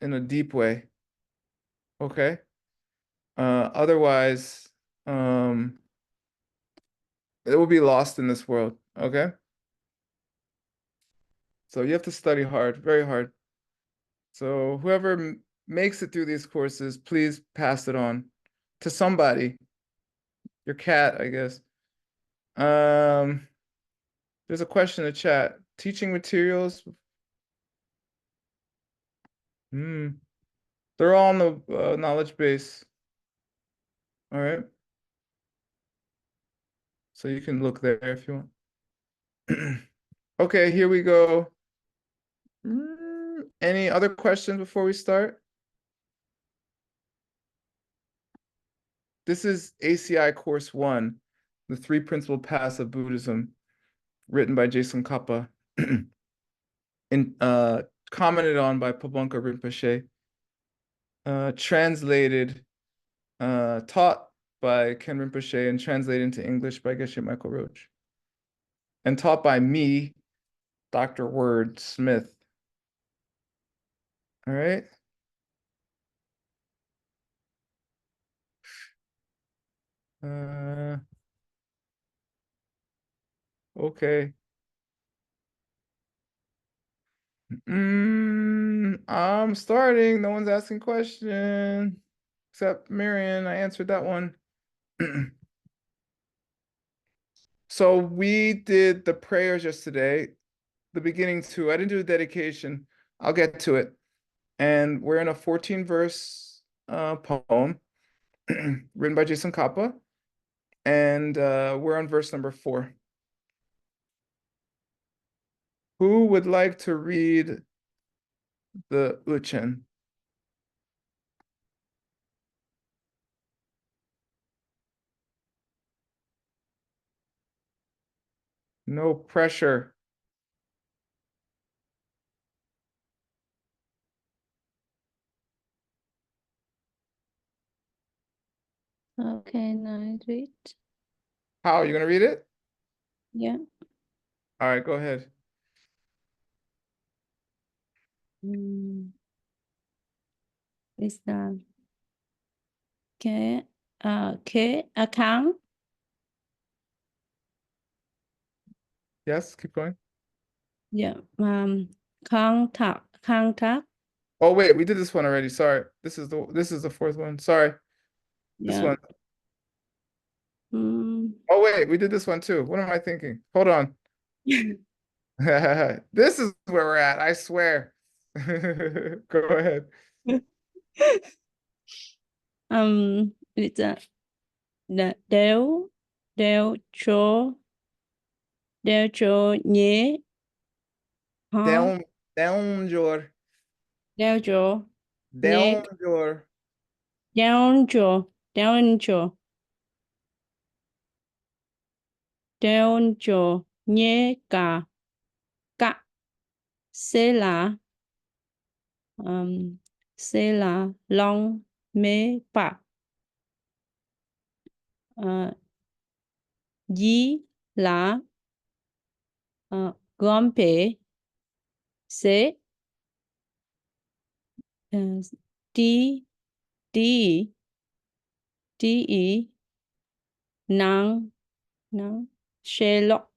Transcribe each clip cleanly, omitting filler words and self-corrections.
in a deep way. Okay. Otherwise, it will be lost in this world. Okay. So you have to study hard, very hard. So whoever makes it through these courses, please pass it on to somebody. Your cat, I guess. There's a question in the chat. Teaching materials. They're all on the knowledge base. All right. So you can look there if you want. Okay, here we go. Any other questions before we start? This is ACI Course 1, The Three Principal Paths of Buddhism, written by Jason Kappa, and commented on by Pabonka Rinpoche, translated, taught by Ken Rinpoche, and translated into English by Geshe Michael Roach, and taught by me, Dr. Word Smith. All right. Okay. I'm starting. No one's asking question except Marion. I answered that one. So we did the prayers yesterday, the beginning too. I didn't do the dedication. I'll get to it. And we're in a 14-verse poem written by Jason Kappa. And we're on verse number 4. Who would like to read the Uchen? No pressure. Okay, now I read. How are you going to read it? Yeah. All right, go ahead. It's account. Yes, keep going. Yeah. Contact. Oh wait, we did this one already. Sorry. This is the fourth one. Sorry. This Yeah. one. Oh wait, we did this one too. What am I thinking? Hold on. This is where we're at, I swear. Go ahead. It's đeo cho nhé hả Down your đeo cho nhé down your đeo cho nhé cả cả sẽ là long mê bạc dí là gom bể sẽ đi đi đi nang xe lọ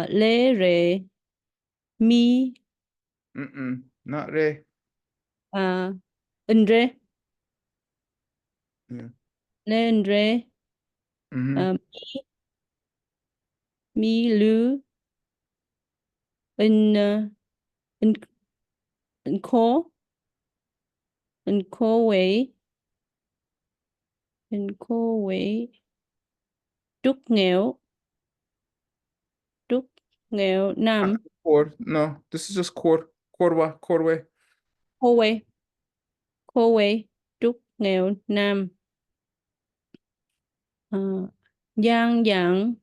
lê rê mi not re. in rê Yeah. lê in rê mi lư in khô quế trúc nghèo nam Chord. No, this is just chord. Chordway. khô quế trúc nghèo nam giang giảng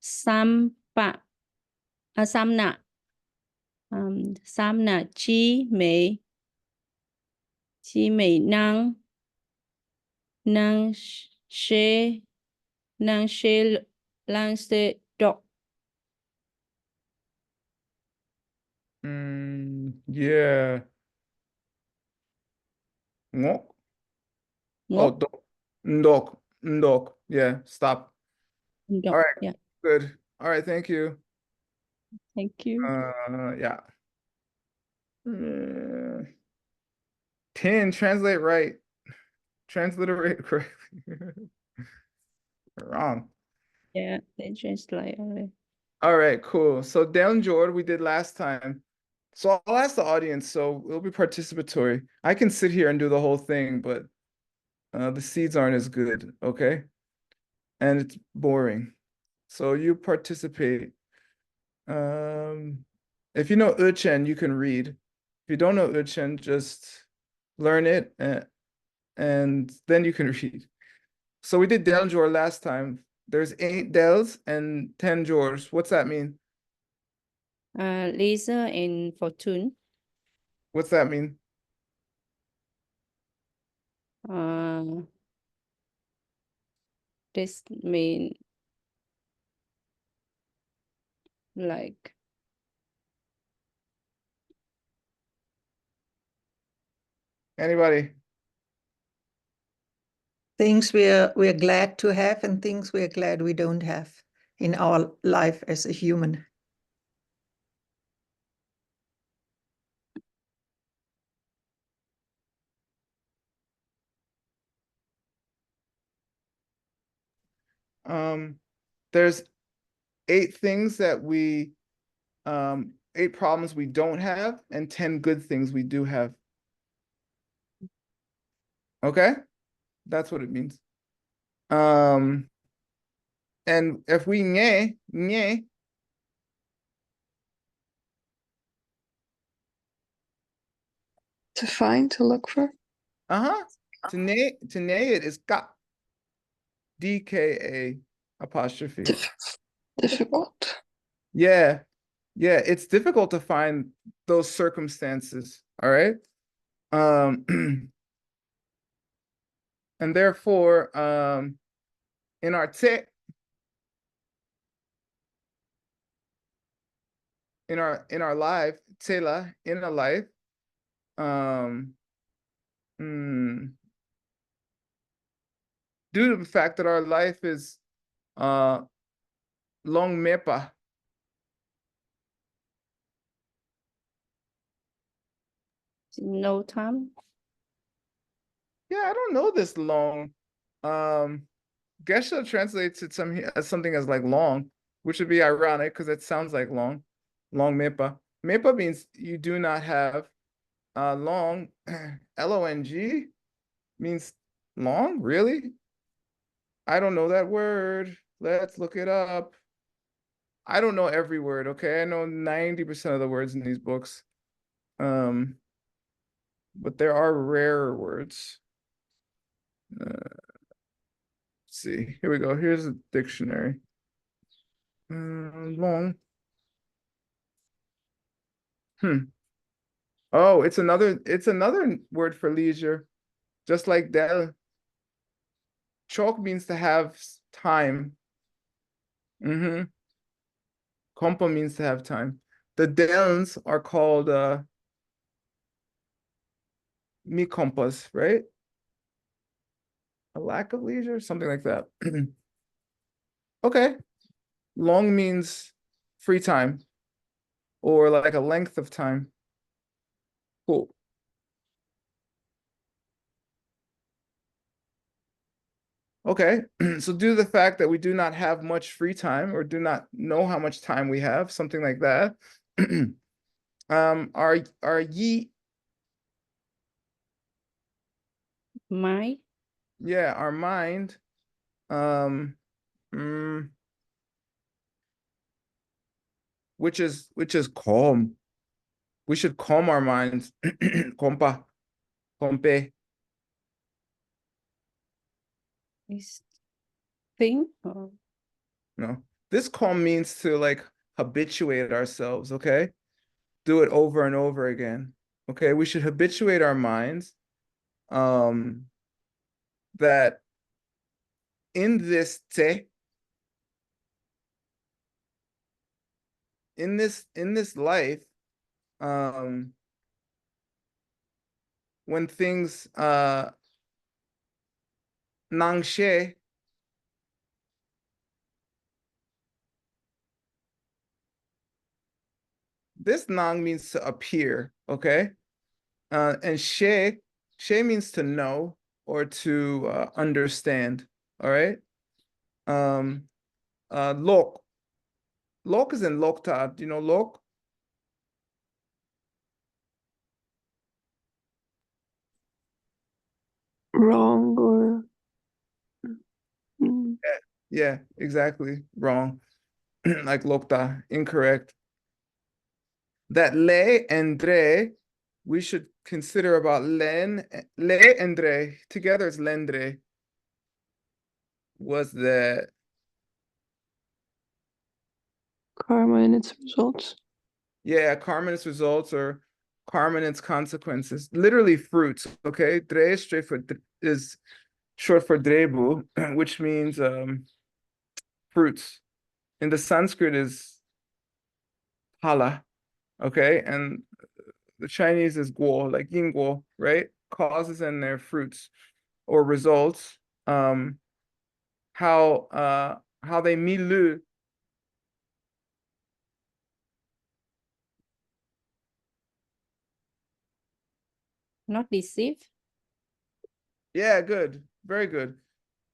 sam nạ chi mei năng she lang se đọc Yeah. Ngok. Oh, ngốc, ndok. Ndok. Yeah, stop. All đọc. right, Yeah, good. All right, thank you. thank you. Yeah. 10, translate right. Transliterate correctly. Wrong. Yeah, they translate already. All right, cool. So down Jord we did last time. So I'll ask the audience, so it'll be participatory. I can sit here and do the whole thing, but the seeds aren't as good, okay? And it's boring. So you participate. If you know Uchen, you can read. If you don't know Uchen, just learn it and then you can read. So we did Del Jor last time. There's 8 Dels and 10 Jors. What's that mean? Leisure and fortune. What's that mean? Uh, this mean like Anybody? Things we're glad to have and things we're glad we don't have in our life as a human. There's 8 things that 8 problems we don't have and 10 good things we do have. Okay? That's what it means. And if we nye, To find, to look for. to nay it is ka, DKA apostrophe. Difficult. Yeah. Yeah, it's difficult to find those circumstances, all right? And therefore, in our te, in our life, tela, in a life, due to the fact that our life is long mepa, no time. yeah, I don't know this long. Geshe translates it as something as like long, which would be ironic because it sounds like long. Long mepa. Mepa means you do not have. Long, Long means long, really? I don't know that word. Let's look it up. I don't know every word, okay? I know 90% of the words in these books. But there are rarer words. Let's see. Here we go. Here's a dictionary. Long. Oh, it's another word for leisure. Just like del. Chok means to have time. Kompa means to have time. The delns are called mi kompas, right? A lack of leisure, something like that. Okay. Long means free time or like a length of time. Cool. Okay. So due to the fact that we do not have much free time or do not know how much time we have, something like that. Our yi, My yeah, our mind, um, which is calm. We should calm our minds. Compa, compe. is thing or No, this calm means to like habituate ourselves. Okay, do it over and over again. Okay, we should habituate our minds. That in this te, in this life, when things nangshe, this nang means to appear, okay? And she means to know or to understand, all right? Lok. Lok is in Lokta. Do you know Lok? Wrong or mm, Yeah, exactly. Wrong. Like Lokta, incorrect. That le and dre, we should consider about le and dre. Together it's lendre. Was the karma and its results. yeah, karma and its results or karma and its consequences. Literally fruits, okay? Dre is is short for drebu, which means fruits. In the Sanskrit is hala, okay? And the Chinese is guo, like yin guo, right? Causes and their fruits or results. How they milu. Not deceive. Yeah, good. Very good.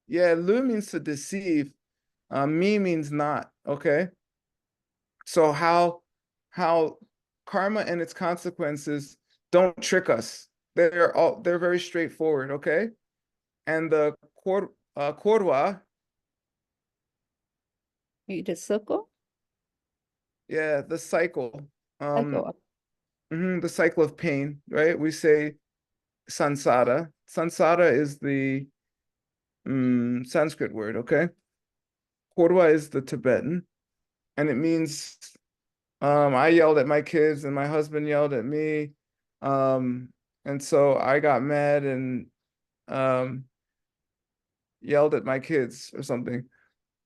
Yeah, lu means to deceive. Mi means not, okay? So how karma and its consequences don't trick us. They're very straightforward, okay? And the korwa, The circle. yeah, the cycle. Cycle. The cycle of pain, right? We say sansara. Sansara is the Sanskrit word, okay? Korwa is the Tibetan, and it means I yelled at my kids and my husband yelled at me. And so I got mad and um yelled at my kids or something.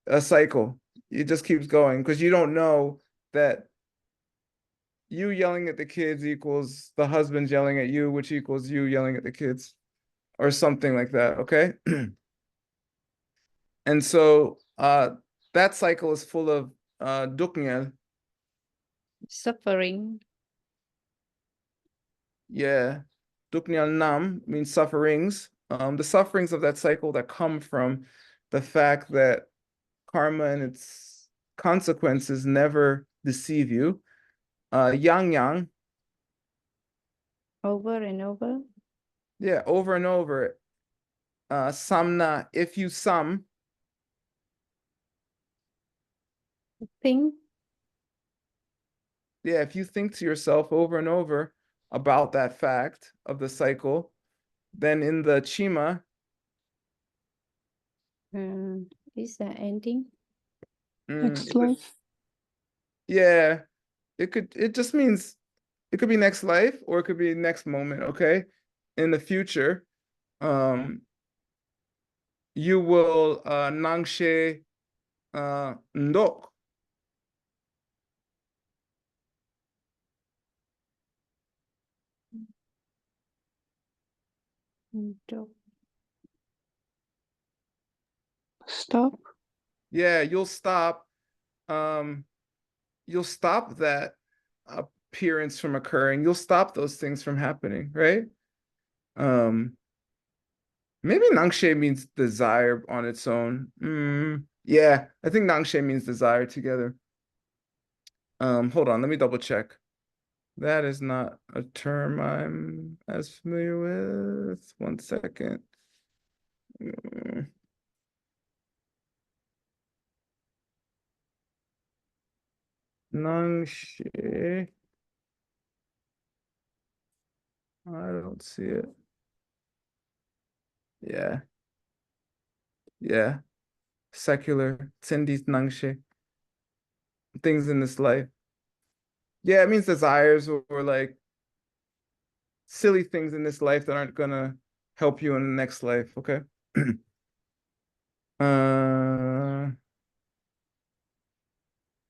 A cycle. It just keeps going because you don't know that you yelling at the kids equals the husband yelling at you, which equals you yelling at the kids, or something like that, okay? And so that cycle is full of duknyal. Suffering. Yeah. Duknyal nam means sufferings. The sufferings of that cycle that come from the fact that karma and its consequences never deceive you. Yang yang, Over and over. yeah, over and over. Samna, if you sum, Think. yeah, if you think to yourself over and over about that fact of the cycle, then in the Chima, Is that ending? Next in the- life. yeah, it just means it could be next life or it could be next moment, okay? In the future, you will nangshe ndok. Don't. Stop. Yeah, you'll stop that appearance from occurring. You'll stop those things from happening, right? Maybe nangshe means desire on its own. Yeah, I think nangshe means desire together. Hold on, let me double check. That is not a term I'm as familiar with. One second. Nangshe. I don't see it. Yeah. Yeah. Secular. Tsendi nangshe. Things in this life. Yeah, it means desires or like silly things in this life that aren't gonna help you in the next life, okay? uh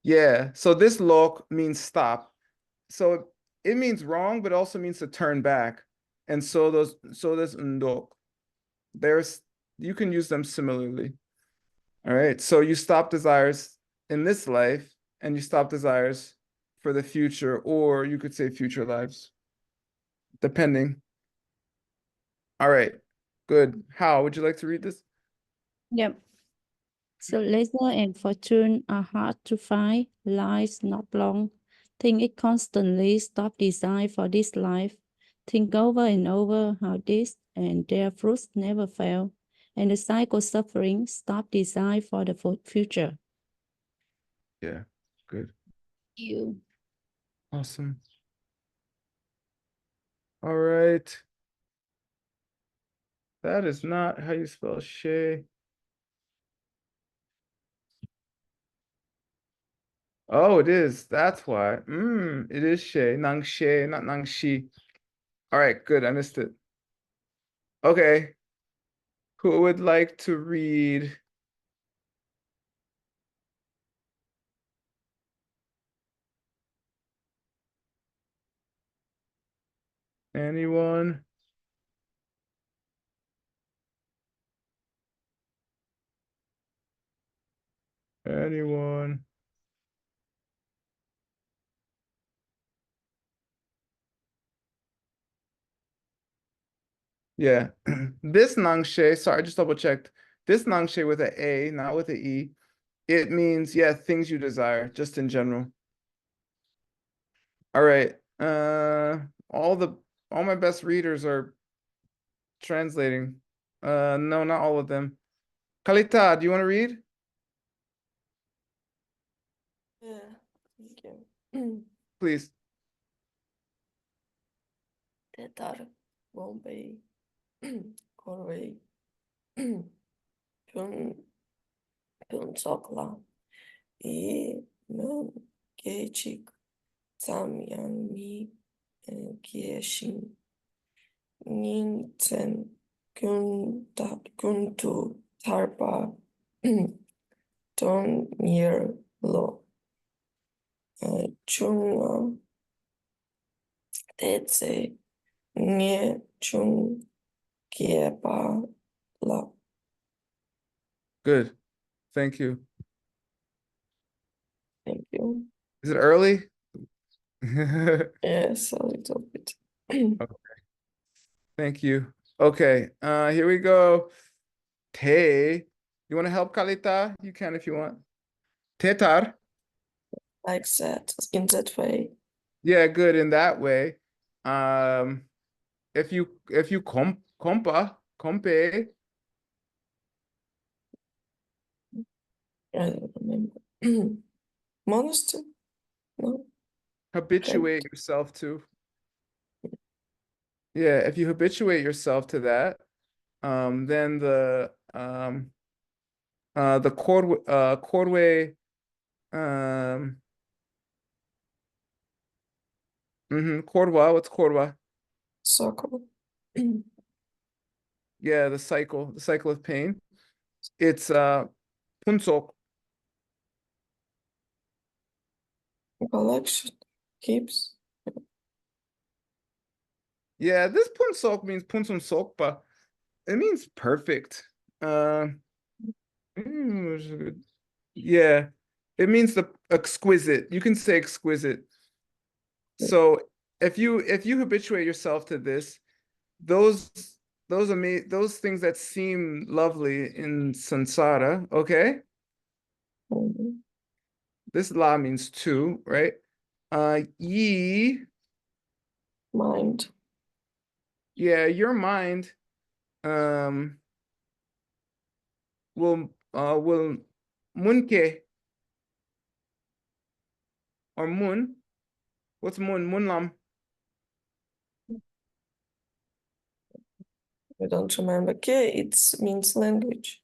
yeah, so this lok means stop. So it means wrong, but also means to turn back. And so there's ndok. There's, you can use them similarly. All right. So you stop desires in this life and you stop desires for the future, or you could say future lives, depending. All right. Good. How would you like to read this? Yep. So leisure and fortune are hard to find. Lives not long. Think it constantly. Stop desire for this life. Think over and over how this and their fruits never fail. And the cycle suffering. Stop desire for the future. Yeah. Good. You. Awesome. All right. That is not how you spell Shay. Oh, it is. That's why. It is Shay. Nang Shay, not Nang Shi. All right, good. I missed it. Okay. Who would like to read? Anyone? Anyone? Yeah. This nangshe, sorry, I just double checked. This nangshe with an A, not with an E. It means, yeah, things you desire, just in general. All right. All my best readers are translating. No, not all of them. Kalita, do you want to read? Yeah, thank you. Please. Tetar, Bombay, Corvey, Pun Sokla, Nun Gechik, Samyan Mi, Gieshin, Ninten, Kuntu, Tarpa, Ton Mir Lo, Chunga, Tetse, Nye Chung, Kieba, La. Good. Thank you. Thank you. Is it early? Yes, a little bit. Thank you. Okay, here we go. Te. You want to help Kalita? You can if you want. Tetar. Like that, in that way. Yeah, good in that way. If you compe, I don't remember. Monastery? No? habituate yourself to. Yeah, if you habituate yourself to that, then the cordway, cordwa, what's cordwa? Circle. Yeah, the cycle of pain. It's punsok. Collection. Keeps. Yeah, this punsok means punsum sokpa. It means perfect. Yeah, it means the exquisite. You can say exquisite. So if you habituate yourself to this, those those things that seem lovely in samsara, okay? This la means two, right? Ye, Mind. yeah, your mind will munke or mun. What's mun? Munlam. I don't remember. Ke, it means language.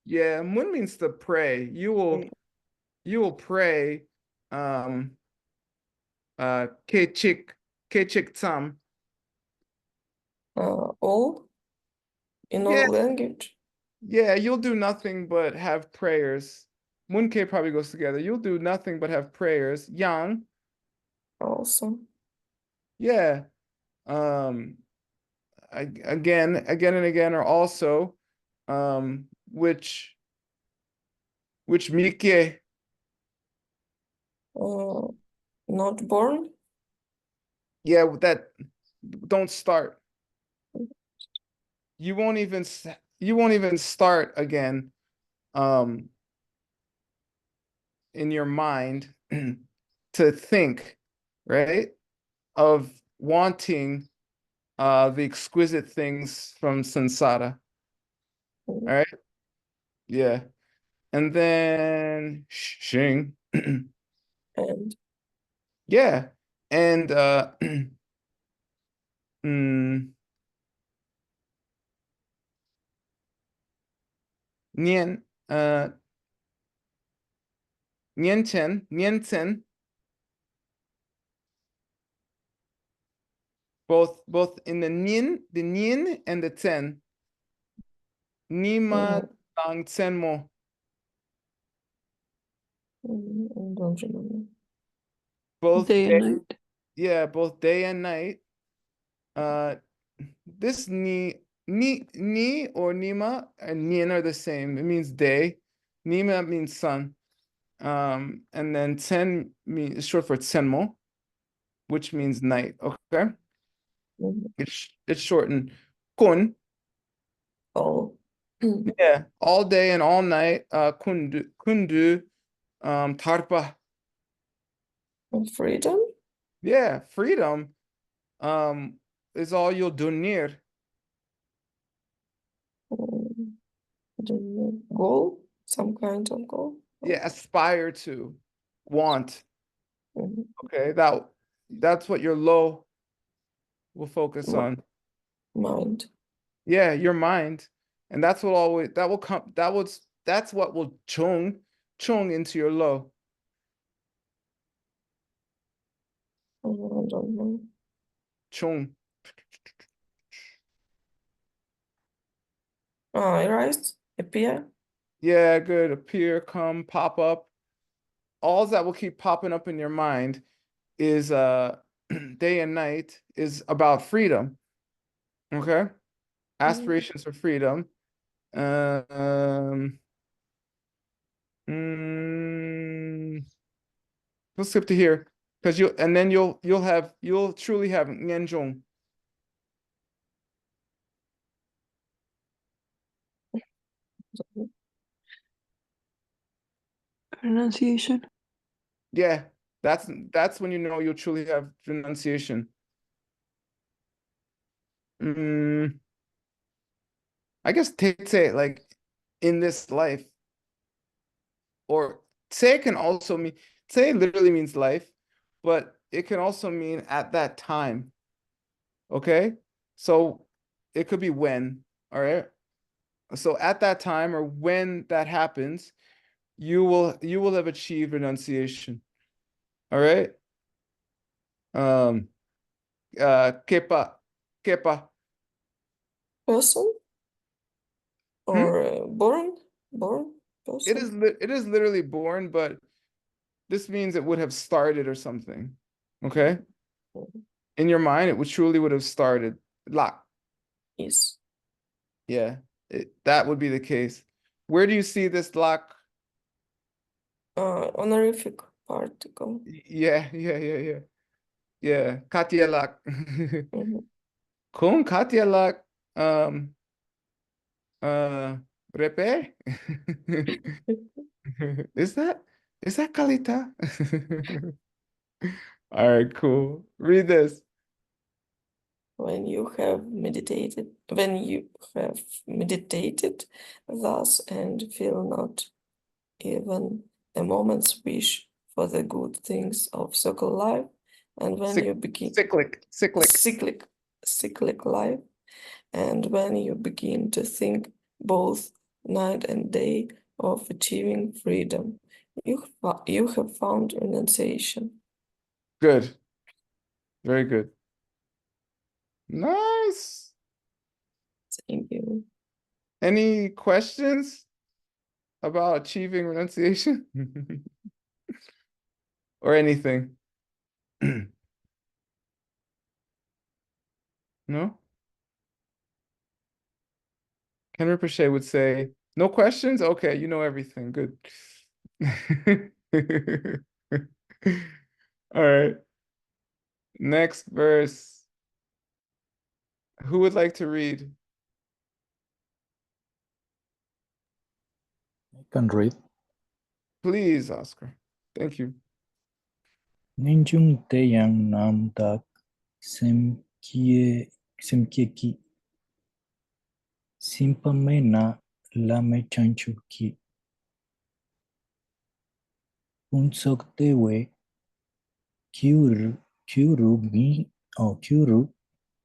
Yeah, mun means to pray. You will pray kechik tam. All in Yeah, all language. yeah, you'll do nothing but have prayers. Munke probably goes together. You'll do nothing but have prayers. Yang, Also. Yeah. Again and again are also, which Mike, Not born. yeah, that don't start. You won't even start again, in your mind to think, right, of wanting the exquisite things from samsara. All right. Yeah. And then Xing. And Yeah. And Nian, Nianchen, both in the Nin and the Ten. Nima Tang Tsenmo. I don't remember. Both Day and night. yeah, both day and night. This ni or Nima and Nien are the same. It means day. Nima means sun. And then Tsen means short for Tsenmo, which means night. Okay. It's shortened. Kun. Oh. Yeah, all day and all night. Kundu, tarpa. Freedom. Yeah, freedom. Is all you'll do near. The goal, some kind of goal. Yeah, aspire to, want. Mhm. Okay, that's what your low will focus on. Mind. Yeah, your mind, and that's what always that will come. That's what will chung into your low. I don't know. Chung. Arise, appear. Yeah, good. Appear, come, pop up. All that will keep popping up in your mind is day and night is about freedom. Okay, aspirations for freedom. Let's skip to here because you'll truly have Nyanzhong. Pronunciation. Yeah, that's when you know you'll truly have renunciation. I guess Tete, like in this life, or Tse can also mean Tse literally means life, but it can also mean at that time. Okay, so it could be when. All right. So at that time or when that happens, you will have achieved renunciation. All right. Kepa, Person Hmm? or born person. It is literally born, but this means it would have started or something. Okay. In your mind, it would truly would have started. Lak. Is Yeah, that would be the case. Where do you see this lak? honorific particle. Yeah. Yeah, Katya lak. Mhm. Kung Katya lak. Repe? Is that Kalita? All right, cool. Read this. When you have meditated thus and feel not even a moment's wish for the good things of circle life, and when you begin Cyclic. cyclic life, and when you begin to think both night and day of achieving freedom, you have found renunciation. Good. Very good. Nice. Thank you. Any questions about achieving renunciation? Or anything? No? Ken Rinpoche would say, no questions? Okay, you know everything. Good. All right. Next verse. Who would like to read? I can read. Please, Oscar. Thank you. Ninjung Teyang Nam Dak Semkie Ki Simpamena Lame Chanchu Ki Unsok Tewe Kyuru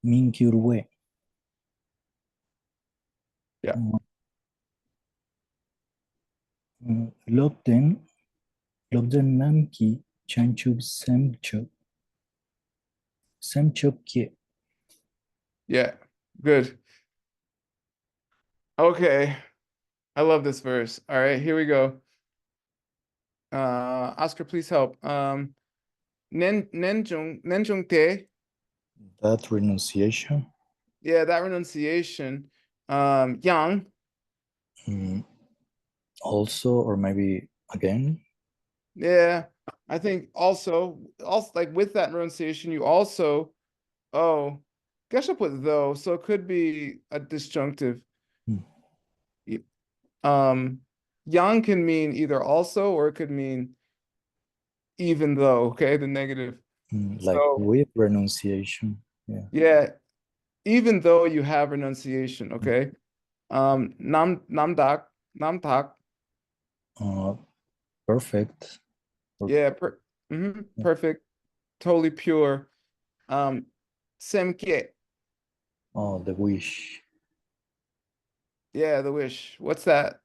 Min Kyurwe. Yeah. Lobden Namki Chanchu Semchop Ki. Yeah. Good. Okay. I love this verse. All right, here we go. Oscar, please help. Nenjung Te. That renunciation. Yeah, that renunciation. Yang. Also, or maybe again. Yeah, I think also like with that renunciation, you also, oh, guess I put though, so it could be a disjunctive. Yang can mean either also or it could mean even though, okay, the negative. Like So with renunciation. Yeah. yeah, even though you have renunciation, okay. Namdak. Perfect. Yeah, perfect, totally pure. Semkye. Oh, the wish. Yeah, the wish. What's that?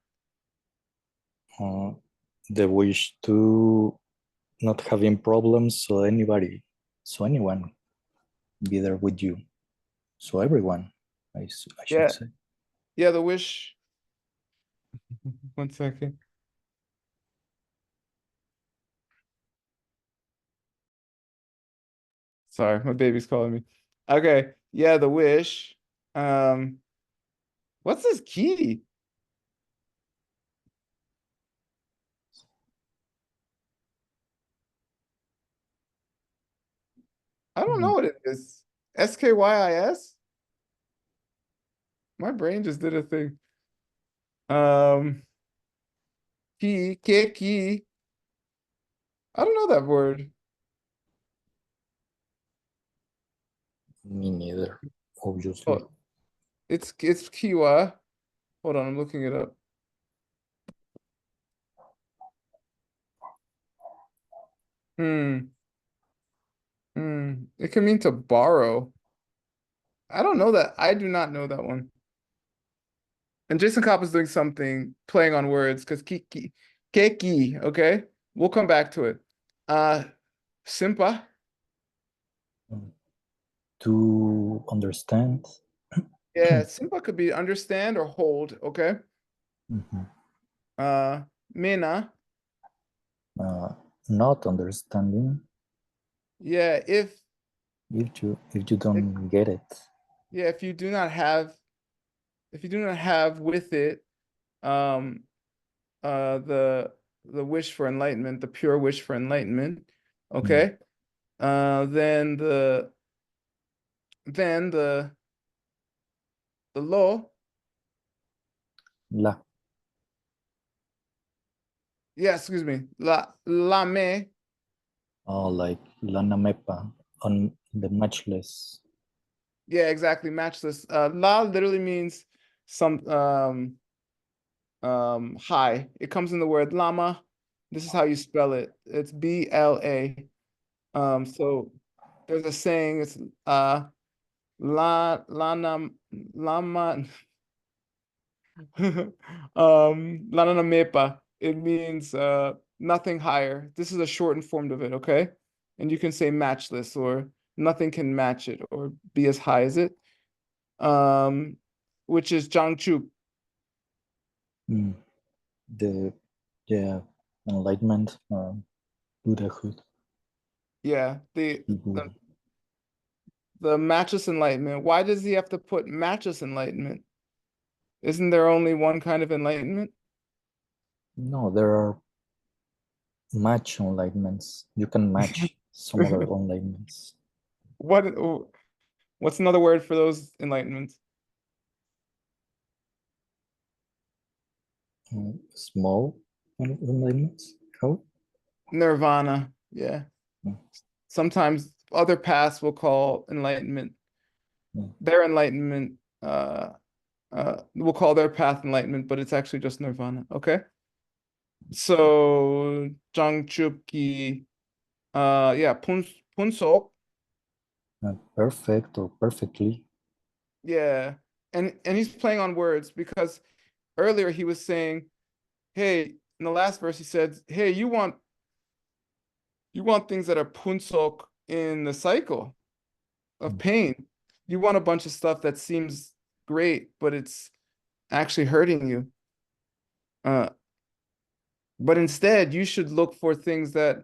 The wish to not having problems, so anyone be there with you. So everyone, I Yeah. should say. Yeah, the wish. 1 second. Sorry, my baby's calling me. Okay. Yeah, the wish. What's this key? I don't know what it is. SKYIS? My brain just did a thing. Key. I don't know that word. Me neither, obviously. Oh, it's Kiwa. Hold on, I'm looking it up. It can mean to borrow. I don't know that. I do not know that one. And Jason Kopp is doing something, playing on words, because keki, okay? We'll come back to it. Simpa. To understand. Yeah, simpa could be understand or hold, okay? Mena. Not understanding. Yeah, if you don't get it. Yeah, if you do not have with it the wish for enlightenment, the pure wish for enlightenment, okay? Then the law. La. Yeah, excuse me. La me. Oh, like Lana Mepa on the matchless. Yeah, exactly. Matchless. La literally means some high. It comes in the word lama. This is how you spell it. It's BLA. So there's a saying, it's lama Lanana Mepa. It means nothing higher. This is a shortened form of it, okay? And you can say matchless or nothing can match it or be as high as it. Which is Jangchup. The enlightenment, Buddhahood. Yeah, the matchless enlightenment. Why does he have to put matchless enlightenment? Isn't there only one kind of enlightenment? No, there are match enlightenments. You can match some other enlightenments. What's another word for those enlightenments? Small enlightenments. How? Nirvana. Yeah. Hmm. Sometimes other paths will call enlightenment. Their enlightenment, we'll call their path enlightenment, but it's actually just nirvana. Okay. So Jangchupki, yeah, Punsok. Perfect or perfectly. Yeah. And he's playing on words because earlier he was saying, hey, in the last verse he said, hey, you want things that are punsok in the cycle of pain. You want a bunch of stuff that seems great, but it's actually hurting you. But instead, you should look for things that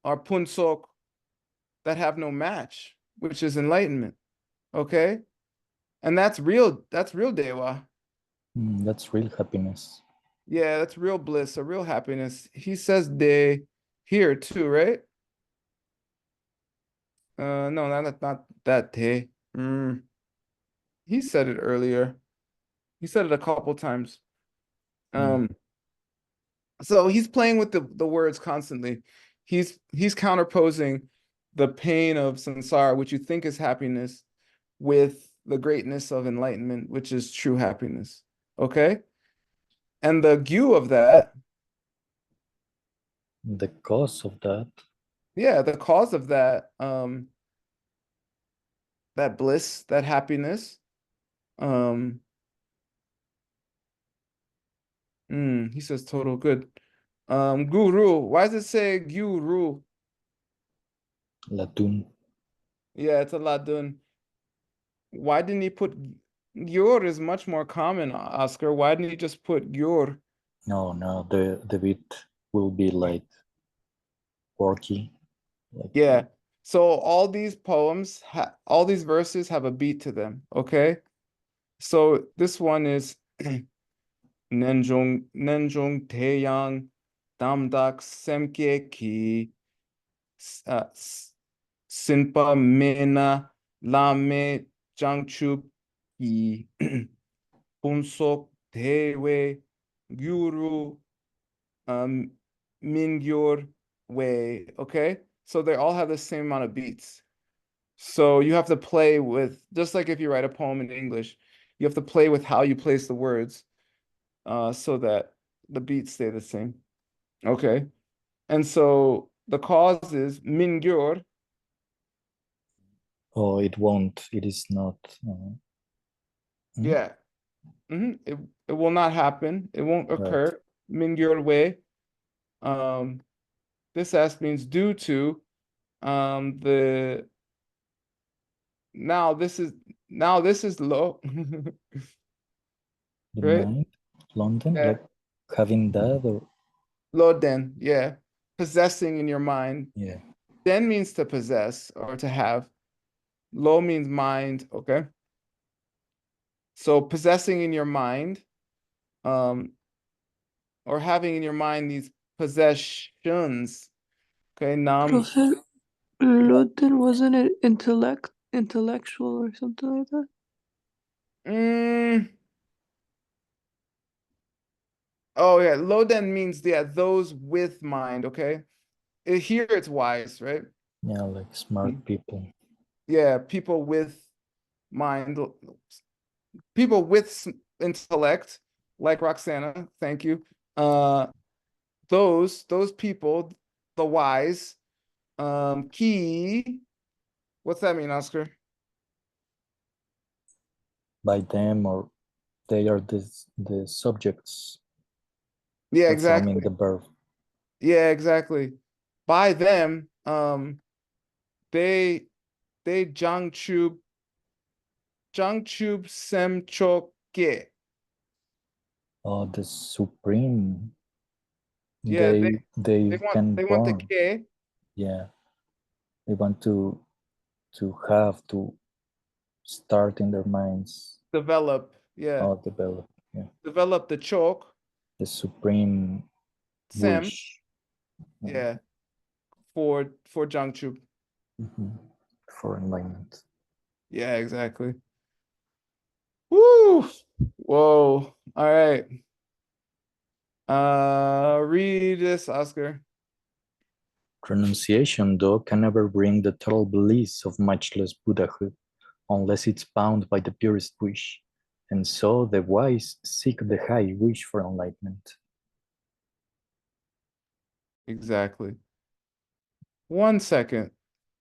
are punsok, that have no match, which is enlightenment. Okay? And that's real dewa. That's real happiness. Yeah, that's real bliss, a real happiness. He says de here too, right? No, not that de. He said it earlier. He said it a couple times. So he's playing with the words constantly. He's counterposing the pain of samsara, which you think is happiness, with the greatness of enlightenment, which is true happiness. Okay? And the gyu of that, The cause of that. yeah, the cause of that, that bliss, that happiness, he says total good. Guru, why does it say guru? Latun. Yeah, it's a ladun. Why didn't he put gyur is much more common, Oscar. Why didn't he just put gyur? No, the beat will be like quirky. Like, Yeah. So all these poems, all these verses have a beat to them, okay? So this one is Nenjong Taeyang Damdak Semke Ki Sinpa Mena Lame Jangchup Ki Punsok Dewe Guru Mingyor Way. Okay, so they all have the same amount of beats. So you have to play with, just like if you write a poem in English, you have to play with how you place the words, so that the beats stay the same. Okay, and so the cause is Mingyor. oh, it won't. It is not. Yeah. It will not happen. It won't occur. Mingyor Way. This S means due to the now this is low. The Right? mind, London, Yeah. like having that or Loden, yeah. Possessing in your mind. yeah. Den means to possess or to have. Lo means mind, okay? So possessing in your mind, or having in your mind these possessions. Okay, Prophet Luton, wasn't it intellectual or something like that? Oh yeah, Loden means those with mind, okay? Here it's wise, right? Yeah, like smart people. Yeah, people with mind, people with intellect, like Roxana, thank you. Those people, the wise, key, what's that mean, Oscar? By them, or they are the subjects Yeah, performing exactly. the verb. Yeah, exactly. By them, they Jangchub Semchoke. Oh, the supreme. Yeah, They they want the born. K. Yeah, they want to to have to start in their minds Develop, yeah. or develop, yeah, Develop the chok, the supreme sem, wish. yeah, for Jangchub. For enlightenment. Yeah, exactly. Woo! Whoa. All right. Read this, Oscar. Renunciation, though, can never bring the total bliss of matchless Buddhahood unless it's bound by the purest wish. And so the wise seek the high wish for enlightenment. Exactly. 1 second.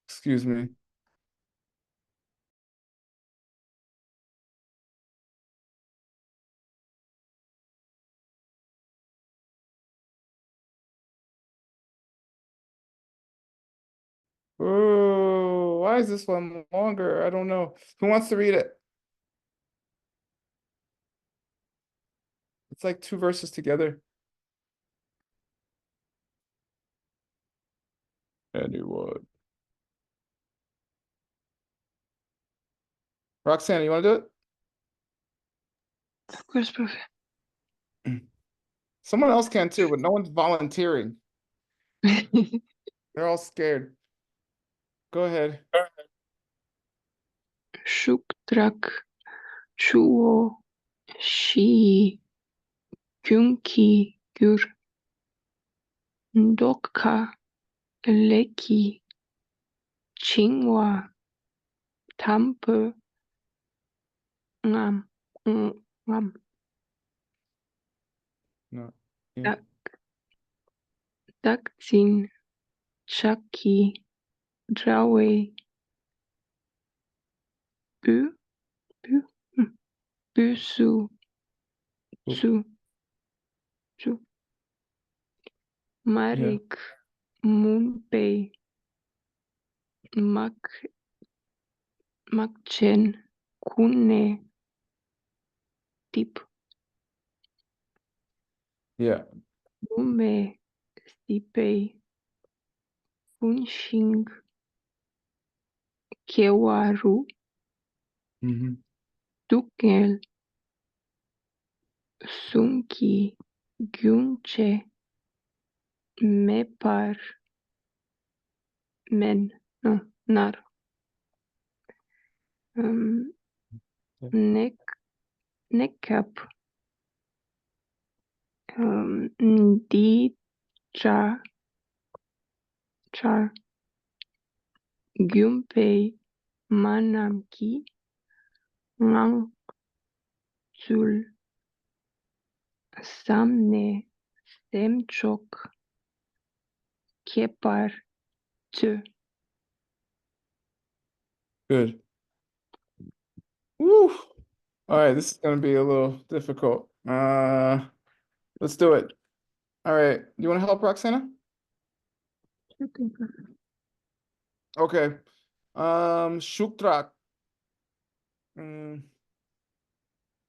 Excuse me. Oh, why is this one longer? I don't know. Who wants to read it? It's like 2 verses together. Anyone? Roxanne, you want to do Of course, Prof. it? Someone else can too, but no one's volunteering. They're all scared. Go ahead. Shuktrak Chuo Shi Gyunki Gur Ndokka Leki Chingwa Tampe Ngam Ngam No. Yeah. Dakzin Chaki Drawe Bu Bu Busu Su Su Marik Munpei Makchen Kune Tip Yeah. Mume Stipei Funshing Kewaru Mm-hmm. Dukel Sunki Gyunche Mepar Men no, Nar Yeah. Nekap Ndi Char Gyunpei Manamki Ngang Zul Samne Semchok Kepar Tö Good. Woo. All right, this is gonna be a little difficult. Let's do it. All right. You want to help, Roxana? Okay. Shuktrak.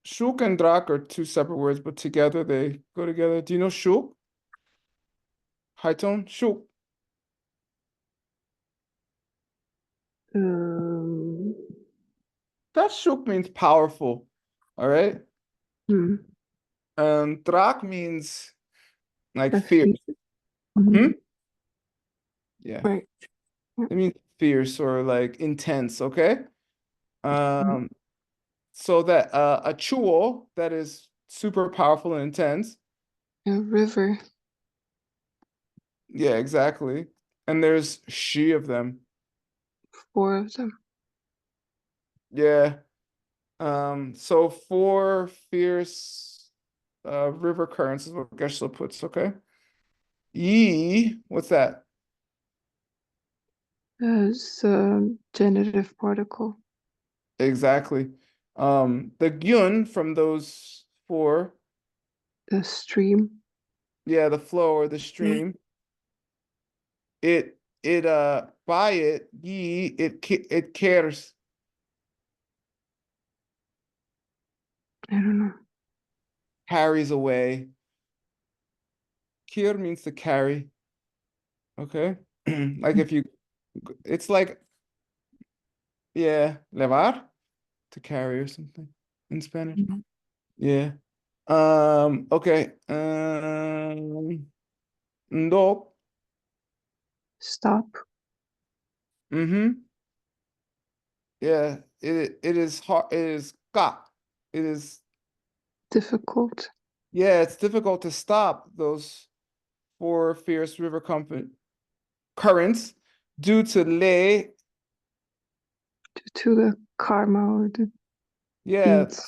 Shuk and drak are 2 separate words, but together they go together. Do you know shuk? High tone? Shuk. That shuk means powerful. All right. Drak means like fierce. Hmm? Yeah. Right. It means fierce or like intense, okay? So that a chuo that is super powerful and intense. A river. Yeah, exactly. And there's she of them. 4 of them. Yeah. So 4 fierce river currents is what Geshe puts, okay? Yi, what's that? As genitive particle. Exactly. The gyun from those 4, The stream. yeah, the flow or the stream. It by it, yi, it cares. I don't know. Carries away. Kir means to carry. Okay. Like if you, it's like Yeah, levar, to carry or something in Spanish. Mhm. Yeah. Okay. No. Stop. Mm-hmm. Yeah, it is hard. It is ka. It is, Difficult. yeah, it's difficult to stop those four fierce river currents due to lei. Due to the karma or the Yeah, deeds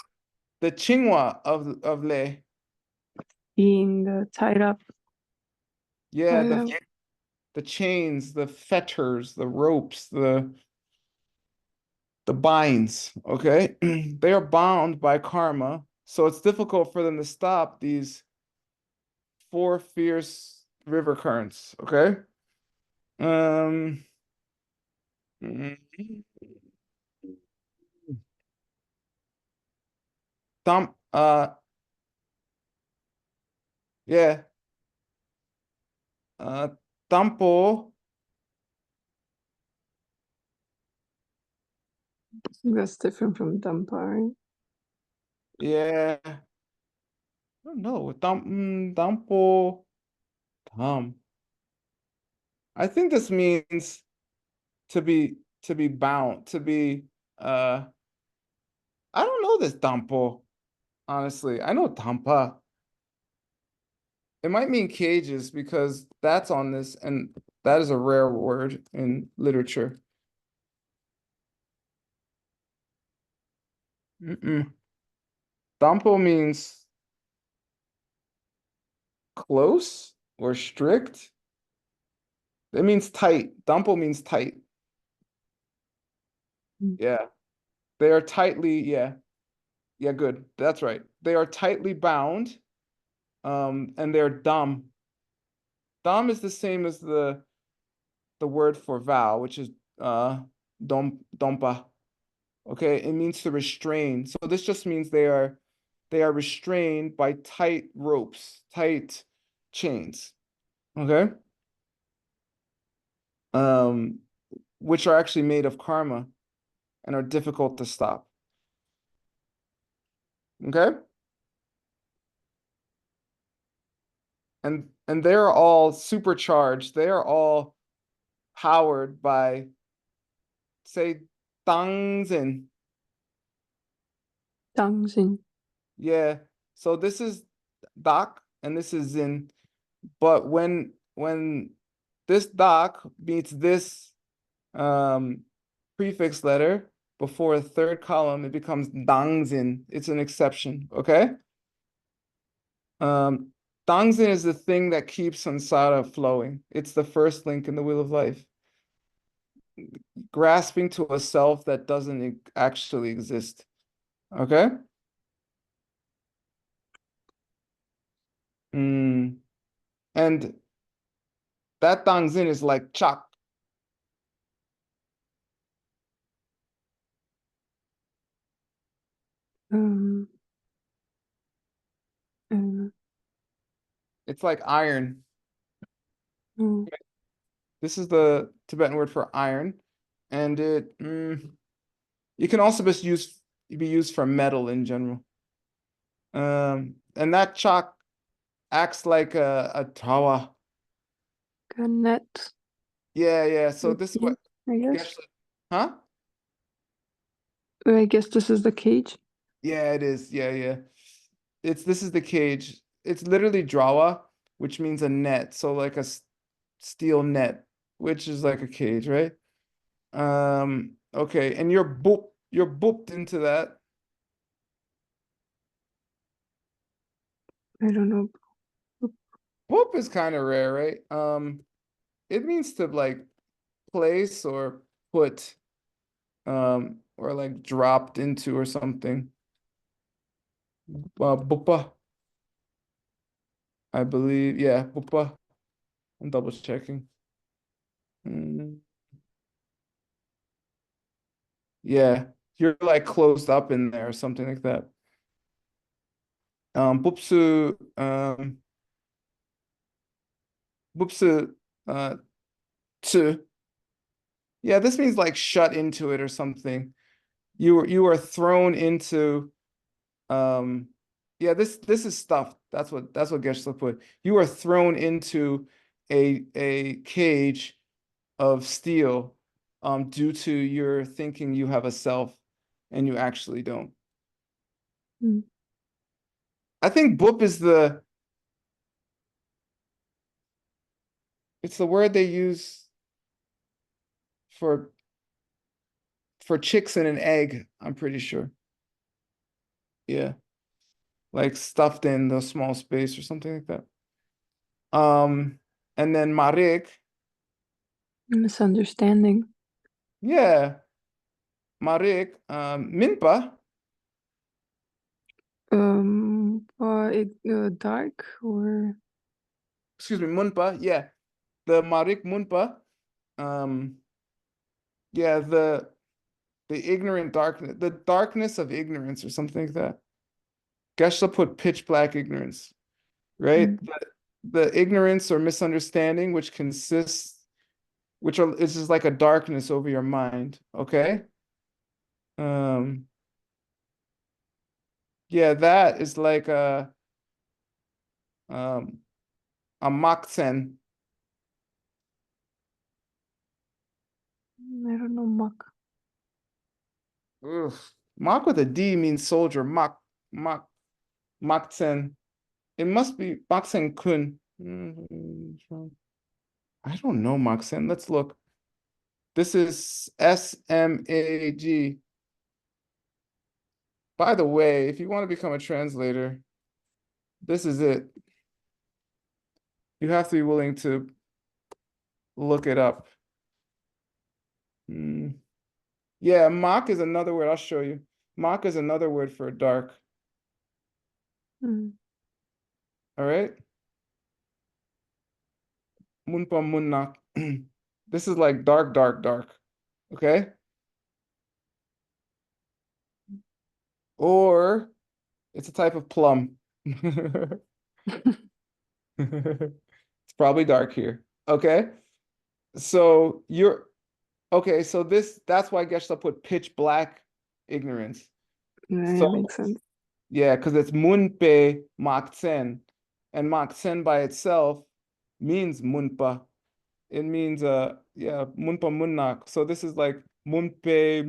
the Tsinghua of lei. being tied up Yeah, by them. the chains, the fetters, the ropes, the binds, okay? They are bound by karma, so it's difficult for them to stop these four fierce river currents, okay? Um, mm, Thump, yeah, uh, Tampo, That's different from Dampa, right? yeah, I don't know, Tampo, Tam. I think this means to be bound, to be, I don't know this Tampo, honestly. I know Tampa. It might mean cages because that's on this, and that is a rare word in literature. Dampo means close or strict. It means tight. Dampo means tight. Mm. Yeah. They are tightly, yeah. Yeah, good. That's right. They are tightly bound. And they're dam. Dam is the same as the word for vow, which is dompa. Okay, it means to restrain. So this just means they are restrained by tight ropes, tight chains. Okay. Which are actually made of karma and are difficult to stop. Okay. And they're all supercharged. They are all powered by, say, Tangzin. Dangxing. Yeah. So this is Dak and this is Zin. But when this Dak meets this prefix letter before a third column, it becomes Dangzin. It's an exception. Okay. Dangzin is the thing that keeps samsara flowing. It's the first link in the wheel of life. Grasping to a self that doesn't actually exist. Okay? And that Dangzin is like chak. Um, It's like iron. oh, This is the Tibetan word for iron. And it can also be used for metal in general. And that chak acts like a tawa. a net. Yeah. So this is what I guess. Geshe, huh? I guess this is the cage. Yeah, it is. Yeah. This is the cage. It's literally drawa, which means a net. So like a steel net, which is like a cage, right? Okay, and you're booped into that. I don't know. Boop is kind of rare, right? It means to like place or put, or like dropped into or something. Bupa, I believe. Yeah, bupa. I'm double checking. Yeah, you're like closed up in there or something like that. Bupsu, Bupsu, tsu. Yeah, this means like shut into it or something. You are thrown into yeah, this is stuff. That's what Geshe put. You are thrown into a cage of steel due to your thinking you have a self and you actually don't. Mm. I think boop is it's the word they use for chicks in an egg, I'm pretty sure. Yeah. Like stuffed in the small space or something like that. And then marik, Misunderstanding. yeah. Marik, minpa, Dark or excuse me, munpa, yeah. The marik munpa, yeah, the ignorant darkness, the darkness of ignorance or something like that. Geshe put pitch black ignorance, right? The ignorance or misunderstanding, which consists, it's just like a darkness over your mind, okay? Yeah, that is like a maksen. I don't know, Mak. Ugh. Mak with a D means soldier. Maksen. It must be Maksen Kun. I don't know Maksen. Let's look. This is SMAG. By the way, if you want to become a translator, this is it. You have to be willing to look it up. Yeah, Mak is another word. I'll show you. Mak is another word for dark. Mm. All right. Munpa munnak. This is like dark, dark, dark. Okay. Or it's a type of plum. It's probably dark here. Okay. So okay. So that's why Geshe put pitch black ignorance. Yeah, So makes sense. yeah, because it's munpe maksen, and maksen by itself means munpa. It means yeah, munpa munnak. So this is like munpe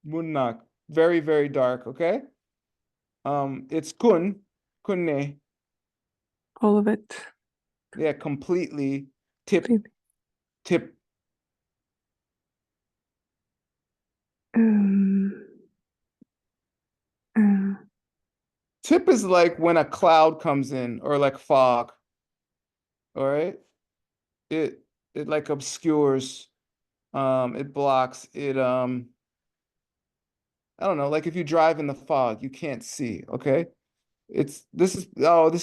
munnak. Very, very dark, okay? It's kunne. All of it. Yeah, completely tip. Um, uh, Tip is like when a cloud comes in or like fog. All right. It like obscures, it blocks, I don't know, like if you drive in the fog, you can't see, okay? This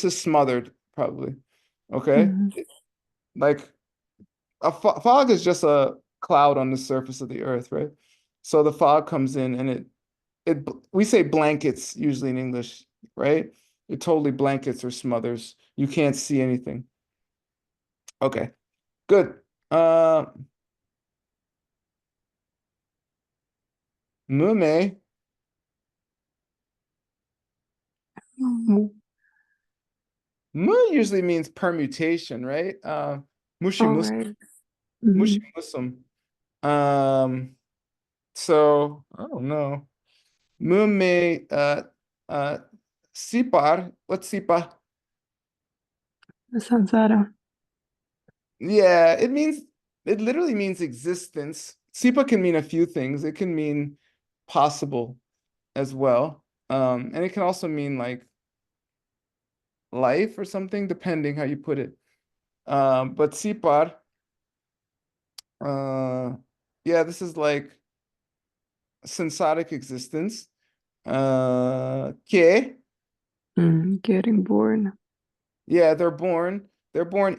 is smothered, probably. Okay. Like a fog is just a cloud on the surface of the earth, right? So the fog comes in and we say blankets usually in English, right? It totally blankets or smothers. You can't see anything. Okay, good. Mume. Mu usually means permutation, right? Mushi all Muslim. right. Mushi Muslim. So I don't know. Mume sipar. What's sipa? Sansara. Yeah, it literally means existence. Sipa can mean a few things. It can mean possible as well. And it can also mean like life or something, depending how you put it. But sipar, yeah, this is like samsaric existence. Que, Getting born. yeah, they're born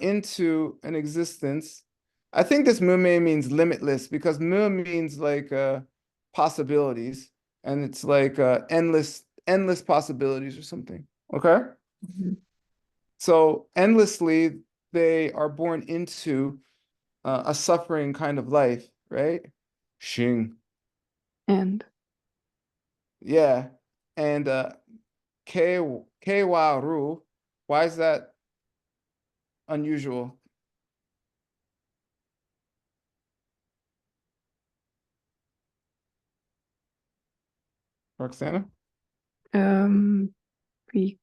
into an existence. I think this mume means limitless because mu means like possibilities, and it's like endless possibilities or something. Okay. So endlessly they are born into a suffering kind of life, right? Xing. And Yeah. And Kewaru, why is that unusual? Roxana? we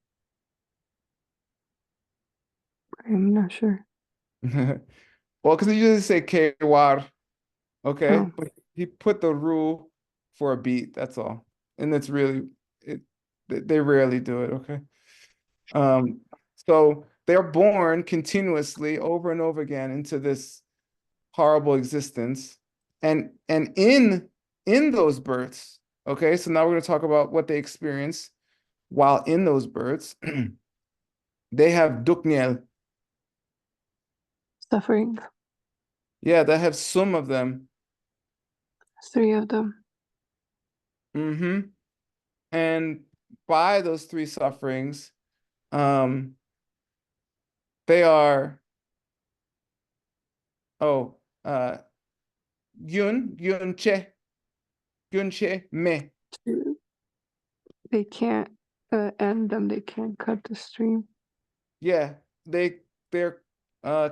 I'm not sure. Well, because they usually say Kwar, okay? Oh. But he put the ru for a beat, that's all. And it's really they rarely do it, okay? So they're born continuously over and over again into this horrible existence. And in those births, okay, so now we're going to talk about what they experience while in those births. They have dukniel. Suffering. Yeah, they have some of them. 3 of them. Mm-hmm. And by those 3 sufferings, they are yunche me. They can't end them, they can't cut the stream. Yeah, they're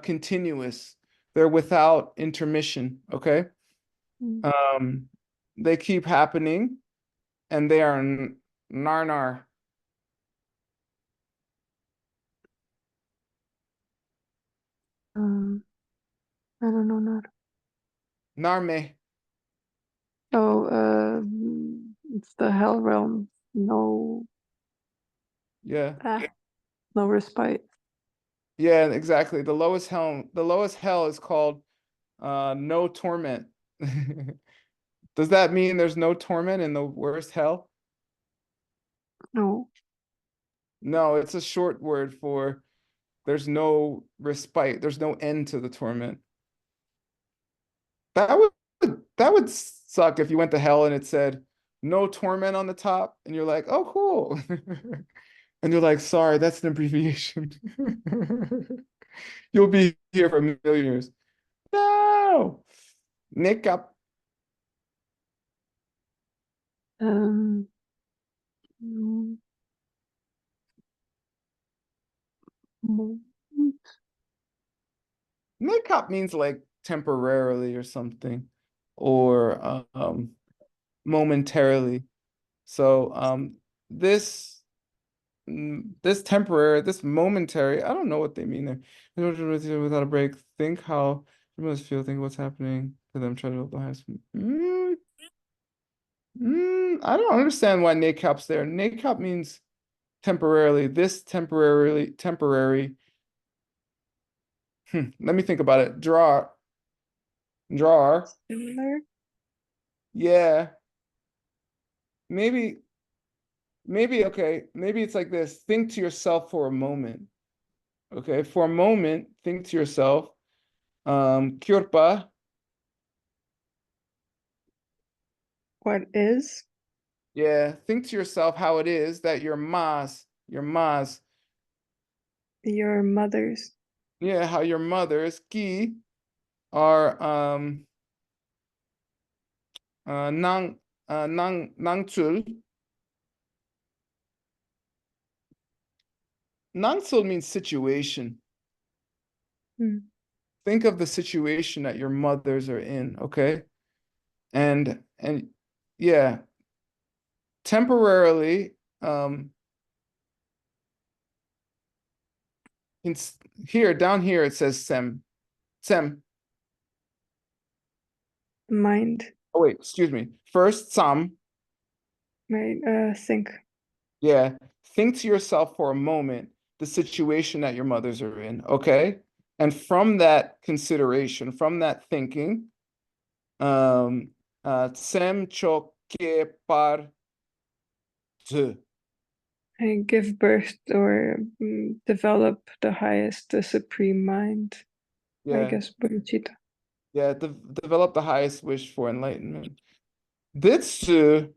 continuous. They're without intermission, okay? Mm. They keep happening, and they are narnar. I don't know now. Narme. Oh, it's the hell realm. No, Yeah. no respite. Yeah, exactly. The lowest hell is called no torment. Does that mean there's no torment in the worst hell? No. No, it's a short word for there's no respite, there's no end to the torment. That would suck if you went to hell and it said no torment on the top, and you're like, oh, cool. And you're like, sorry, that's an abbreviation. You'll be here for a million years. No. Nick up. Mm, Nick up means like temporarily or something, or momentarily. So this temporary, this momentary, I don't know what they mean there. Without a break, think how you must feel, think what's happening to them, try to hold the highest. I don't understand why nakap's there. Nakap means temporarily. This temporary. Let me think about it. Draw. similar. Yeah. Maybe, okay. Maybe it's like this. Think to yourself for a moment. Okay. For a moment, think to yourself. Kyorpa. What is? Yeah. Think to yourself how it is that your mother's. Your mother's. Yeah, how your mothers, ki, are nangsul. Nangsul means situation. Think of the situation that your mothers are in, okay? And yeah, temporarily, down here it says sem. Mind. Oh wait, excuse me. First sam. Right. Think. Yeah, think to yourself for a moment the situation that your mothers are in, okay? And from that consideration, from that thinking, tsem choke par te. And give birth or develop the highest, the supreme mind. I Yeah, guess bodhicitta. yeah, develop the highest wish for enlightenment. Ditsu,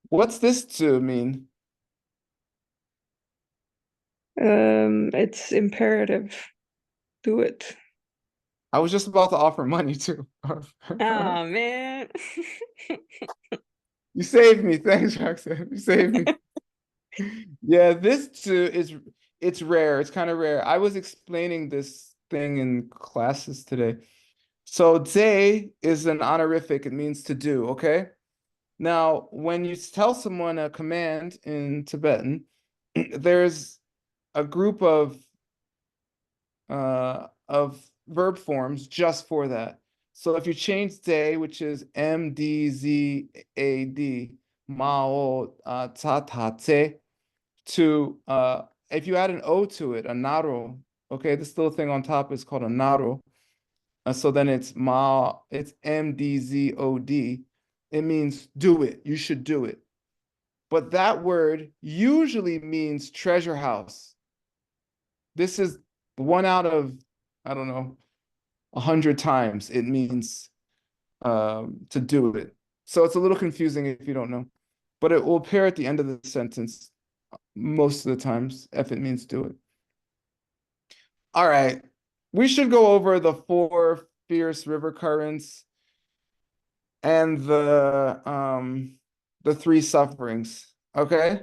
what's this to mean? It's imperative. Do it. I was just about to offer money too. Oh man. You saved me. Thanks, Roxanne. You saved me. Yeah, this too it's rare. It's kind of rare. I was explaining this thing in classes today. So "ze" is an honorific. It means to do, okay? Now, when you tell someone a command in Tibetan, there's a group of verb forms just for that. So if you change "ze," which is MDZAD, Mao Ta Ta Tse, to if you add an O to it, a naro, okay, this little thing on top is called a naro. So then it's MDZOD. It means do it. You should do it. But that word usually means treasure house. This is one out of, I don't know, 100 times it means to do it. So it's a little confusing if you don't know, but it will appear at the end of the sentence most of the times if it means do it. All right, we should go over the 4 fierce river currents and the 3 sufferings. Okay,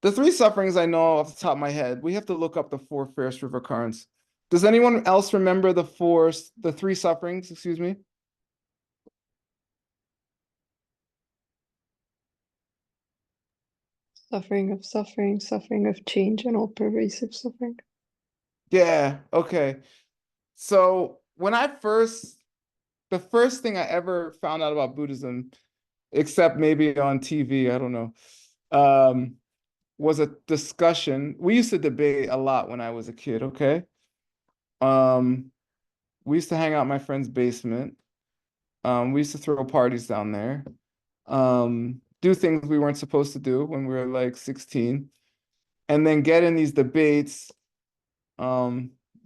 the 3 sufferings I know off the top of my head. We have to look up the 4 fierce river currents. Does anyone else remember the 3 sufferings? Excuse me. Suffering of suffering, suffering of change, and all pervasive suffering. Yeah, okay. So when the first thing I ever found out about Buddhism, except maybe on TV, I don't know, was a discussion. We used to debate a lot when I was a kid, okay? We used to hang out in my friend's basement. We used to throw parties down there. Do things we weren't supposed to do when we were like 16, and then get in these debates,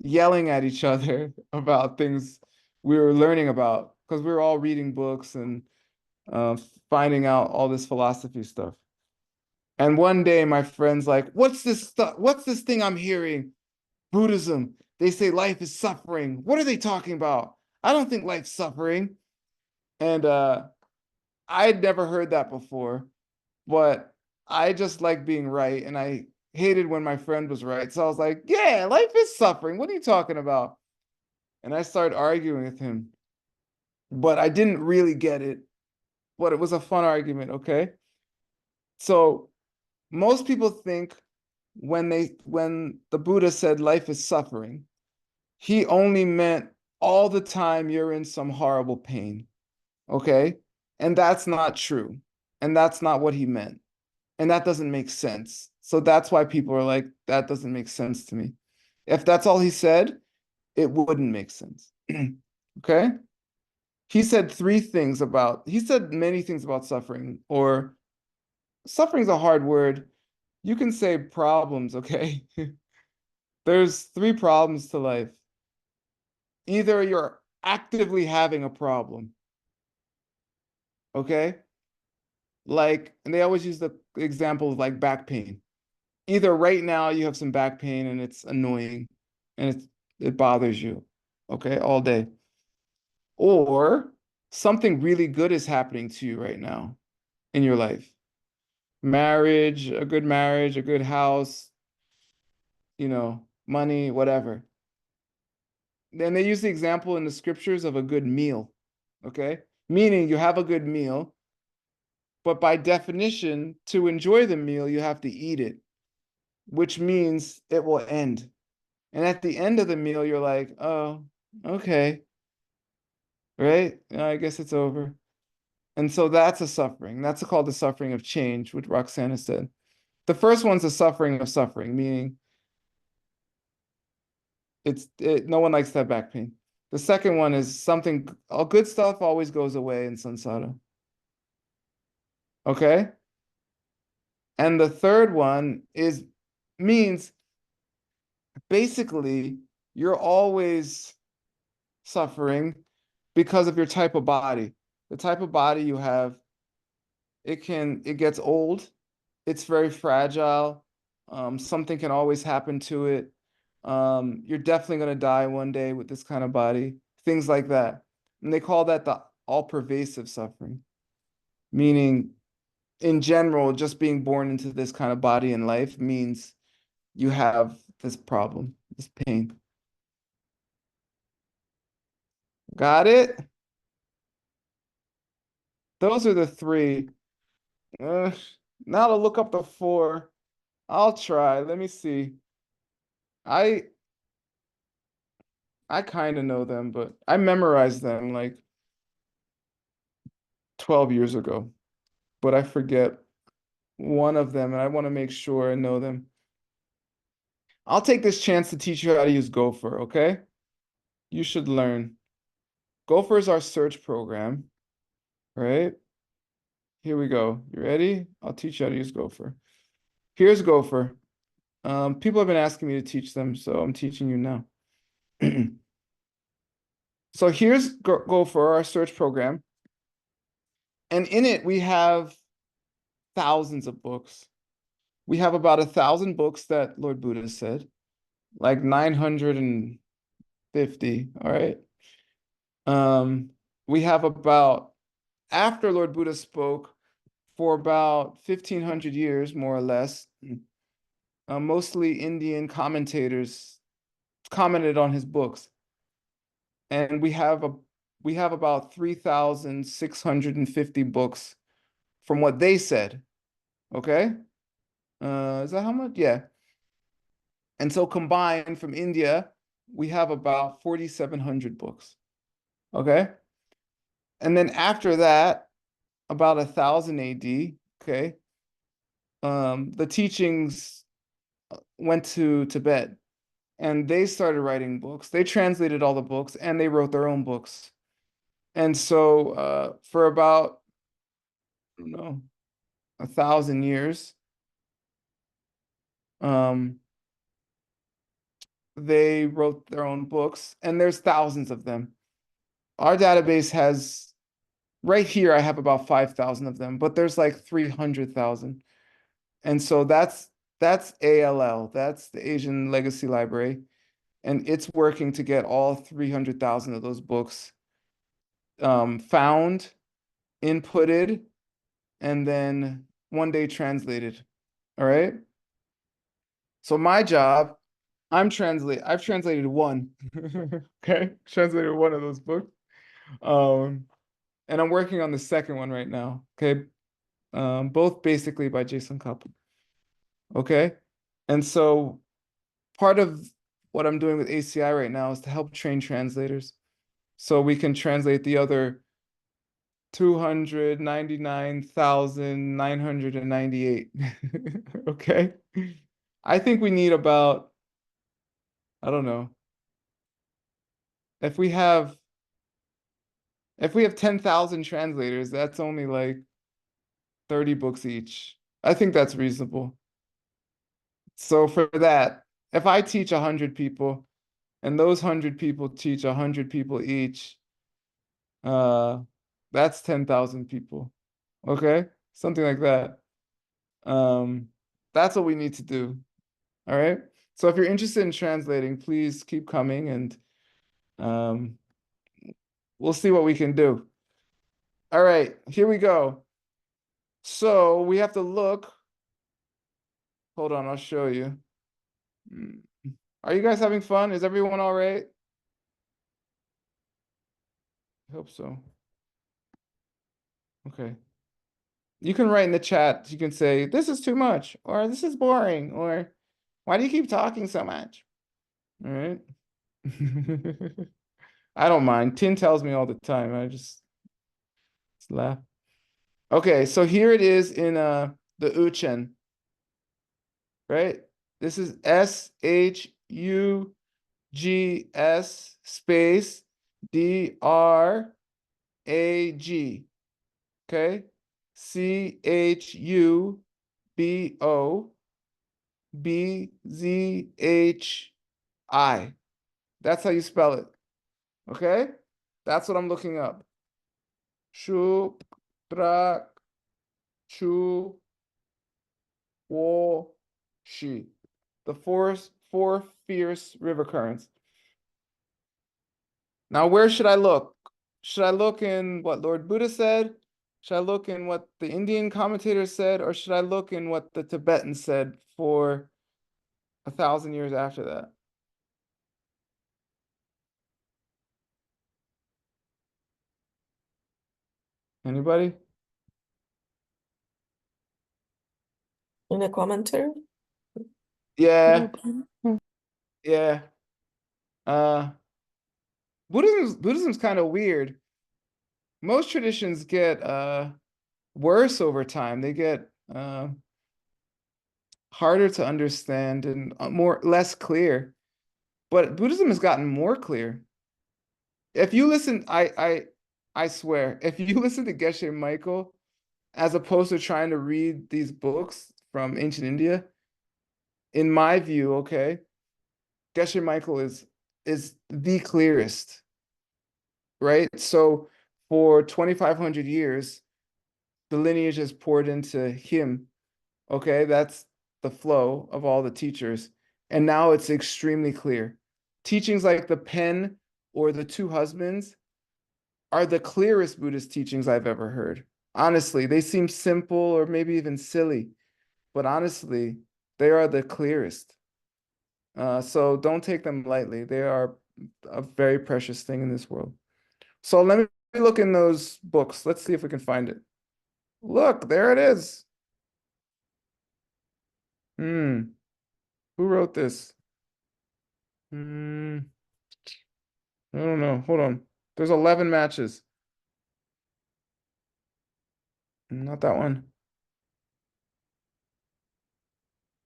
yelling at each other about things we were learning about because we were all reading books and finding out all this philosophy stuff. And one day my friend's like, what's this stuff? What's this thing I'm hearing? Buddhism. They say life is suffering. What are they talking about? I don't think life's suffering. And I'd never heard that before, but I just like being right. And I hated when my friend was right. So I was like, yeah, life is suffering. What are you talking about? And I started arguing with him, but I didn't really get it. But it was a fun argument, okay? So most people think when the Buddha said life is suffering, he only meant all the time you're in some horrible pain, okay? And that's not true. And that's not what he meant. And that doesn't make sense. So that's why people are like, that doesn't make sense to me. If that's all he said, it wouldn't make sense. Okay? He said many things about suffering, or suffering's a hard word. You can say problems, okay? There's 3 problems to life. Either you're actively having a problem, okay? Like, and they always use the example of like back pain. Either right now you have some back pain and it's annoying and it bothers you, okay, all day. Or something really good is happening to you right now in your life. Marriage, a good house, money, whatever. Then they use the example in the scriptures of a good meal, okay? Meaning you have a good meal, but by definition, to enjoy the meal, you have to eat it, which means it will end. And at the end of the meal, you're like, oh, okay, right? I guess it's over. And so that's a suffering. That's called the suffering of change, which Roxana said. The first one's the suffering of suffering, meaning no one likes to have back pain. The second one is all good stuff always goes away in samsara. Okay? And the third one means basically you're always suffering because of your type of body. The type of body you have, it gets old, it's very fragile. Something can always happen to it. You're definitely going to die one day with this kind of body. things like that. And they call that the all-pervasive suffering, meaning in general, just being born into this kind of body and life means you have this problem, this pain. Got it? Those are the three. Now to look up the four. I'll try. Let me see. I kind of know them, but I memorized them like 12 years ago, but I forget one of them, and I want to make sure I know them. I'll take this chance to teach you how to use Gopher, okay? You should learn. Gopher is our search program, right? Here we go. You ready? I'll teach you how to use Gopher. Here's Gopher. People have been asking me to teach them, so I'm teaching you now. So here's Gopher, our search program. And in it, we have thousands of books. We have about 1,000 books that Lord Buddha said, like 950, all right? We have about, after Lord Buddha spoke, for about 1,500 years, more or less, mostly Indian commentators commented on his books. And we have about 3,650 books from what they said. Okay? Is that how much? Yeah. And so combined from India, we have about 4,700 books. Okay? And then after that, about 1,000 AD, okay, the teachings went to Tibet, and they started writing books. They translated all the books, and they wrote their own books. And so for about, I don't know, 1,000 years, they wrote their own books, and there's thousands of them. Our database has, right here, I have about 5,000 of them, but there's like 300,000. And so that's ALL, that's the Asian Legacy Library, and it's working to get all 300,000 of those books found, inputted, and then one day translated. All right. So my job, I've translated one. Okay, translated one of those books. And I'm working on the second one right now. Okay. Both basically by Jason Kaplan. Okay. And so part of what I'm doing with ACI right now is to help train translators so we can translate the other 299,998. Okay. I think we need about, I don't know, if we have 10,000 translators, that's only like 30 books each. I think that's reasonable. So for that, if I teach 100 people and those 100 people teach 100 people each, that's 10,000 people. Okay? Something like that. That's what we need to do. All right? So if you're interested in translating, please keep coming, and we'll see what we can do. All right, here we go. So we have to look. Hold on, I'll show you. Are you guys having fun? Is everyone all right? I hope so. Okay. You can write in the chat. You can say, this is too much, or this is boring, or why do you keep talking so much? All right. I don't mind. Tin tells me all the time. I just laugh. Okay, so here it is in the Uchen, right? This is SHUGS space DRAG. Okay, CHUBOBZHI. That's how you spell it. Okay, that's what I'm looking up. Shu Tra Chu Wo Shi. The four fierce river currents. Now, where should I look? Should I look in what Lord Buddha said? Should I look in what the Indian commentators said? Or should I look in what the Tibetans said for 1,000 years after that? Anybody? In a commentary? Yeah, Mm. yeah. Buddhism's kind of weird. Most traditions get worse over time. They get harder to understand and less clear. But Buddhism has gotten more clear. If you listen, I swear, if you listen to Geshe Michael, as opposed to trying to read these books from ancient India, in my view, okay, Geshe Michael is the clearest, right? So for 2,500 years, the lineage has poured into him. Okay, that's the flow of all the teachers. And now it's extremely clear. Teachings like the pen or the two husbands are the clearest Buddhist teachings I've ever heard. Honestly, they seem simple or maybe even silly, but honestly, they are the clearest. So don't take them lightly. They are a very precious thing in this world. So let me look in those books. Let's see if we can find it. Look, there it is. Who wrote this? I don't know. Hold on. There's 11 matches. Not that one.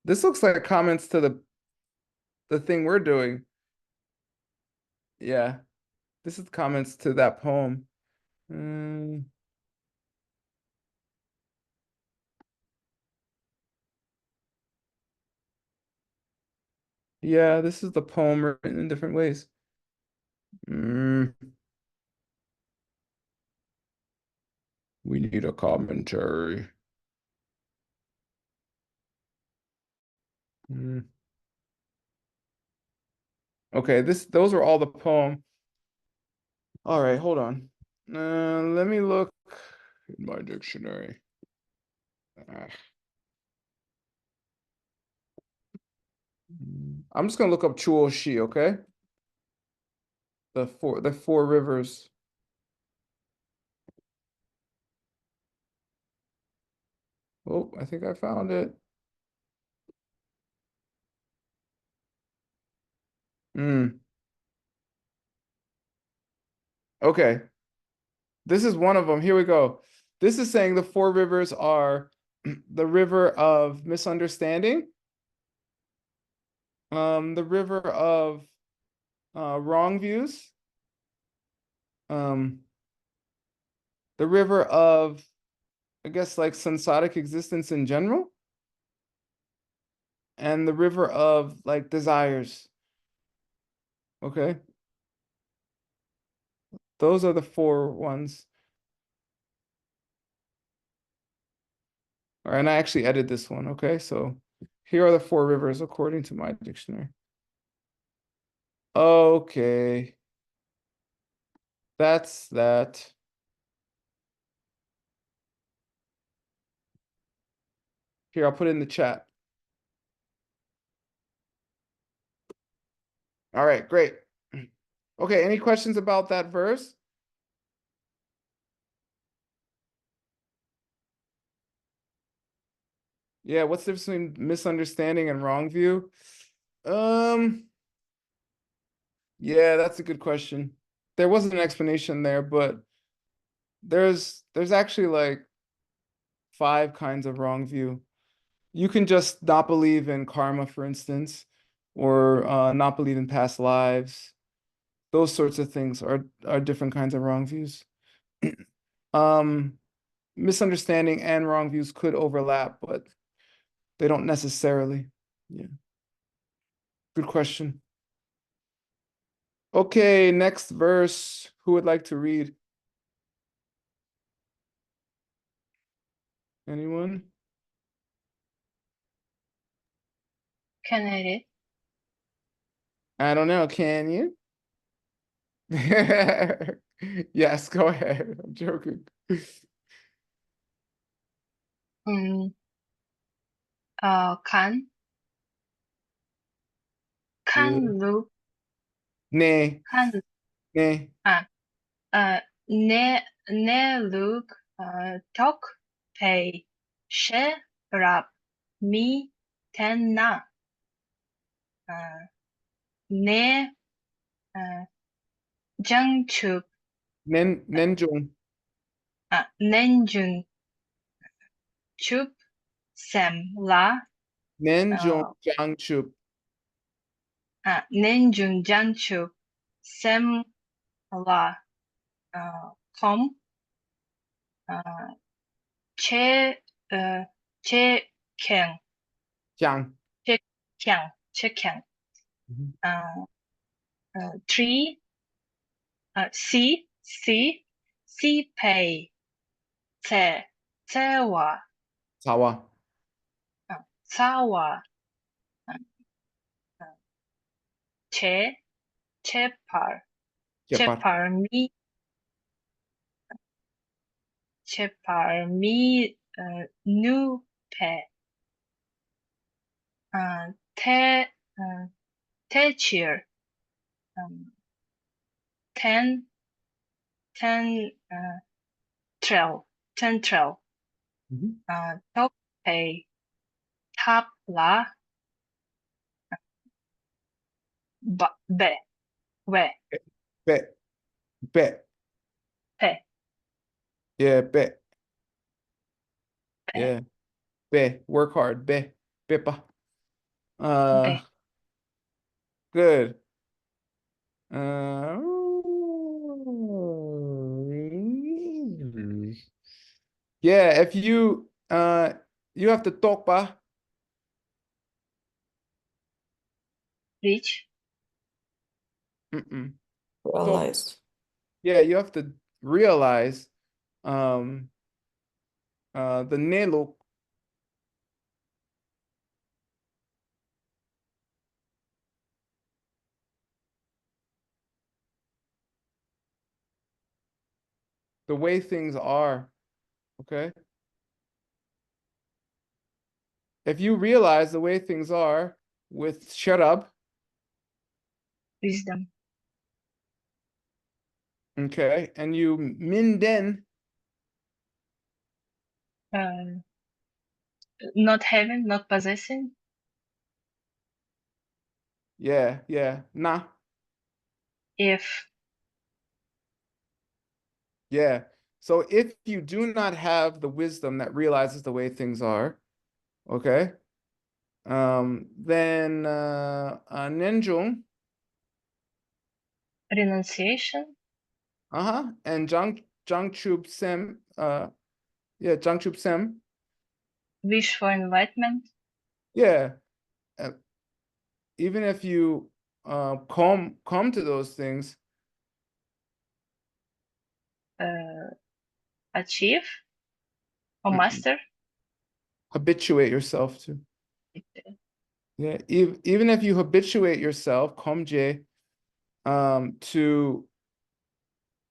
This looks like comments to the thing we're doing. Yeah. This is comments to that poem. Yeah, this is the poem written in different ways. We need a commentary. Okay, those are all the poem. All right, hold on. Let me look in my dictionary. I'm just gonna look up Chuo Shi, okay? The four rivers. Oh, I think I found it. Okay. This is one of them. Here we go. This is saying the four rivers are the river of misunderstanding, the river of wrong views, the river of, I guess, like samsaric existence in general, and the river of like desires. Okay. Those are the four ones. All right, and I actually edited this one. Okay, so here are the four rivers according to my dictionary. Okay. That's that. Here, I'll put it in the chat. All right, great. Okay, any questions about that verse? Yeah, what's the difference between misunderstanding and wrong view? Yeah, that's a good question. There wasn't an explanation there, but there's actually like 5 kinds of wrong view. You can just not believe in karma, for instance, or not believe in past lives. Those sorts of things are different kinds of wrong views. Misunderstanding and wrong views could overlap, but they don't necessarily. Yeah. Good question. Okay, next verse. Who would like to read? Anyone? Can I read? I don't know. Can you? Yes, go ahead. I'm joking. Can look Nee, can nee. ne look talk pay she rap mi ten na ne jang chup Nenjung. nenjun chup sem la Nenjung Jangchup. nenjun jang chup sem la kom che che keng Jiang. che keng tree C pay Tewa Sawa. Sawa Chepar Jepar. Chepar mi Nu pe Techir ten trail Top pay Tap la Be we Bet. Bet. pe Yeah, bet. Yeah. Be. Work hard. Be. Bepa. Be. Good. Yeah, if you you have to talk ba. Reach Mm-mm. Realize. Yeah, you have to realize the nelo. The way things are, okay? If you realize the way things are with sharab, wisdom okay, and you minden, not having not possessing yeah, nah, if yeah. So if you do not have the wisdom that realizes the way things are, okay, then Nenjung, renunciation and Jangchub Sem, yeah, Jangchub Sem, wish for enlightenment yeah. Even if you come to those things, achieve or Mm-mm. master habituate yourself to. Yeah, even if you habituate yourself, komje, to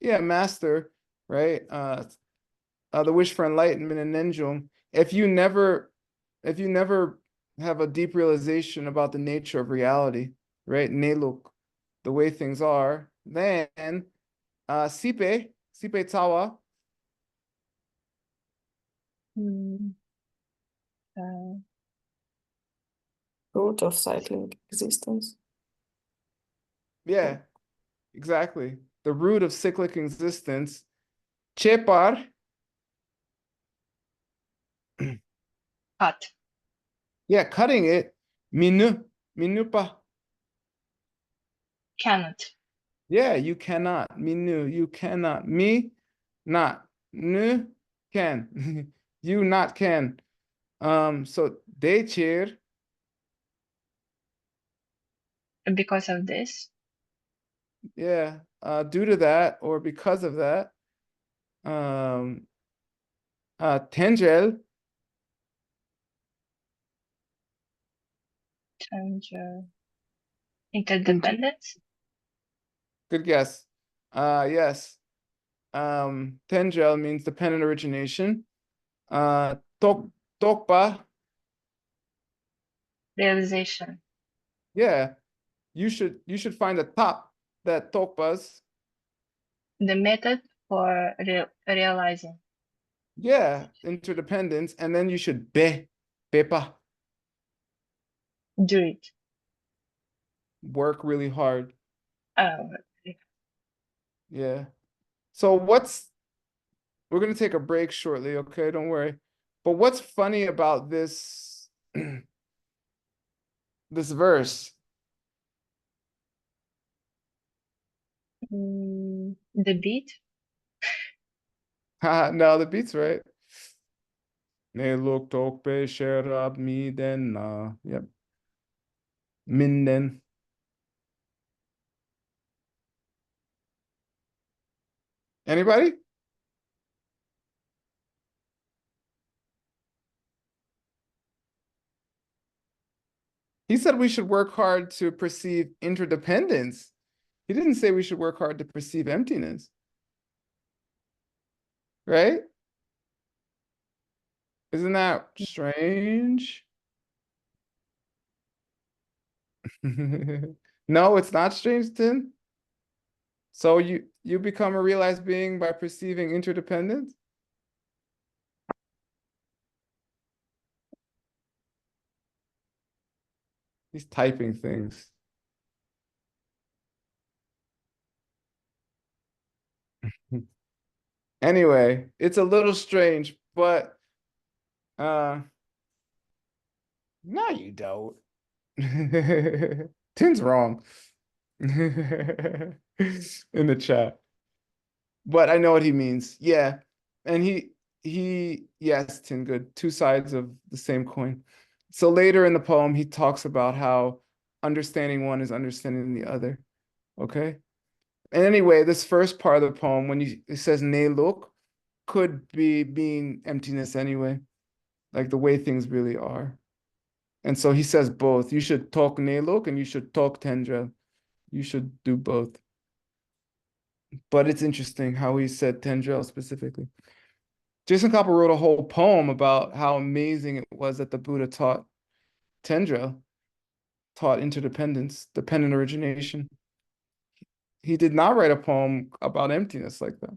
master, right? The wish for enlightenment and nenjung. If you never have a deep realization about the nature of reality, right? Neluk, the way things are, then sipe tawa, Root of cycling existence. yeah, exactly. The root of cyclic existence, chepar, cut yeah, cutting it, minupa. cannot Yeah, you cannot. Minu, you cannot. Me, not. Nu, can. You not can. So they cheer. because of this Yeah. Due to that or because of that. Tengel. change interdependence Good guess. Yes. Tendrel means dependent origination. Tokpa, Realization. yeah. You should find a top that tokpas. The method for realizing. Yeah, interdependence, and then you should pepa, Do it. work really hard. Oh, Yeah. So we're gonna take a break shortly, okay? Don't worry. But what's funny about this this verse? the beat. No, the beat's right. Ne look tok pe sherab mi den na. Yep. Minden. Anybody? He said we should work hard to perceive interdependence. He didn't say we should work hard to perceive emptiness. Right? Isn't that strange? No, it's not strange, Tim. So you become a realized being by perceiving interdependence? He's typing things. Anyway, it's a little strange, but no, you don't. Tim's wrong in the chat. But I know what he means. Yeah. And yes, Tim, good. Two sides of the same coin. So later in the poem, he talks about how understanding one is understanding the other. Okay. And anyway, this first part of the poem, when it says ne look, could be being emptiness anyway, like the way things really are. And so he says both. You should talk ne look and you should talk tendra. You should do both. But it's interesting how he said tendril specifically. Jason Copper wrote a whole poem about how amazing it was that the Buddha taught tendril, taught interdependence, dependent origination. He did not write a poem about emptiness like that.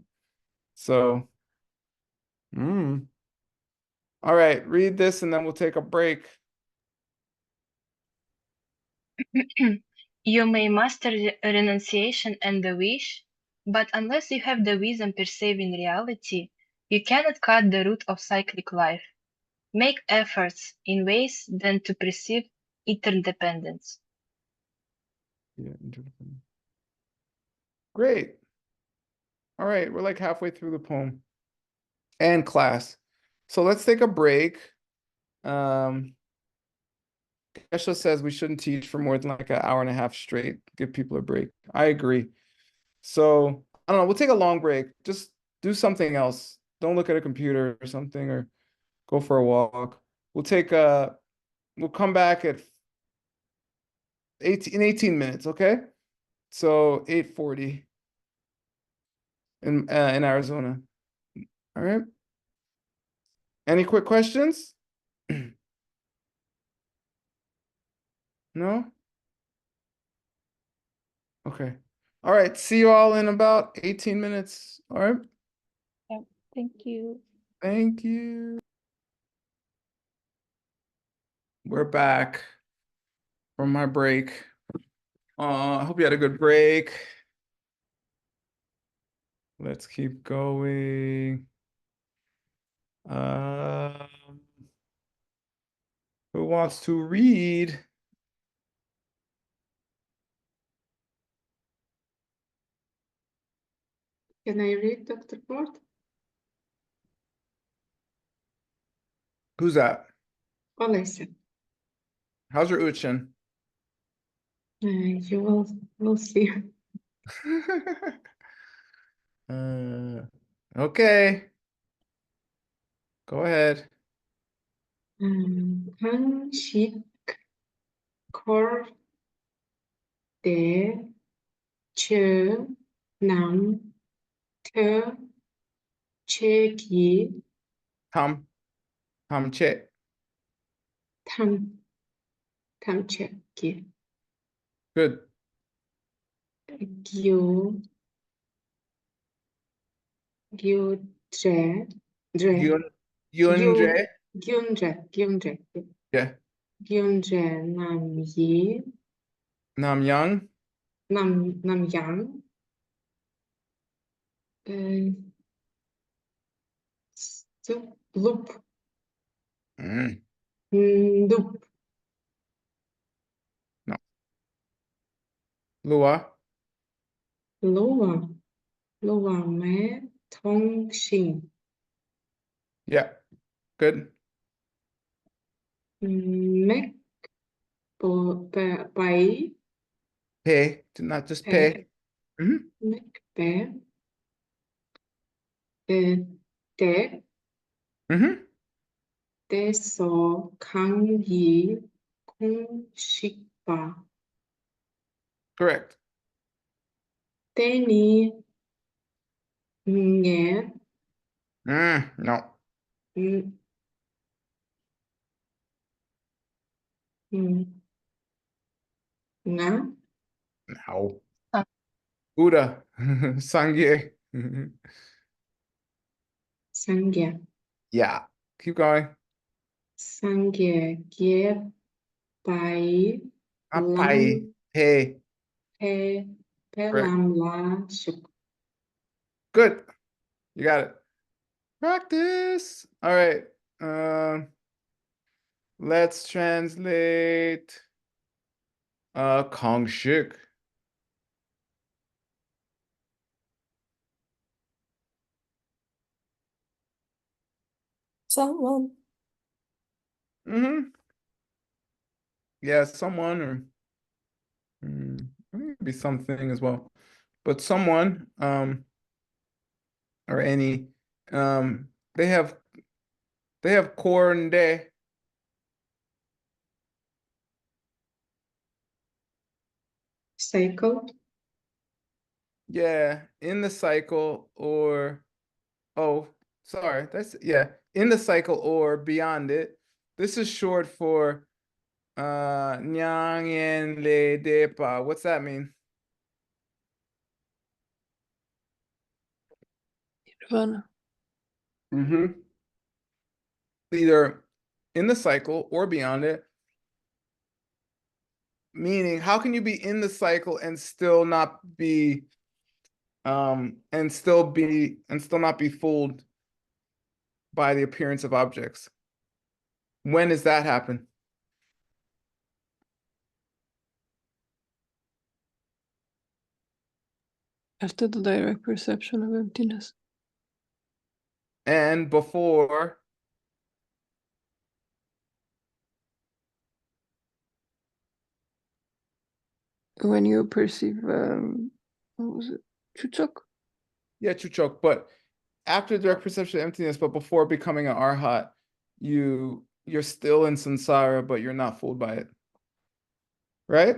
So, all right, read this and then we'll take a break. You may master renunciation and the wish, but unless you have the wisdom perceiving reality, you cannot cut the root of cyclic life. Make efforts in ways then to perceive interdependence. Yeah, interdependent. Great. All right, we're like halfway through the poem and class. So let's take a break. Geshe says we shouldn't teach for more than like an hour and a half straight. Give people a break. I agree. So I don't know. We'll take a long break. Just do something else. Don't look at a computer or something, or go for a walk. We'll come back at 18 minutes. Okay. So 8:40 in Arizona. All right. Any quick questions? No? Okay. All right. See you all in about 18 minutes. All right. Thank you. Thank you. We're back from my break. I hope you had a good break. Let's keep going. Who wants to read? Can I read, Dr. Ford? Who's that? Alisa. How's your Uchin? You will see. Okay. Go ahead. Khăn shik kor de chö Nam Thơ Chê Ký Tham che. Tham Tham Chê Ký Good. Gyo Gyo Dre Dre Yun Gyo Dre. Gyun Dre Yeah. Gyun Dre Nam Yi Nam Yang. Nam Yang Lup Mm, Lup no. Lua. Loa Mé Thong Shin Yeah. Good. Mek Bảy Pay. Not just Pé pay. Mhm. Mek Bé Tế Mhm. Tế So Khang Yi Kung Shik Ba Correct. Tế Ni Nghe No. Ng- ng- Ngã No. Ah. Buddha. Sangye. Sangya Yeah. Keep going. Sangya Ghé Bảy Not pay. Lam Pay. Phê Phê Correct. Lam La Suk Good. You got it. Practice. All right. Let's translate Kongshik. Someone. Mm-hmm. Yeah, someone or maybe something as well. But someone, or any, they have corn day. Cycle Yeah, in the cycle or oh, sorry, that's yeah, in the cycle or beyond it. This is short for Nyang Le Depa. What's that mean? Nirvana. Mm-hmm. Either in the cycle or beyond it. Meaning, how can you be in the cycle and still not be and still not be fooled by the appearance of objects? When does that happen? After the direct perception of emptiness. And before When you perceive, what was it? Chuchok? yeah, Chuchok, but after direct perception of emptiness, but before becoming an arhat, you're still in samsara, but you're not fooled by it. Right?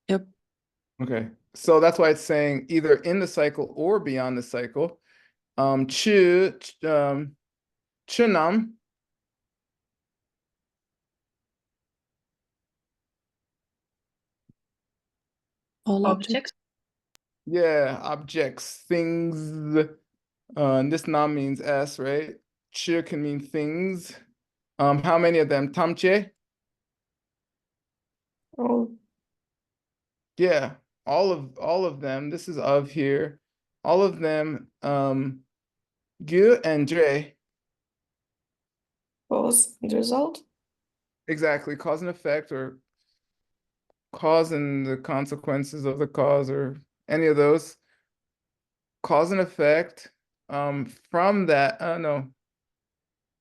Yep. Okay. So that's why it's saying either in the cycle or beyond the cycle. Chunam. All objects. Objects. Yeah, objects, things. And this nam means s, right? Chi can mean things. How many of them? Tamche? Oh, Yeah, all of them. This is of here. All of them. Gu and Dre. cause and result. Exactly, cause and effect, or cause and the consequences of the cause, or any of those. Cause and effect. From that, no.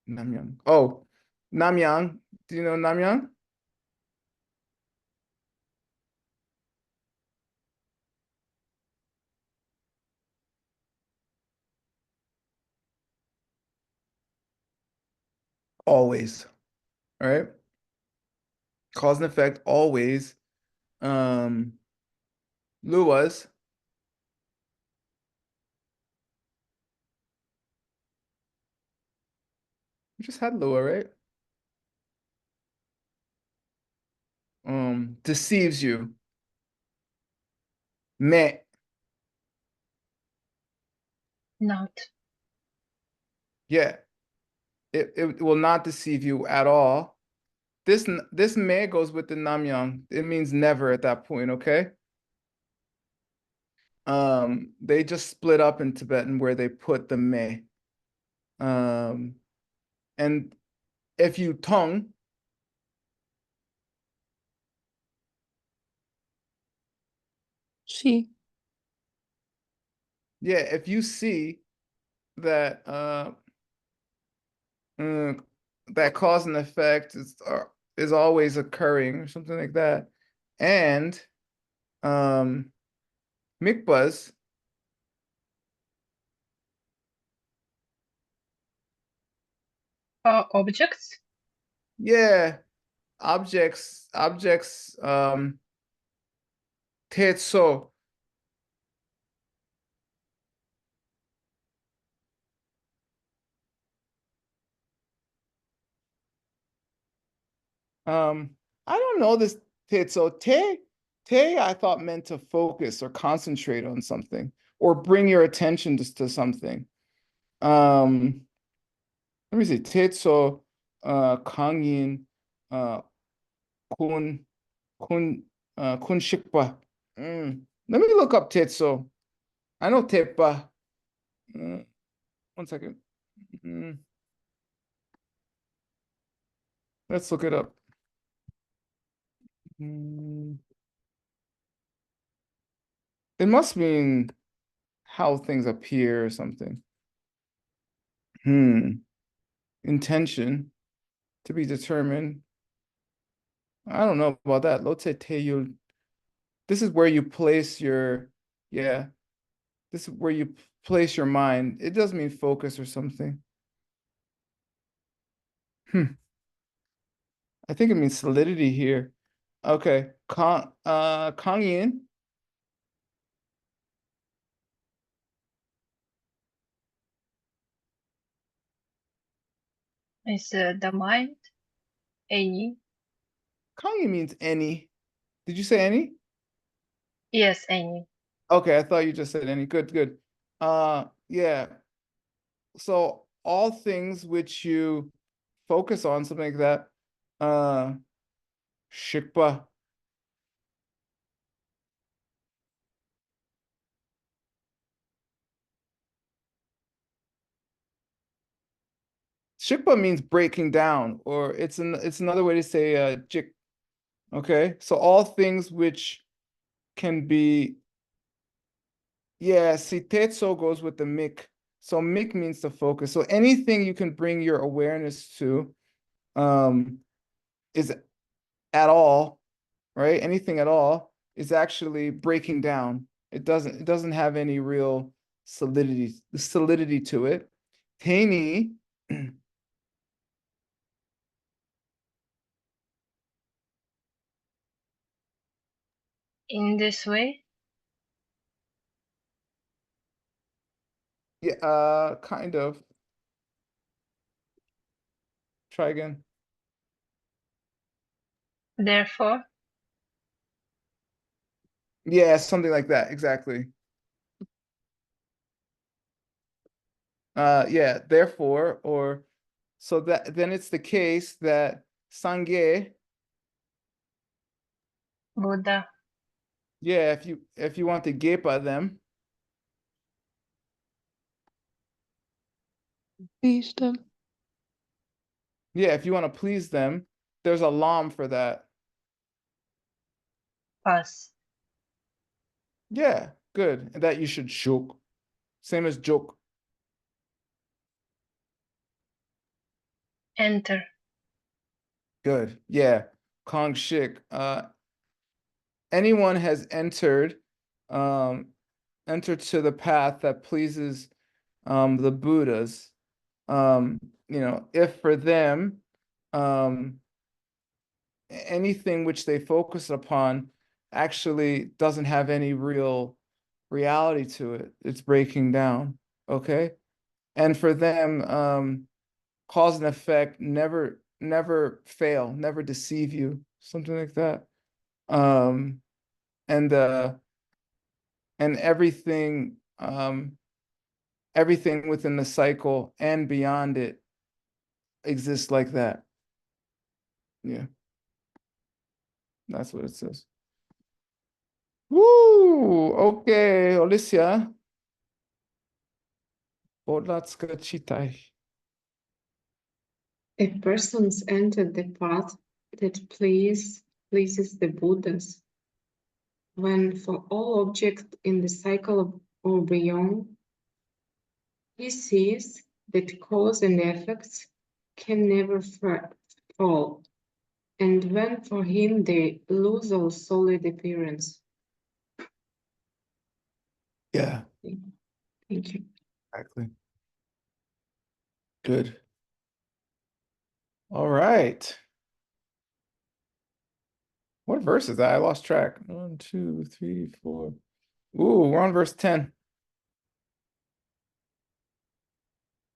Namyang. Oh, Namyang. Do you know Namyang? Always. All right. Cause and effect always. Luas. You just had Lua, right? Deceives you. Me. Not. Yeah. It will not deceive you at all. This me goes with the namyang. It means never at that point, okay? They just split up in Tibetan where they put the me. And if you tongue, She. yeah, if you see that that cause and effect is always occurring or something like that, and mikbas, Objects. yeah, objects, tetso. I don't know this tetso. Te, I thought meant to focus or concentrate on something or bring your attention to something. Let me see. Tetso, Kangin, Kun, Kun Shikpa. Let me look up Tetso. I know Tepa. 1 second. Let's look it up. It must mean how things appear or something. Intention to be determined. I don't know about that. Lote Teyul. This is where you place your, yeah. This is where you place your mind. It does mean focus or something. I think it means solidity here. Okay. Kangyin. Is the mind. Any. Kangyin means any. Did you say any? Yes, any. Okay, I thought you just said any. Good, good. Yeah. So all things which you focus on, something like that. Shikpa. Shikpa means breaking down, or it's another way to say jik. Okay, so all things which can be, yeah, see, tetso goes with the mik. So mik means to focus. So anything you can bring your awareness to is at all, right? Anything at all is actually breaking down. It doesn't have any real solidity to it. Tani, In this way. yeah, kind of. Try again. Therefore. Yeah, something like that, exactly. Yeah, therefore, or so that then it's the case that Sangye, Buddha. yeah, if you want to gepa them, Please them. yeah, if you want to please them, there's a lam for that. Pass. Yeah, good. And that you should shuk. Same as juk. Enter. Good. Yeah. Kong shik. Anyone has entered to the path that pleases the Buddhas. If for them anything which they focus upon actually doesn't have any real reality to it. It's breaking down, okay? And for them, cause and effect never fail, never deceive you, something like that. And everything everything within the cycle and beyond it exists like that. Yeah, that's what it says. Woo! Okay, Alicia. Podlatska chitaj. A person's entered the path that pleases the Buddhas, when for all objects in the cycle or beyond, he sees that cause and effects can never fall, and when for him they lose all solid appearance. Yeah, Thank you. exactly. Good. All right. What verse is that? I lost track. 1, 2, 3, 4. Ooh, we're on verse 10.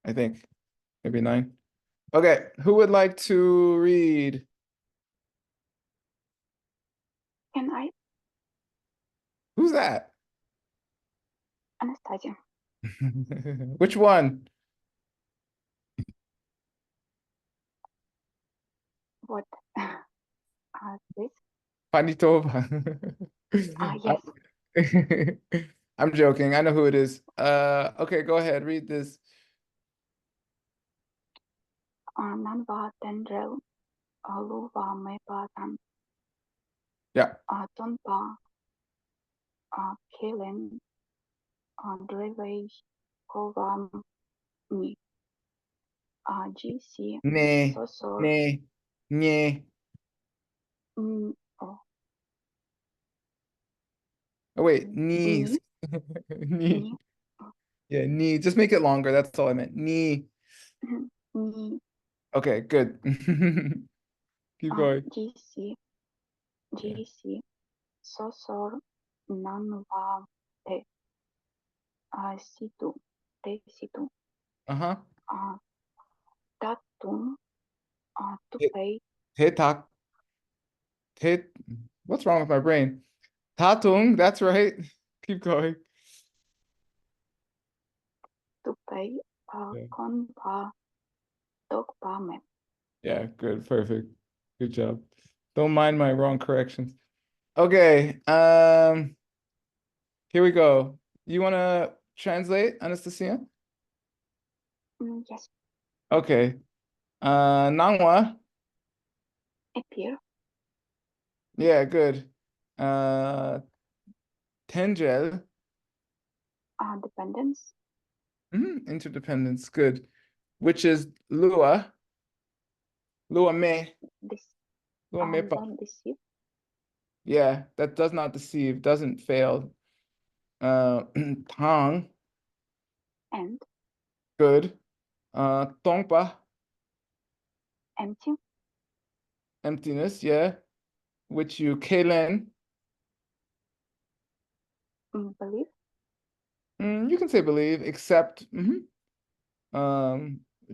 I think. Maybe 9. Okay, who would like to read? Can I, Who's that? Anastasia? Which one? What? This? Panitova. Yes. I'm joking. I know who it is. Okay, go ahead. Read this. Nanva Tendrel, Luva Mepatan, Yeah. Tonpa, Kelen, Drevej, Kovam, Mi, GC, Ne. Sosor, Ne. Ne. oh, Oh wait, knees. Knee. Ni, Yeah, knee. Just make it longer. That's all I meant. Knee. Ni, Okay, good. Keep going. GC, GC, Sosor, Nanva, Te, Situ, Te Situ, Uh-huh. Tatum, Hit- Tupei, Hitak. Hit. What's wrong with my brain? Tatung, that's right. Keep going. Tupei, Yeah. Konpa, Tokpame. Yeah, good, perfect. Good job. Don't mind my wrong corrections. Okay, here we go. You want to translate, Anastasia? Yes, Okay. Nangwa. appear, Yeah, good. Tengel. dependence, Interdependence, good. Which is Lua. Lua me. this, Lua me pa. don't deceive, Yeah, that does not deceive, doesn't fail. Tang, and good. Tongpa, empty, emptiness, yeah. Which you Kelen. believe, You can say believe, except which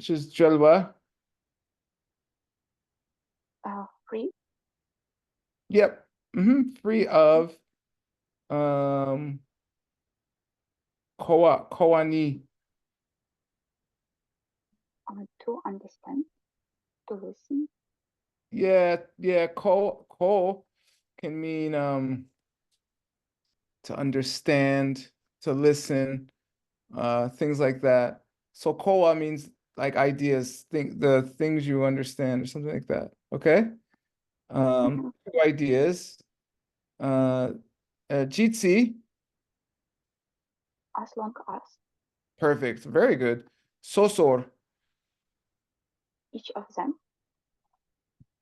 is Jelwa. free, Yep. Free of Koani. to understand, to listen, Yeah, ko can mean to understand, to listen, things like that. So koa means like ideas, the things you understand or something like that. Okay? Two ideas. Jitsi, as long as perfect, very good. Sosor, each of them,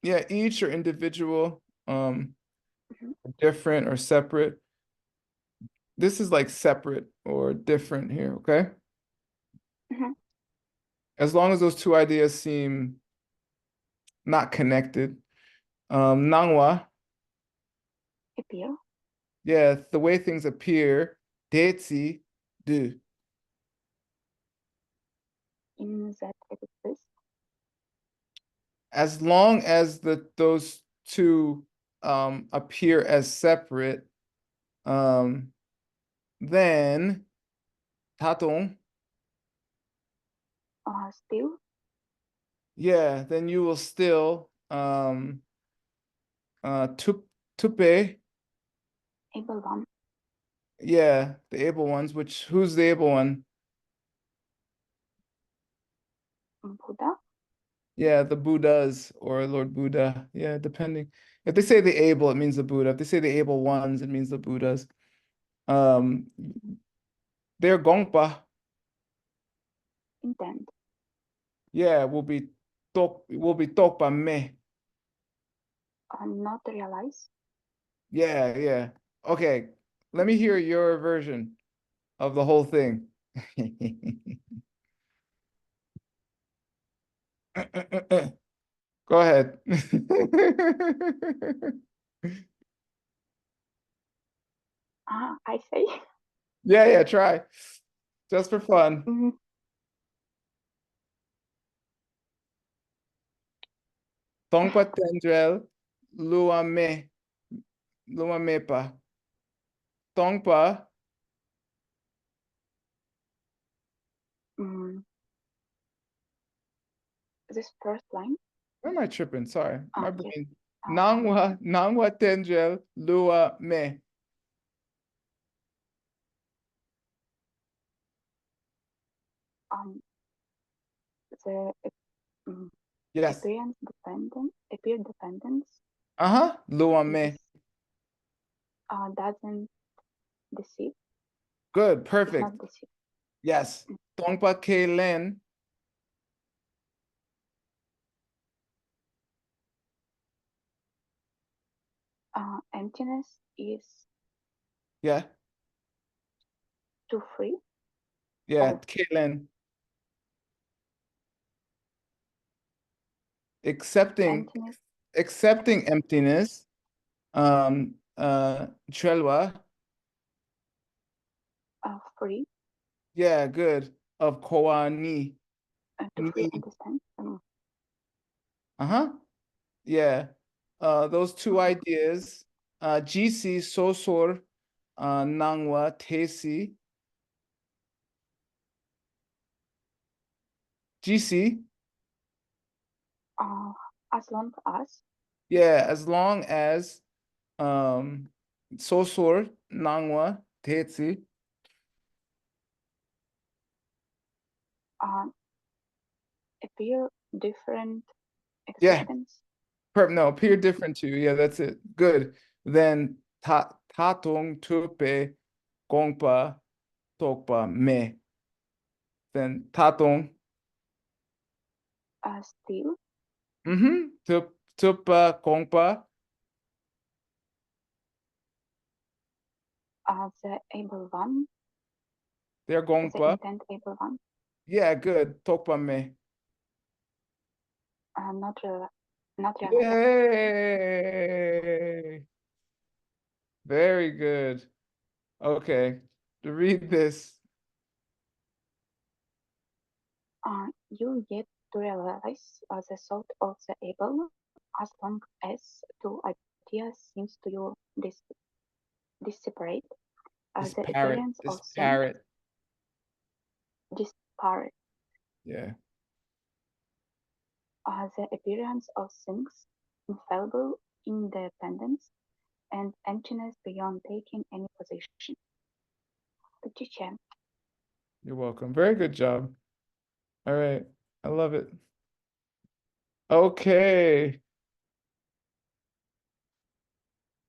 yeah, each or individual, Mhm. different or separate. This is like separate or different here, okay? Mhm. As long as those two ideas seem not connected. Nangwa, appear, Yeah, the way things appear. Detsi do. in that exists. As long as those two appear as separate, then tatong, Still yeah, then you will still tupe, able one, yeah, the able ones, which who's the able one? Buddha, Yeah, the Buddhas or Lord Buddha. Yeah, depending. If they say the able, it means the Buddha. If they say the able ones, it means the Buddhas. They're Gongpa. intent, Yeah, will be Tokpa me. not realize, Yeah, yeah. Okay, let me hear your version of the whole thing. Go ahead. I say. Yeah, yeah, try. Just for fun. Mm, Tongpa tendrel, lua mepa. Tongpa, mm, this first line, where am I tripping? Sorry, my yes, brain. Nangwa tendrel, lua me. the mm, Yes. appear dependence Lua me. doesn't deceive, Good, it's perfect. not deceive. Yes. Tongpa ke len. Emptiness is Yeah, too free. yeah, Oh. ke len. Accepting emptiness. Trelwa. Free, Yeah, good. Of koa ni. to free Ni. understand. Uh-huh. Yeah. Those two ideas. GC sosor nangwa tesi. GC. As long as Yeah, as long as sosor nangwa tesi. appear different Yeah. existence. No, appear different to you. Yeah, that's it. Good. Then tatong tupe gongpa tokpa me. Then tatong. Still, Tupa gongpa. the able one, They're the gongpa. intent able one, Yeah, good. Tokpa me. not realized. Yay! Very good. Okay, to read this. You get to realize the thought of the able as long as two ideas seems to you disparate. The appearance of things disparate. Yeah. The appearance of things infallible, independence, and emptiness beyond taking any position. Good teacher. You're welcome. Very good job. All right. I love it. Okay.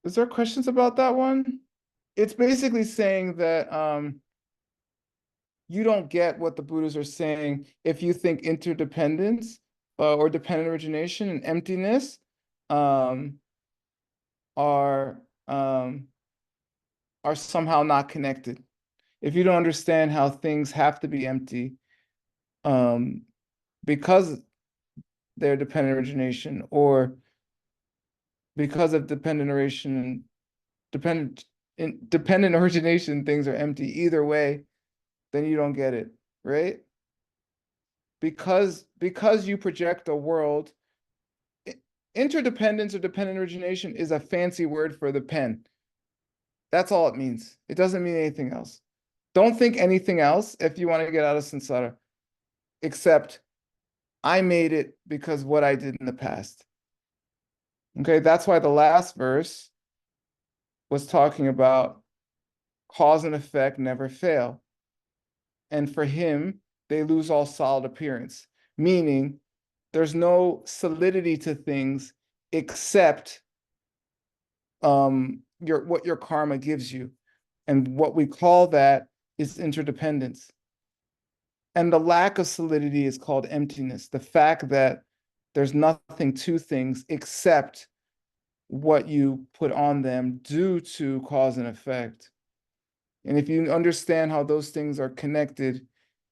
Is there questions about that one? It's basically saying that you don't get what the Buddhists are saying if you think interdependence or dependent origination and emptiness are somehow not connected. If you don't understand how things have to be empty because they're dependent origination, or because of dependent in dependent origination things are empty either way, then you don't get it, right? Because you project a world, interdependence or dependent origination is a fancy word for the pen. That's all it means. It doesn't mean anything else. Don't think anything else if you want to get out of samsara, except I made it because what I did in the past. Okay, that's why the last verse was talking about cause and effect never fail. And for him, they lose all solid appearance, meaning there's no solidity to things except what your karma gives you. And what we call that is interdependence. And the lack of solidity is called emptiness. The fact that there's nothing to things except what you put on them due to cause and effect. And if you understand how those things are connected,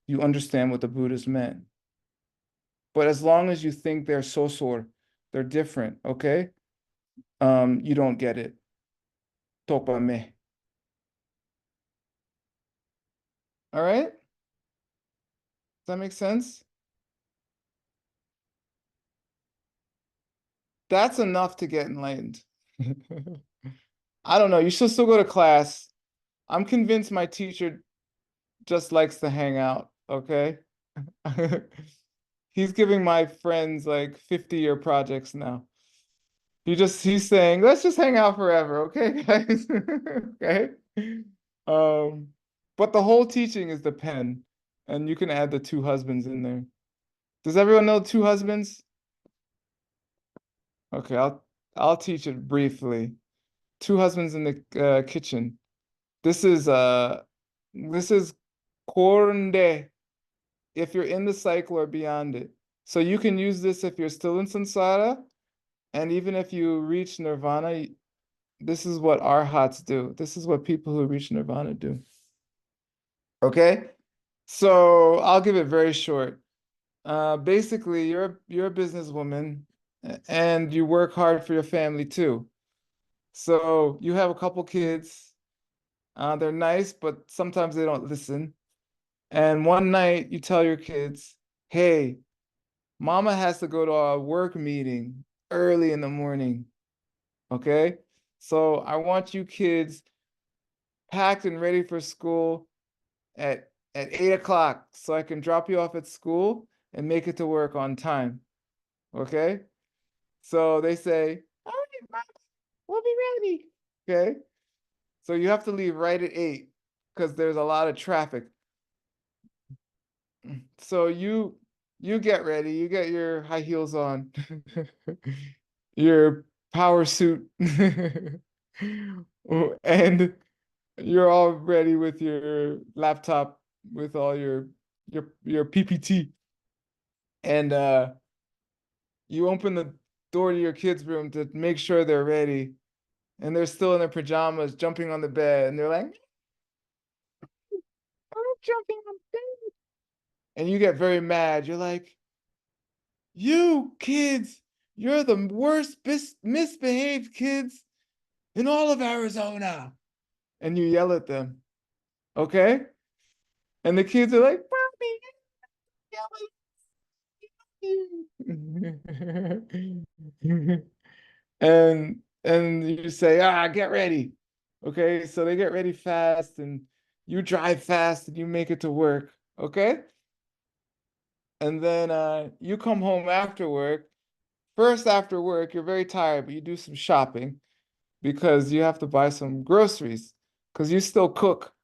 you understand what the Buddhist meant. But as long as you think they're sosor, they're different, okay? You don't get it. Topa me. All right? Does that make sense? That's enough to get enlightened. I don't know. You should still go to class. I'm convinced my teacher just likes to hang out, okay? He's giving my friends like 50-year projects now. He's saying, let's just hang out forever, okay, guys? Okay. But the whole teaching is the pen, and you can add the two husbands in there. Does everyone know two husbands? Okay, I'll teach it briefly. Two husbands in the kitchen. This is kornde if you're in the cycle or beyond it. So you can use this if you're still in samsara, and even if you reach nirvana, this is what arhats do. This is what people who reach nirvana do. Okay? So I'll give it very short. Basically, you're a businesswoman and you work hard for your family too. So you have a couple kids. They're nice, but sometimes they don't listen. And one night you tell your kids, hey, mama has to go to a work meeting early in the morning. Okay? So I want you kids packed and ready for school at 8 o'clock so I can drop you off at school and make it to work on time. Okay? So they say, all right, Mom, we'll be ready. Okay? So you have to leave right at 8 because there's a lot of traffic. So you get ready, you get your high heels on, your power suit, and you're all ready with your laptop with all your PPT. And you open the door to your kids' room to make sure they're ready. And they're still in their pajamas, jumping on the bed, and they're like, I'm jumping on the bed. And you get very mad. You're like, you kids, you're the worst misbehaved kids in all of Arizona. And you yell at them. Okay? And the kids are like, Mommy, and you say, get ready. Okay, so they get ready fast and you drive fast and you make it to work. Okay? And then you come home after work. First, after work, you're very tired, but you do some shopping because you have to buy some groceries because you still cook,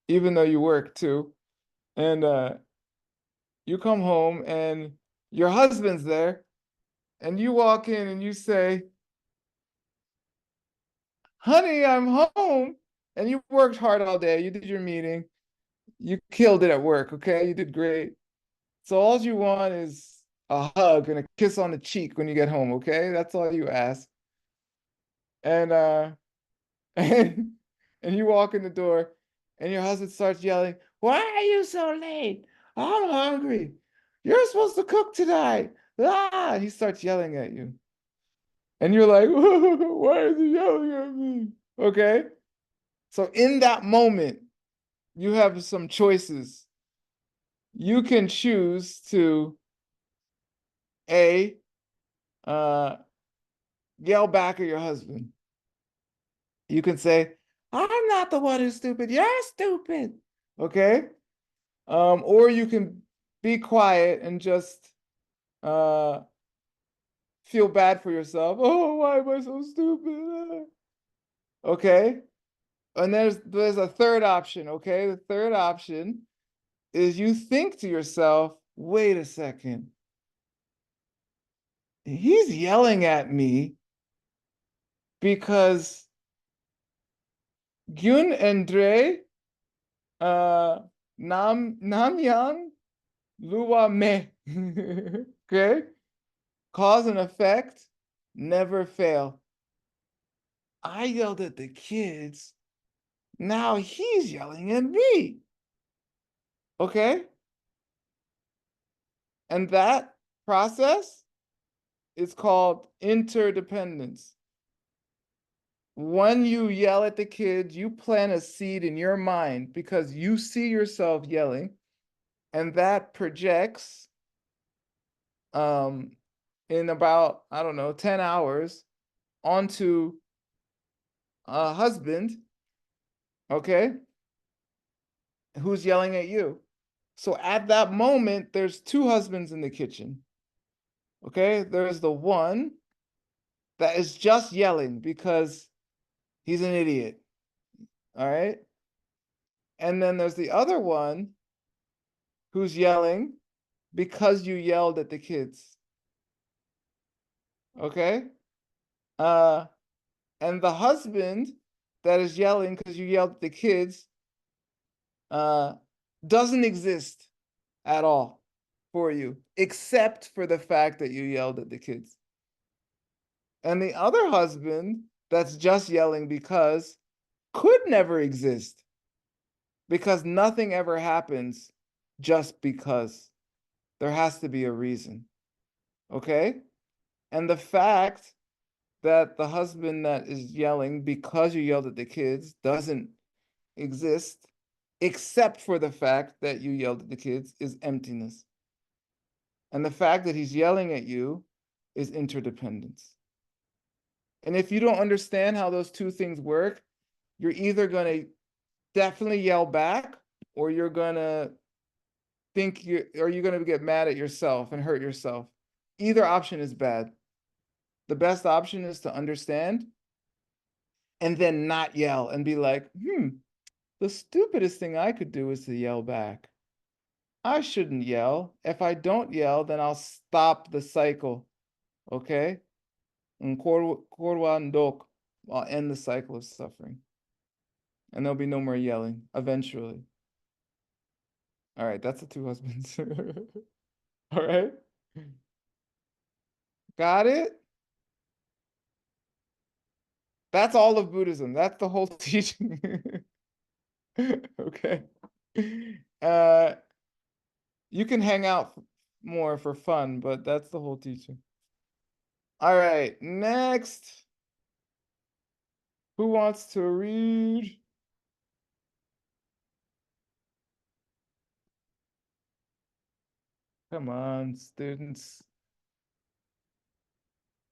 even though you work too. And you come home and your husband's there, and you walk in and you say, honey, I'm home. And you worked hard all day. You did your meeting. You killed it at work, okay? You did great. So all you want is a hug and a kiss on the cheek when you get home, okay? That's all you ask. And and you walk in the door and your husband starts yelling, why are you so late? I'm hungry. You're supposed to cook tonight. Ah, he starts yelling at you. And you're like, why is he yelling at me? Okay? So in that moment, you have some choices. You can choose to yell back at your husband. You can say, I'm not the one who's stupid, you're stupid. Okay? Or you can be quiet and just feel bad for yourself. Oh, why am I so stupid? Okay? And there's a third option, okay? The third option is you think to yourself, wait a second. He's yelling at me because Gyun and Dre Namyang Luwa Me. Okay? Cause and effect never fail. I yelled at the kids. Now he's yelling at me. Okay? And that process is called interdependence. When you yell at the kids, you plant a seed in your mind because you see yourself yelling, and that projects in about, I don't know, 10 hours onto a husband, okay, who's yelling at you. So at that moment, there's two husbands in the kitchen, okay? There's the one that is just yelling because he's an idiot, all right? And then there's the other one who's yelling because you yelled at the kids, okay? And the husband that is yelling because you yelled at the kids doesn't exist at all for you, except for the fact that you yelled at the kids. And the other husband that's just yelling because could never exist, because nothing ever happens just because. There has to be a reason, okay? And the fact that the husband that is yelling because you yelled at the kids doesn't exist, except for the fact that you yelled at the kids, is emptiness. And the fact that he's yelling at you is interdependence. And if you don't understand how those two things work, you're either going to definitely yell back, or you're going to you're going to get mad at yourself and hurt yourself. Either option is bad. The best option is to understand and then not yell and be like, the stupidest thing I could do is to yell back. I shouldn't yell. If I don't yell, then I'll stop the cycle. Okay? And Korwan Dok, I'll end the cycle of suffering. And there'll be no more yelling eventually. All right, that's the two husbands. All right? Got it? That's all of Buddhism. That's the whole teaching. Okay. You can hang out more for fun, but that's the whole teaching. All right, next. Who wants to read? Come on, students.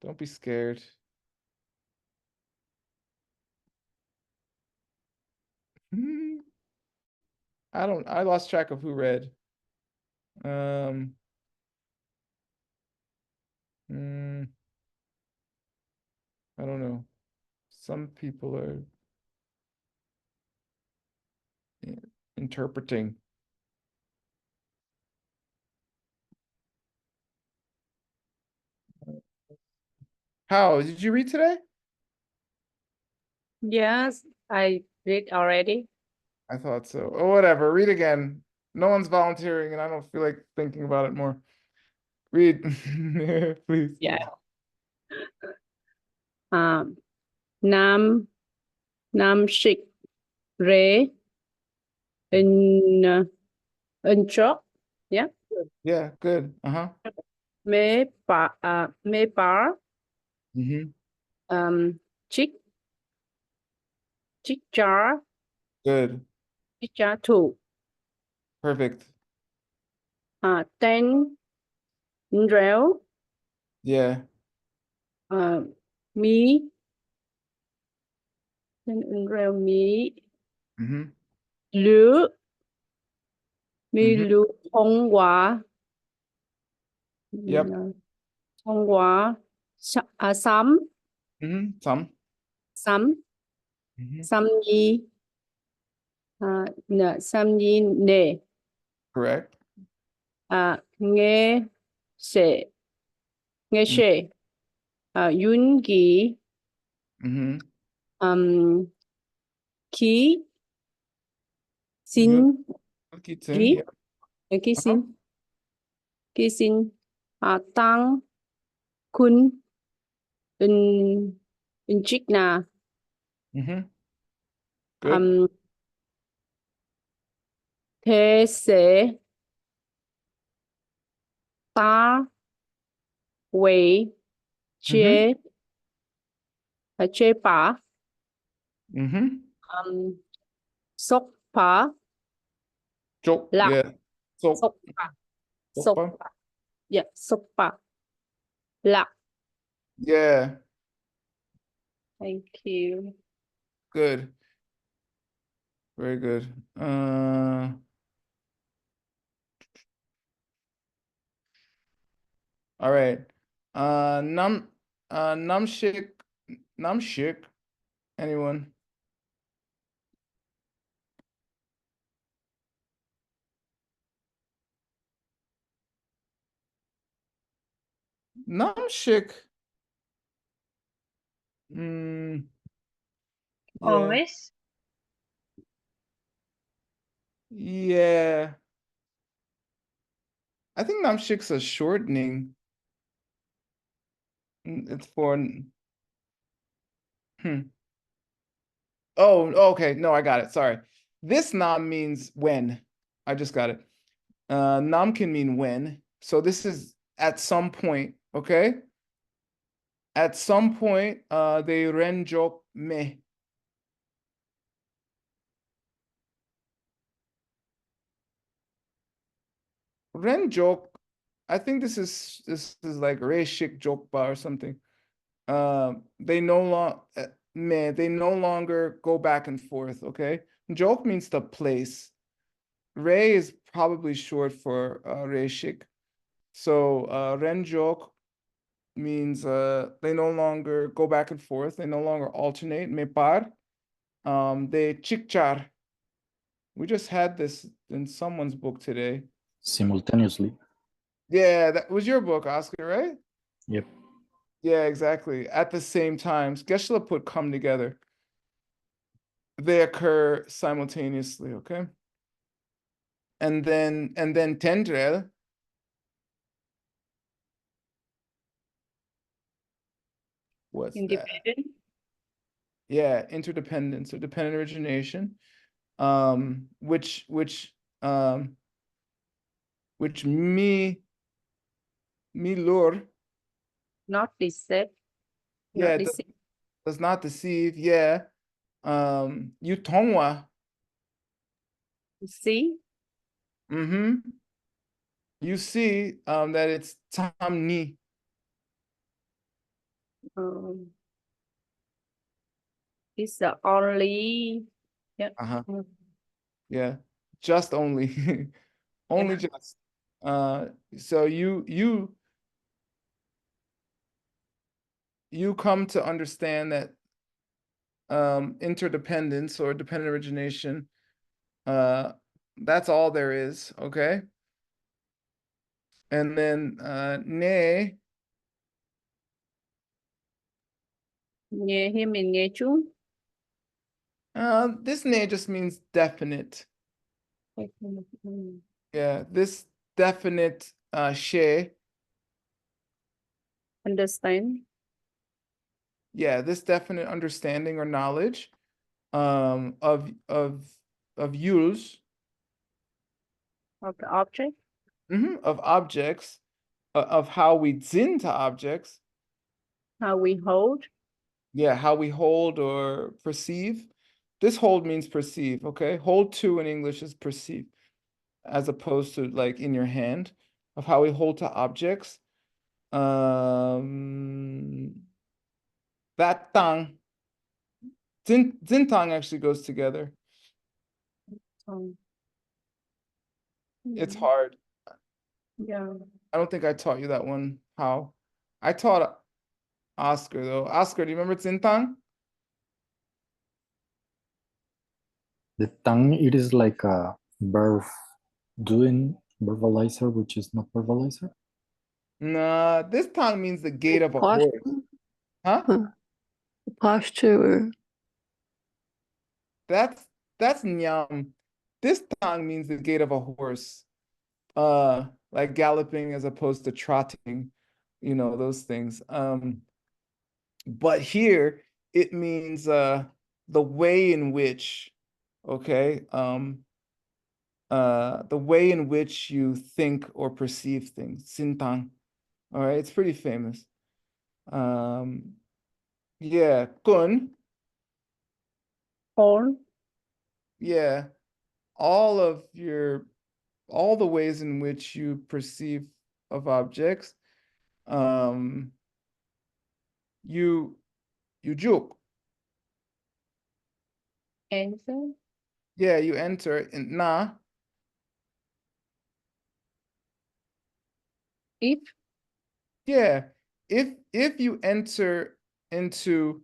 Don't be scared. I lost track of who read. I don't know. Some people are interpreting. How did you read today? Yes, I read already. I thought so. Oh, whatever. Read again. No one's volunteering, and I don't feel like thinking about it more. Read, please. Yeah. Nam Shik Re in Chok. Yeah. Yeah, good. Me Bar Mm-hmm. Chik Jar Good. วิจาร์ถูก Perfect. เต้นเร็ว Yeah. มีเต้นเร็วมี Mm-hmm. หรือมี Mhm. หรือทงหวา Yep. ทงหวาซ้ Mm-hmm. Some. ำซ้ำ Mm-hmm. ซ้ำยีเนี่ยซ้ำยีเน Correct. เงเสเงเชยุนกี Mm-hmm. คีซิน Kitchen. กี Yeah. กีซินกีซินตังคุณเป็นจิกนา Mm-hmm. Good. เทเสตาเวเจ Mm-hmm. เจป่า Mm-hmm. ซกป่า Chop. La. Yeah. ซ Soap. กป่าซ Soap. กป่าซกป่าละ Yeah. thank you Good. Very good. All right. Namshik. Namshik. Anyone? Namshik. Yeah. Always. Yeah. I think Namshik's a shortening. It's for Oh, okay. No, I got it. Sorry. This nam means when. I just got it. Nam can mean when. So this is at some point, okay? At some point, they renjok me. Renjok, I think this is like Reshik Jokpa or something. They no longer go back and forth, okay? Jok means the place. Re is probably short for Reshik. So Renjok means they no longer go back and forth, they no longer alternate. Mepar, they chikchar. We just had this in someone's book today. Simultaneously. Yeah, that was your book, Oscar, right? Yep. Yeah, exactly. At the same time, Geshe put come together. They occur simultaneously, okay? And then tendrel. What's that? independent Yeah, interdependence or dependent origination. Which mi lur. not deceive Yeah, not it deceive does not deceive. Yeah. You tongwa. see You see that it's tamni. it's the only Uh-huh. Yeah, just only. Only just. So you come to understand that interdependence or dependent origination, that's all there is, okay? And then ne, nghe him mình nghe chú this ne just means definite. Yeah, this definite she. understand Yeah, this definite understanding or knowledge of yuls, of the object of objects, of how we dzin to objects. how we hold Yeah, how we hold or perceive. this hold means perceive, okay? Hold to in English is perceive, as opposed to like in your hand, of how we hold to objects. That tang, zintang actually goes together. It's hard. Yeah. I don't think I taught you that one. How? I taught Oscar though. Oscar, do you remember zintang? The tongue, it is like a verb doing verbalizer, which is not verbalizer. Nah, this tang means the gait of a horse. Huh? Posture. That's nyam. This tang means the gait of a horse. Like galloping as opposed to trotting, you know, those things. But here it means the way in which, okay, the way in which you think or perceive things. Sintang. All right, it's pretty famous. Yeah, kun. All. Yeah, all the ways in which you perceive of objects. You juk. Answer. Yeah, you enter in na. If. Yeah, if you enter into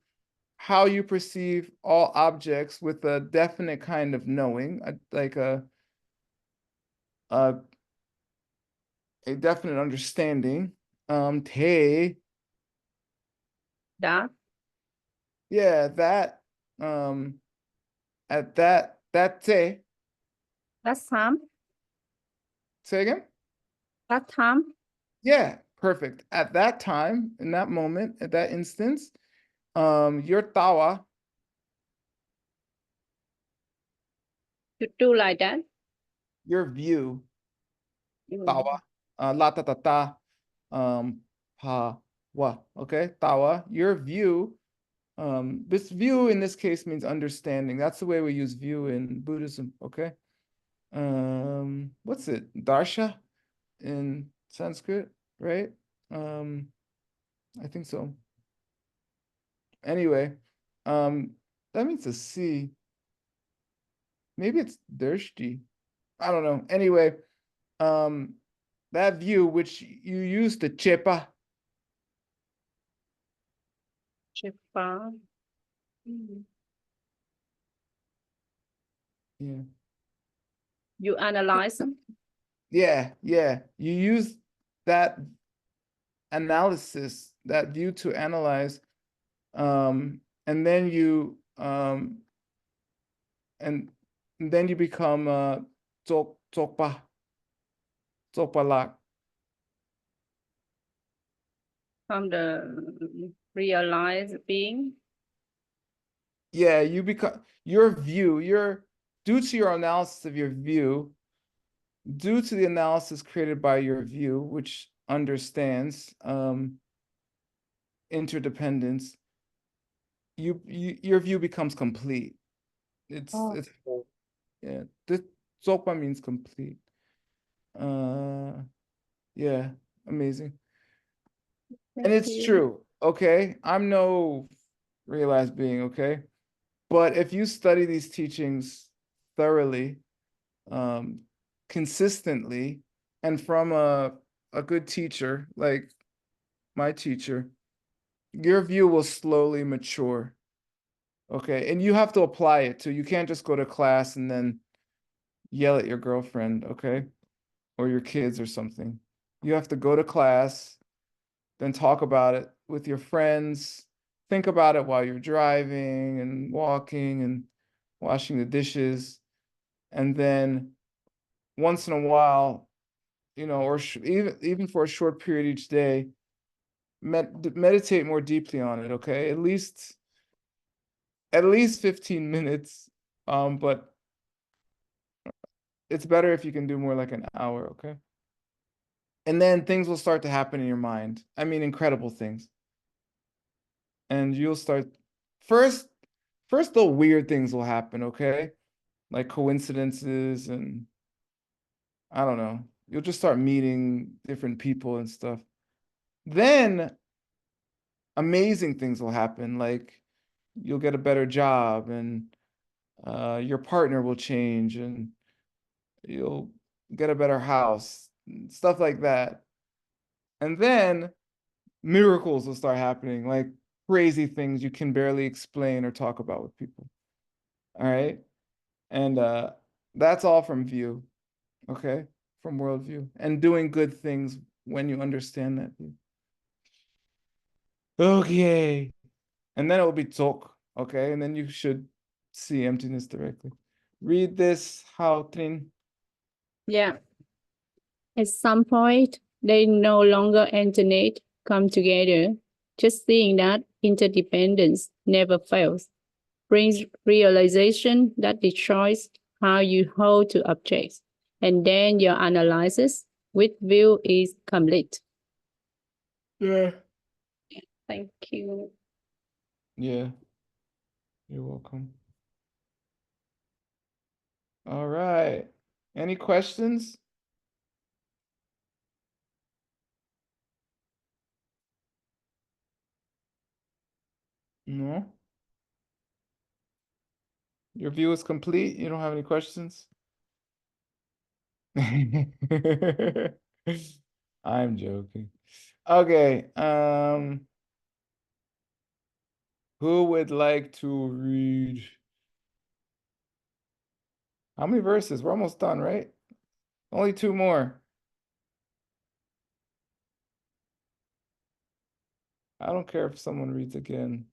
how you perceive all objects with a definite kind of knowing, like a definite understanding, te, That. yeah, that, at that te, That time. say again? That time. Yeah, perfect. At that time, in that moment, at that instance, your tawa, You do like that. your view, You- tawa, la ta ta ta, pa wa, okay, tawa, your view. This view in this case means understanding. That's the way we use view in Buddhism, okay? What's it? Darsha in Sanskrit, right? I think so. Anyway, that means to see. Maybe it's Dershti. I don't know. Anyway, that view which you use to chepa. Chepa. Yeah. You analyze. Yeah, yeah. You use that analysis, that view to analyze, and then you and then you become tsokpa lak. From the realized being. Yeah, you become your view, due to your analysis of your view, due to the analysis created by your view, which understands interdependence, your view becomes complete. It's whole. Yeah. This Zopa means complete. Yeah, amazing. And it's true, okay? I'm no realized being, okay? But if you study these teachings thoroughly, consistently, and from a good teacher, like my teacher, your view will slowly mature. Okay, and you have to apply it too. You can't just go to class and then yell at your girlfriend, okay? Or your kids or something. You have to go to class, then talk about it with your friends, think about it while you're driving and walking and washing the dishes. And then once in a while, you know, or even for a short period each day, meditate more deeply on it, okay? At least 15 minutes. But it's better if you can do more like an hour, okay? And then things will start to happen in your mind. I mean, incredible things. And you'll start first, First, the weird things will happen, okay? Like coincidences and I don't know. You'll just start meeting different people and stuff. Then amazing things will happen, like you'll get a better job and your partner will change and you'll get a better house, stuff like that. And then miracles will start happening, like crazy things you can barely explain or talk about with people. All right. And that's all from view, okay? From worldview and doing good things when you understand that view. Okay. And then it will be talk, okay? And then you should see emptiness directly. Read this, Hao Trin. Yeah. At some point, they no longer alternate, come together. Just seeing that interdependence never fails brings realization that destroys how you hold to objects, and then your analysis with view is complete. Yeah. Thank you. Yeah. You're welcome. All right. Any questions? No? Your view is complete? You don't have any questions? I'm joking. Okay. Who would like to read? How many verses? We're almost done, right? Only 2 more. I don't care if someone reads again.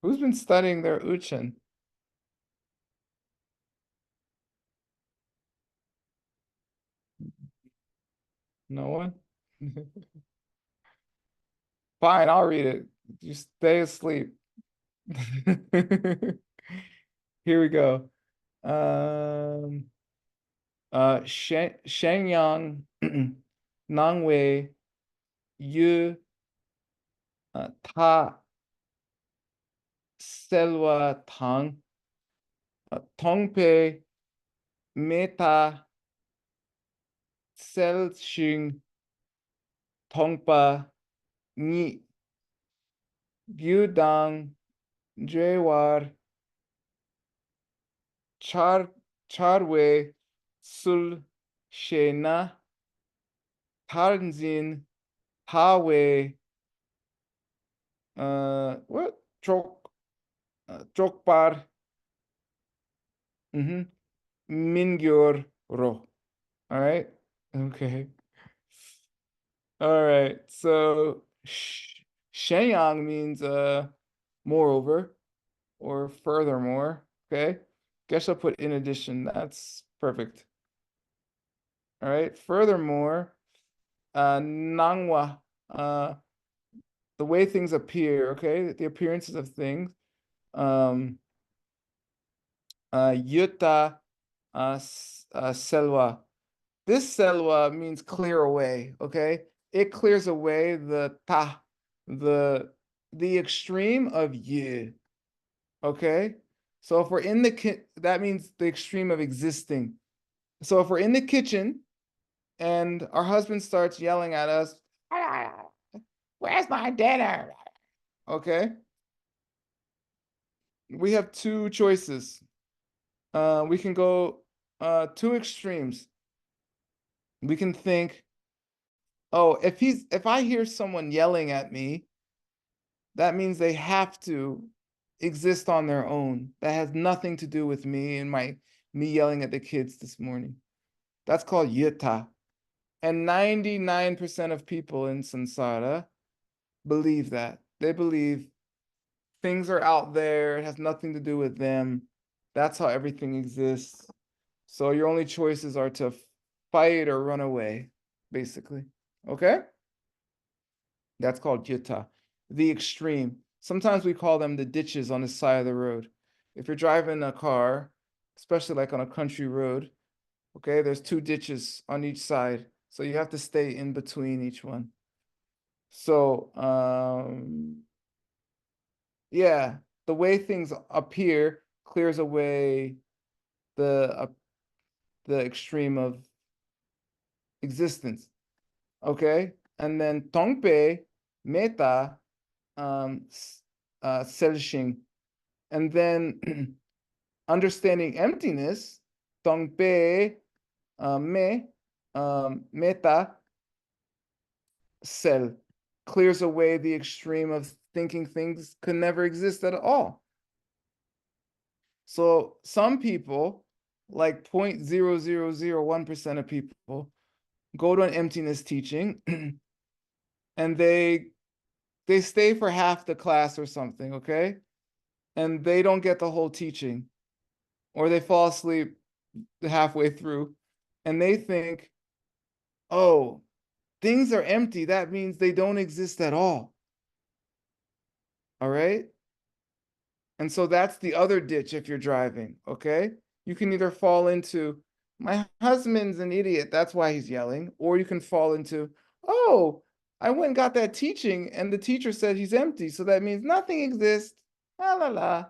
Who's been studying their Uchen? No one? Fine, I'll read it. You stay asleep. Here we go. Shenyang Nangwei Yu Ta Selwa Tang Tongpe Meta Selshing Tongpa Ni Gyudang Jewar Charwe Sul Shena Tarzin Tawe what Chokpar Mingyur Ro. All right. Okay. All right. So Shenyang means moreover or furthermore. Okay. Guess I'll put in addition. That's perfect. All right. Furthermore, Nangwa, the way things appear, okay, the appearances of things. Yuta Selwa. This selwa means clear away, okay? It clears away the ta, the extreme of yi, okay? So if we're in the that means the extreme of existing. So if we're in the kitchen and our husband starts yelling at us, where's my dinner? Okay? We have 2 choices. We can go 2 extremes. We can think, oh, if I hear someone yelling at me, that means they have to exist on their own. That has nothing to do with me and me yelling at the kids this morning. That's called yuta. And 99% of people in samsara believe that. They believe things are out there, it has nothing to do with them. That's how everything exists. So your only choices are to fight or run away, basically. Okay? That's called yuta, the extreme. Sometimes we call them the ditches on the side of the road. If you're driving a car, especially like on a country road, okay, there's 2 ditches on each side. So you have to stay in between each one. So Yeah, the way things appear clears away the extreme of existence. Okay, and then tongpe meta selshing, and then understanding emptiness tongpe me meta sel clears away the extreme of thinking things could never exist at all. So some people, like 0.0001% of people, go to an emptiness teaching and they stay for half the class or something, okay? And they don't get the whole teaching, or they fall asleep halfway through, and they think, oh, things are empty. That means they don't exist at all. All right? And so that's the other ditch if you're driving, okay? You can either fall into, my husband's an idiot, that's why he's yelling, or you can fall into, oh, I went and got that teaching and the teacher said he's empty, so that means nothing exists. La la la.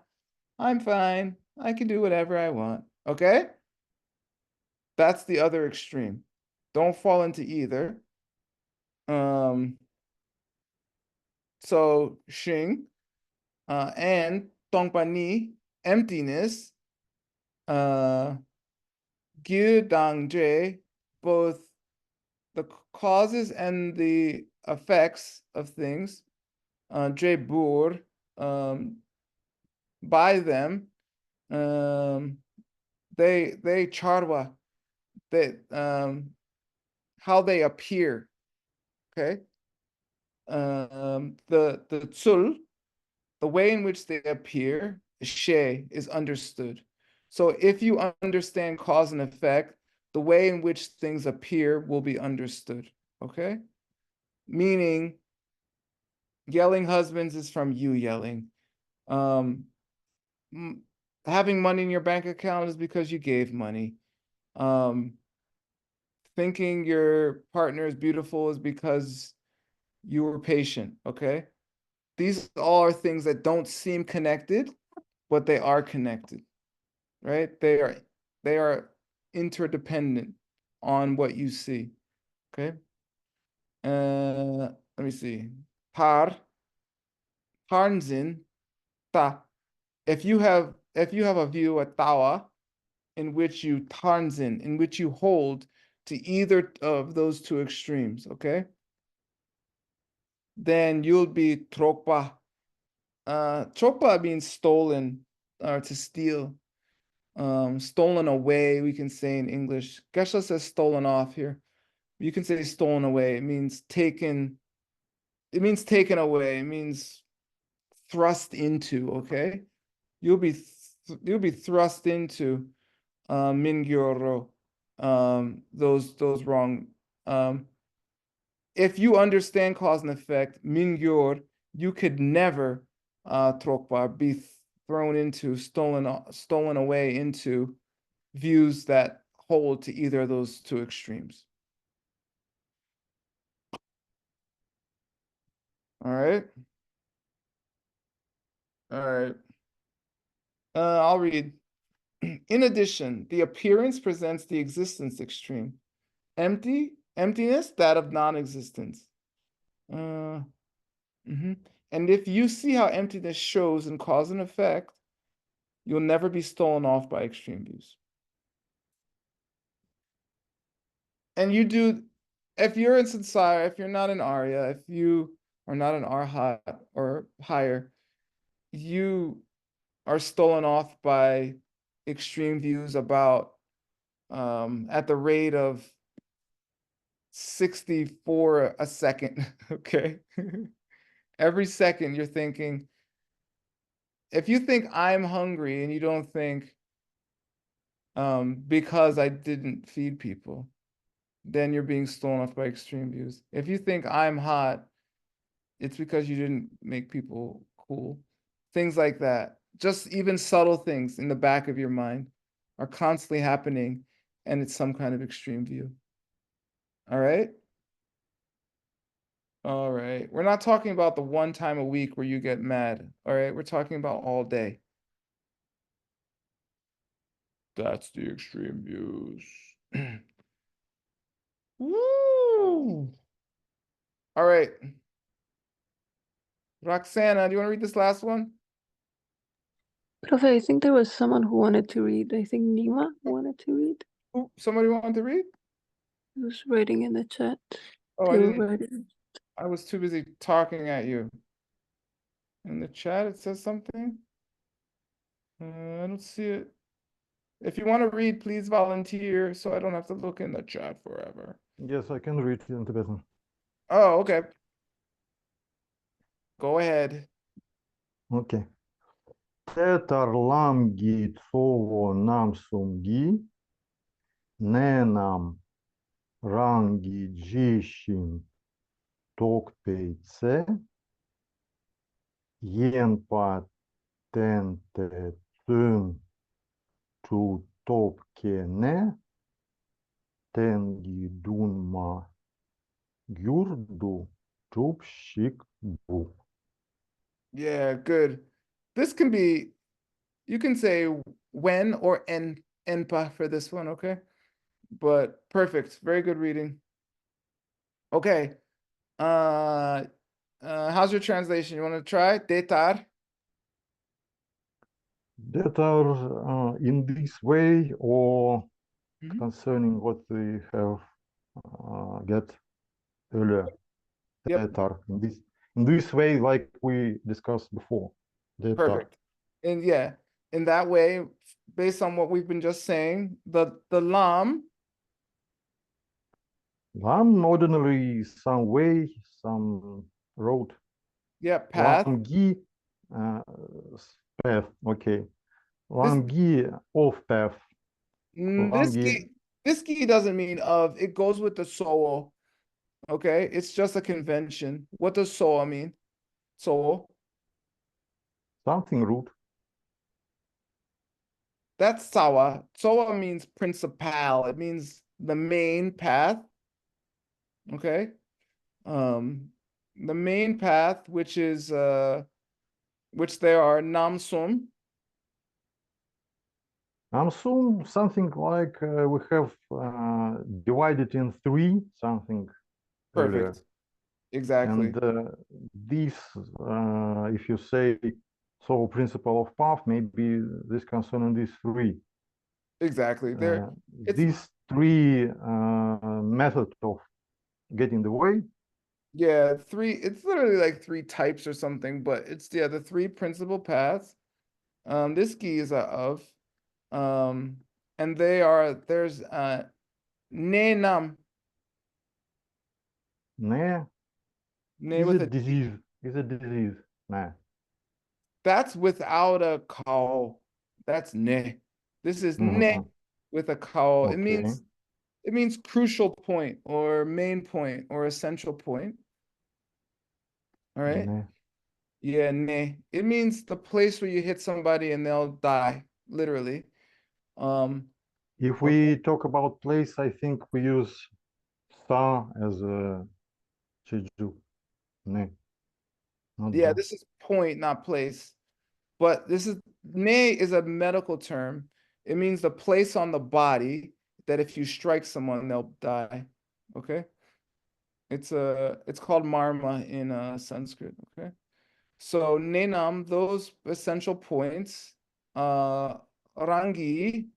I'm fine. I can do whatever I want. Okay? That's the other extreme. Don't fall into either. So Xing and Tongpa emptiness, Gyu Dang Jie, both the causes and the effects of things, Jie Bur, by them, they charwa, they how they appear, okay? The tsul, the way in which they appear, she, is understood. So if you understand cause and effect, the way in which things appear will be understood, okay? Meaning, yelling husbands is from you yelling. Having money in your bank account is because you gave money. Thinking your partner is beautiful is because you were patient, okay? These all are things that don't seem connected, but they are connected, right? They are interdependent on what you see, okay? Let me see. Harnzin, ta. If you have a view, a tawa, in which you tarnzin, in which you hold to either of those two extremes, okay? Then you'll be trokpa. Trokpa means stolen or to steal. Stolen away, we can say in English. Geshe says stolen off here. You can say stolen away. It means taken. It means taken away. It means thrust into. Okay, you'll be thrust into mingyoro. Those wrong. If you understand cause and effect, mingyor, you could never trokpa, be thrown into, stolen away into views that hold to either of those two extremes. All right. All right. I'll read. In addition, the appearance presents the existence extreme. Emptiness, that of non-existence. And if you see how emptiness shows in cause and effect, you'll never be stolen off by extreme views. And you do, if you're in Sansara, if you're not an Arya, if you are not an Arhat or higher, you are stolen off by extreme views about at the rate of 64 a second, okay? Every second you're thinking, if you think I'm hungry and you don't think because I didn't feed people, then you're being stolen off by extreme views. If you think I'm hot, it's because you didn't make people cool. Things like that. Just even subtle things in the back of your mind are constantly happening, and it's some kind of extreme view. All right? All right. We're not talking about the one time a week where you get mad. All right. We're talking about all day. That's the extreme views. Woo! All right. Roxana, do you want to read this last one? Profe, I think there was someone who wanted to read. I think Nima wanted to read. Ooh, somebody wanted to read? He was writing in the chat. Oh, They were writing. I was too busy talking at you. In the chat, it says something. I don't see it. If you want to read, please volunteer so I don't have to look in the chat forever. Yes, I can read in Tibetan. Oh, okay. Go ahead. Okay. Tetar lamgi tsovo nam sumgi, nenam rangi jishin tokpeice, yenpa tente tun tu topkene, tengi dunma gyurdu tupshik bu. Yeah, good. This can be, you can say when or enpa for this one, okay? But perfect. Very good reading. Okay. How's your translation? You want to try? Detar? That are in this way or Mhm. concerning what we have get earlier. Yep. That are in this way, like we discussed before. That are. Perfect. And yeah, in that way, based on what we've been just saying, the lam, Lam ordinarily some way, some road. yeah, path. Lamgi path. Okay. Lamgi off path. Lamgi. This gi doesn't mean of, it goes with the soul. Okay, it's just a convention. What does soul mean? Soul. Something root. That's sawa. Sawa means principal. It means the main path. Okay. The main path, which is which there are namsum. Namsum, something like we have divided in three, something earlier. Perfect. Exactly. And this, if you say so, principle of path, maybe this concerning these three. Exactly. These three methods of getting the way. Yeah, it's literally like three types or something, but it's the three principal paths. This gi is of. And there's ne nam. Ne Ne is with a a disease. Is a disease. Ne. That's without a call. That's ne. This is ne with a call. Okay. It means crucial point or main point or essential point. All right. Ne. Yeah, ne. It means the place where you hit somebody and they'll die, literally. If we talk about place, I think we use sa as a cheju. Ne. Not Yeah, da. this is point, not place. But this is ne is a medical term. It means the place on the body that if you strike someone, they'll die. Okay. It's called marma in Sanskrit. Okay. So nenam, those essential points, rangi.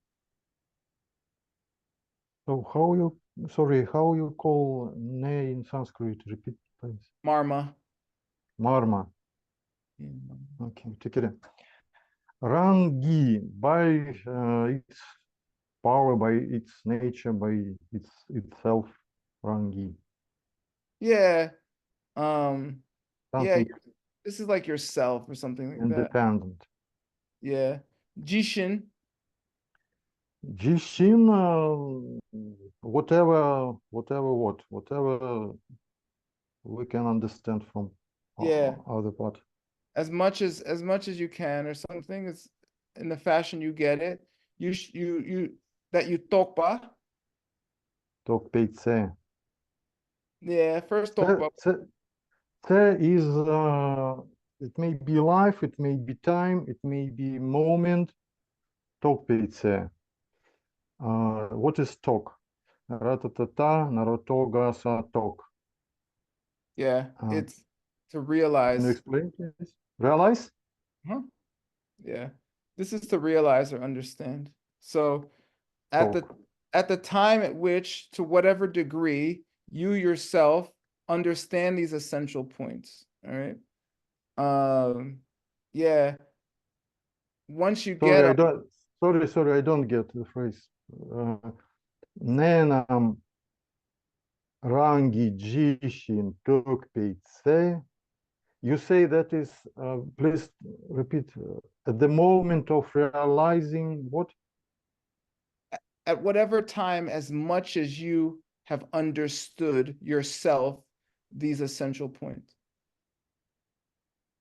So how you call ne in Sanskrit? Repeat, please. Marma. Marma. Yeah. Okay, take it in. Rangi, by its power, by its nature, by itself, Rangi. Yeah. Something This is like yourself or something like that. independent. Yeah. Jishin. Jishin, whatever we can understand from other part. As much as you can or something. It's in the fashion you get it. You that you tokpa. Tokpeice. Yeah, first tokpa. There is, it may be life, it may be time, it may be moment. Tok peice. What is tok? Ratatata, narotoga sa tok. Yeah, Uh, it's to Can you realize. explain, please? Realize? Huh? Yeah, this is to realize or understand. So at the Tok. at the time at which, to whatever degree, you yourself understand these essential points. All right. Yeah. Once you Sorry, get I them, don't. Sorry, I don't get the phrase. Nenam rangi jishin tok peice. You say that is, please repeat, at the moment of realizing what? at whatever time, as much as you have understood yourself, these essential points.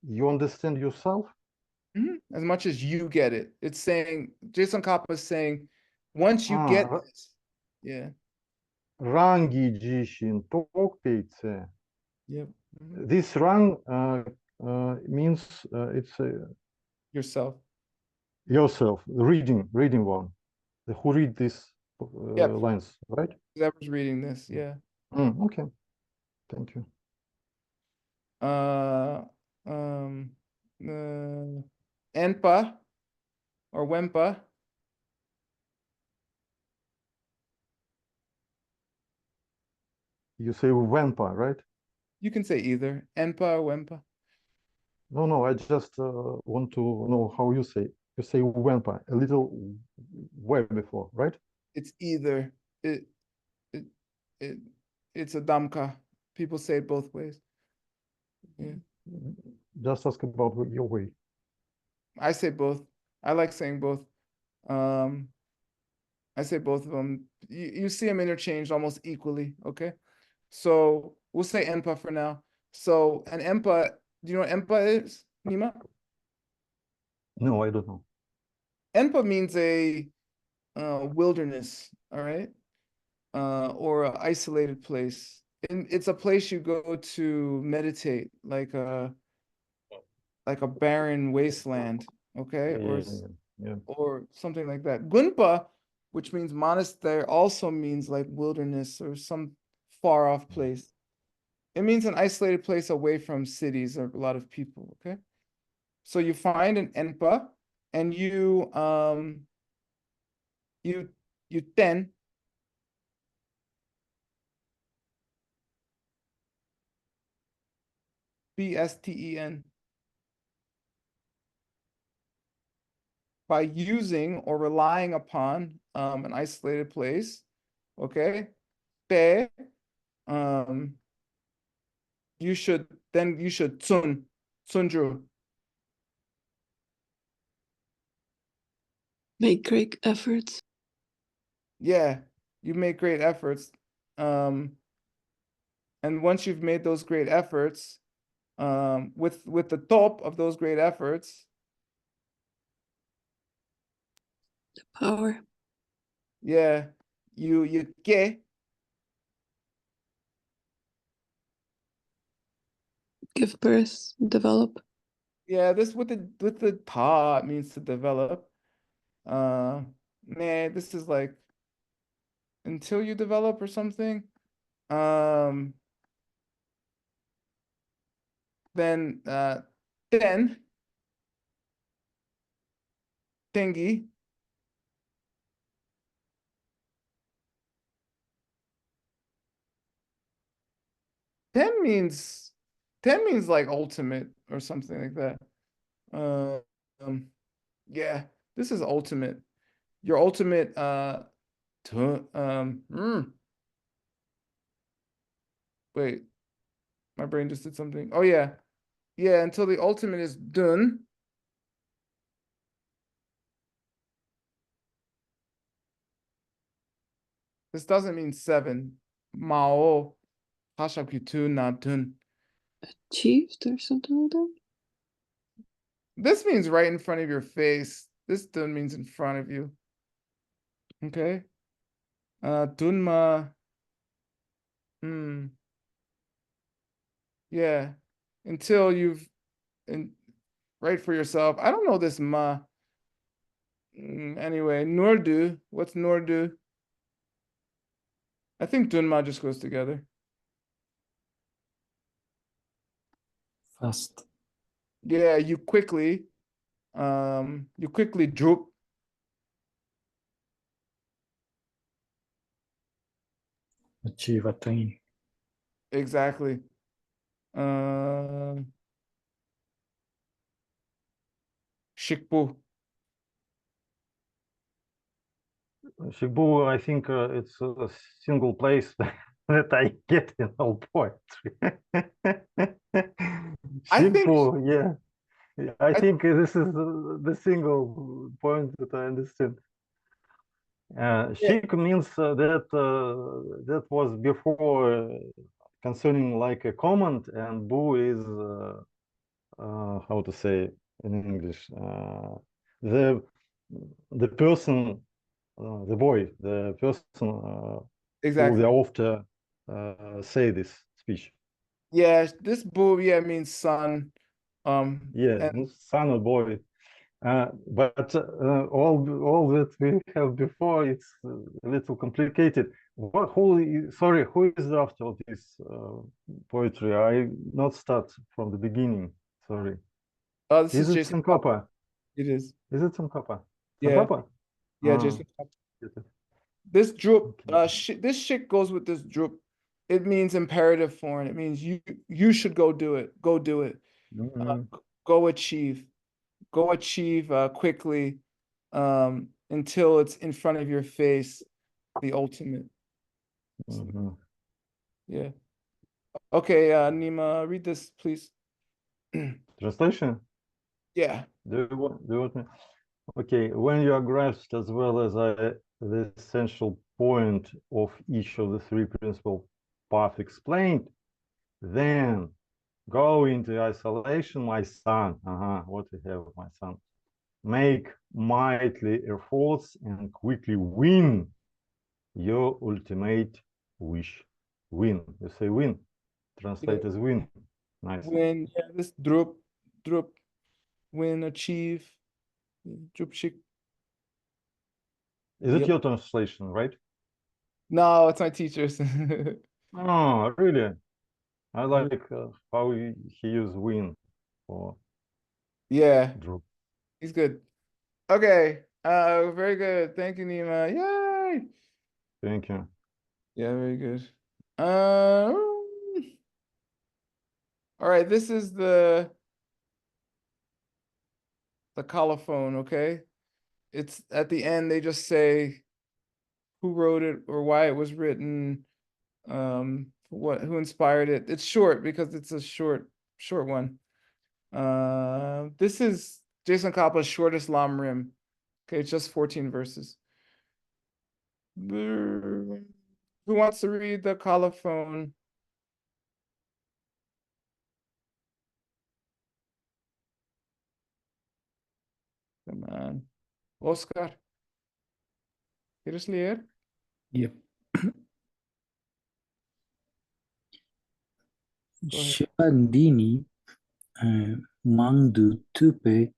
You understand yourself? As much as you get it. It's saying, Jason Kappa is saying, once you get this, yeah. Rangi jishin tok peice. Yep. This rang means it's Yourself. yourself, reading one, who read these Yep. lines, right? Whoever's reading this, yeah. Okay, thank you. Enpa or Wempa. You say Wempa, right? You can say either Enpa or Wempa. No, I just want to know how you say. You say Wempa, a little way before, right? It's either. It's a damka. People say it both ways. Yeah. Just ask about your way. I say both. I like saying both. I say both of them. You see them interchanged almost equally, okay? So we'll say Enpa for now. So an Enpa, do you know what Enpa is, Nima? No, I don't know. Enpa means a wilderness, all right? Or an isolated place. And it's a place you go to meditate, like a barren wasteland, okay? Yeah. Or something like that. Gunpa, which means monastery, also means like wilderness or some far off place. It means an isolated place away from cities or a lot of people, okay? So you find an Enpa and you ten BSTEN by using or relying upon an isolated place, okay? Te, you should sunju. Make great efforts. Yeah, you make great efforts. And once you've made those great efforts, with the top of those great efforts, The power. yeah, you get Give birth. Develop. yeah, this with the ta, it means to develop. Man, this is like until you develop or something. Then Tengi. Ten means like ultimate or something like that. Yeah, this is ultimate. Your ultimate wait, my brain just did something. Oh yeah. Yeah, until the ultimate is done. This doesn't mean 7. Mao Hashakutu not done. Achieved or something like that. This means right in front of your face. This dun means in front of you. Okay. Dunma. Yeah. until you've write for yourself. I don't know this ma. Anyway, Nordu. What's Nordu? I think Dunma just goes together. Fast. Yeah, you quickly droop. Achieve, attain. Exactly. Shikbu. Shibu, I think it's a single place that I get in all poetry. I think Shibu, yeah. I think this is the single point that I understand. Shik means that was before concerning like a comment, and bu is how to say in English, the person, the boy, the person who exactly. they often say this speech. Yeah, this bu means son. Yeah, And son or boy. But all that we have before, it's a little complicated. Who is the author of this poetry? I not start from the beginning. Sorry. this Is is it Jason. Tsankapa? It is. Is it Tsankapa? Yeah. Tsankapa? Yeah, Ah, Jason. get it. This droop, Okay. this shit goes with this droop. It means imperative form. It means you should go do it. Go do it. Mhm. Go achieve. Go achieve quickly until it's in front of your face, the ultimate. Mhm. Yeah. Okay, Nima, read this, please. Translation? Yeah. Do you want me? Okay, when you are grasped as well as the essential point of each of the three principal paths explained, then go into isolation, my son. What you have, my son. Make mighty efforts and quickly win your ultimate wish. Win. You say win. Translate Yeah. as win. Nice. When this droop, win, achieve, droop shik. Is it Yep. your translation, right? No, it's my teacher's. Oh, really? I like how he used win for Yeah, drop. he's good. Okay. Very good. Thank you, Nima. Yay. Thank you. Yeah, very good. All right, this is the colophone, okay? It's at the end, they just say who wrote it or why it was written, who inspired it. It's short because it's a short one. This is Jason Kappa's shortest Lam Rim. Okay, it's just 14 verses. Who wants to read the colophone? Come on. Oscar, ¿quieres leer? Yep. Go ahead. Shepardini Mangdu Tupe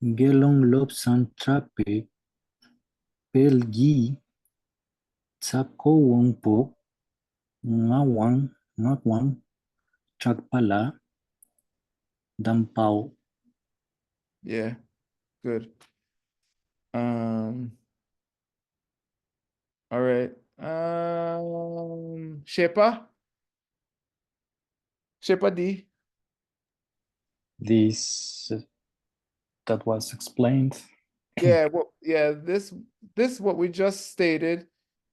Gelong Lobsan Trape Pelgi Tsako Wongpo Ngawang Chakpala Dampao. Yeah, good. All right. Shepa D. This that was explained. Yeah, well, yeah, this what we just stated.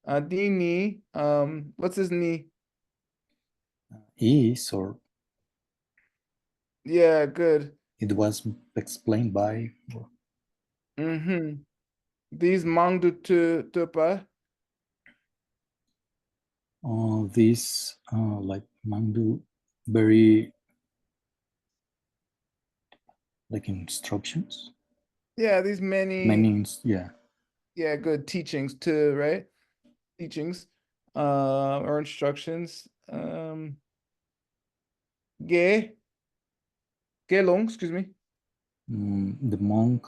Dini, what's his knee? Is or Yeah, good. it was explained by Mm-hmm. These Mangdu Tupa. this like Mandu very like instructions. Yeah, these many Yeah. good teachings too, right? Teachings, or instructions. Ge, Gelong, excuse me. The monk.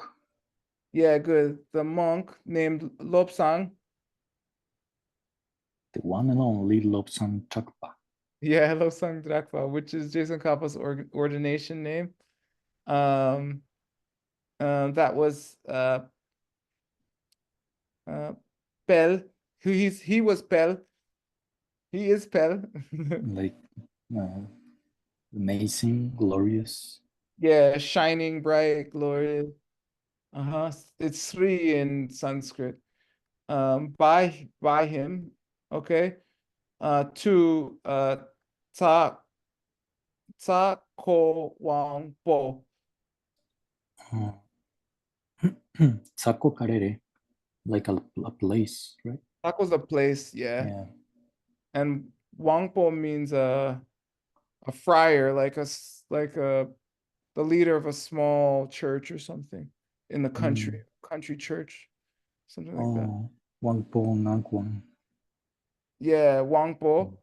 Yeah, good. The monk named Lobsang. The one and only Lobsang Chakpa. Yeah, Lobsang Drakpa, which is Jason Kappa's ordination name. That was Pel. He was Pel. He is Pel. Like amazing, glorious. Yeah, shining, bright, glorious. It's Sri in Sanskrit. By him, okay. To Ta Ko Wang Po. Sako Karere, like a place, right? That was a place, yeah. And Wangpo means a friar, like the leader of a small church or something in the country church, something like that. Wangpo Ngagwang. Yeah, Wangpo.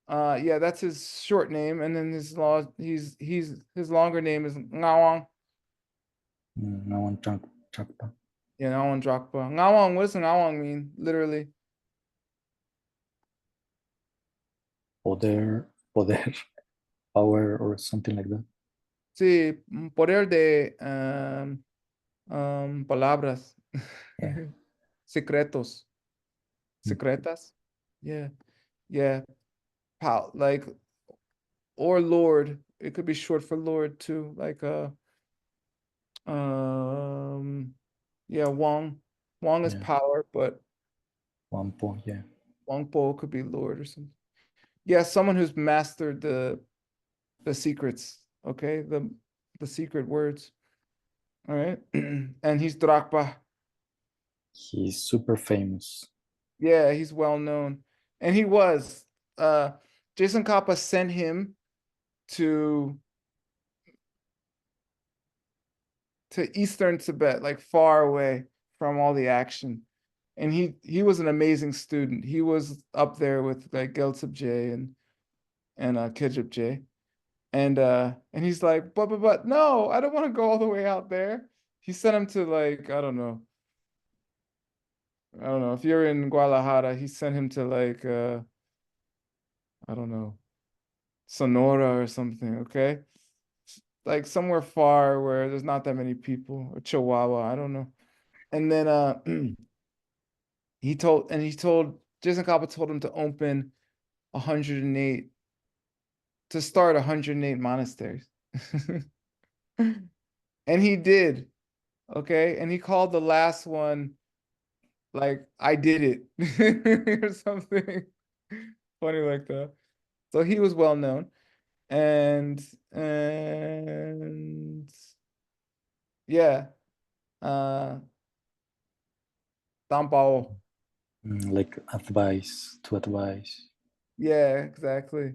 Yeah, that's his short name, and then his longer name is Ngawang. Ngawang Chakpa. Yeah, Ngawang Drakpa. Ngawang, what does Ngawang mean, literally? Poder, power, or something like that. Sí, poder de palabras. Yeah. Secretos. Secretas? Yeah. Yeah. Like, or Lord. It could be short for Lord too. Like yeah, Wang. Wang is power, but Wangpo, yeah. Wangpo could be Lord or something. Yeah, someone who's mastered the secrets, okay? The secret words. All right. And he's Drakpa. He's super famous. Yeah, he's well known. And he was. Jason Kappa sent him to Eastern Tibet, like far away from all the action. And he was an amazing student. He was up there with like Geltsub J and Kejub J. And he's like, but no, I don't want to go all the way out there. He sent him to like, I don't know. If you're in Guadalajara, he sent him to like I don't know, Sonora or something, okay? Like somewhere far where there's not that many people, or Chihuahua, I don't know. And then he told Jason Kappa told him to open 108 to start 108 monasteries. And he did. Okay? And he called the last one like I did it or something funny like that. So he was well known. And yeah, Tampao. Like advice. Yeah, exactly.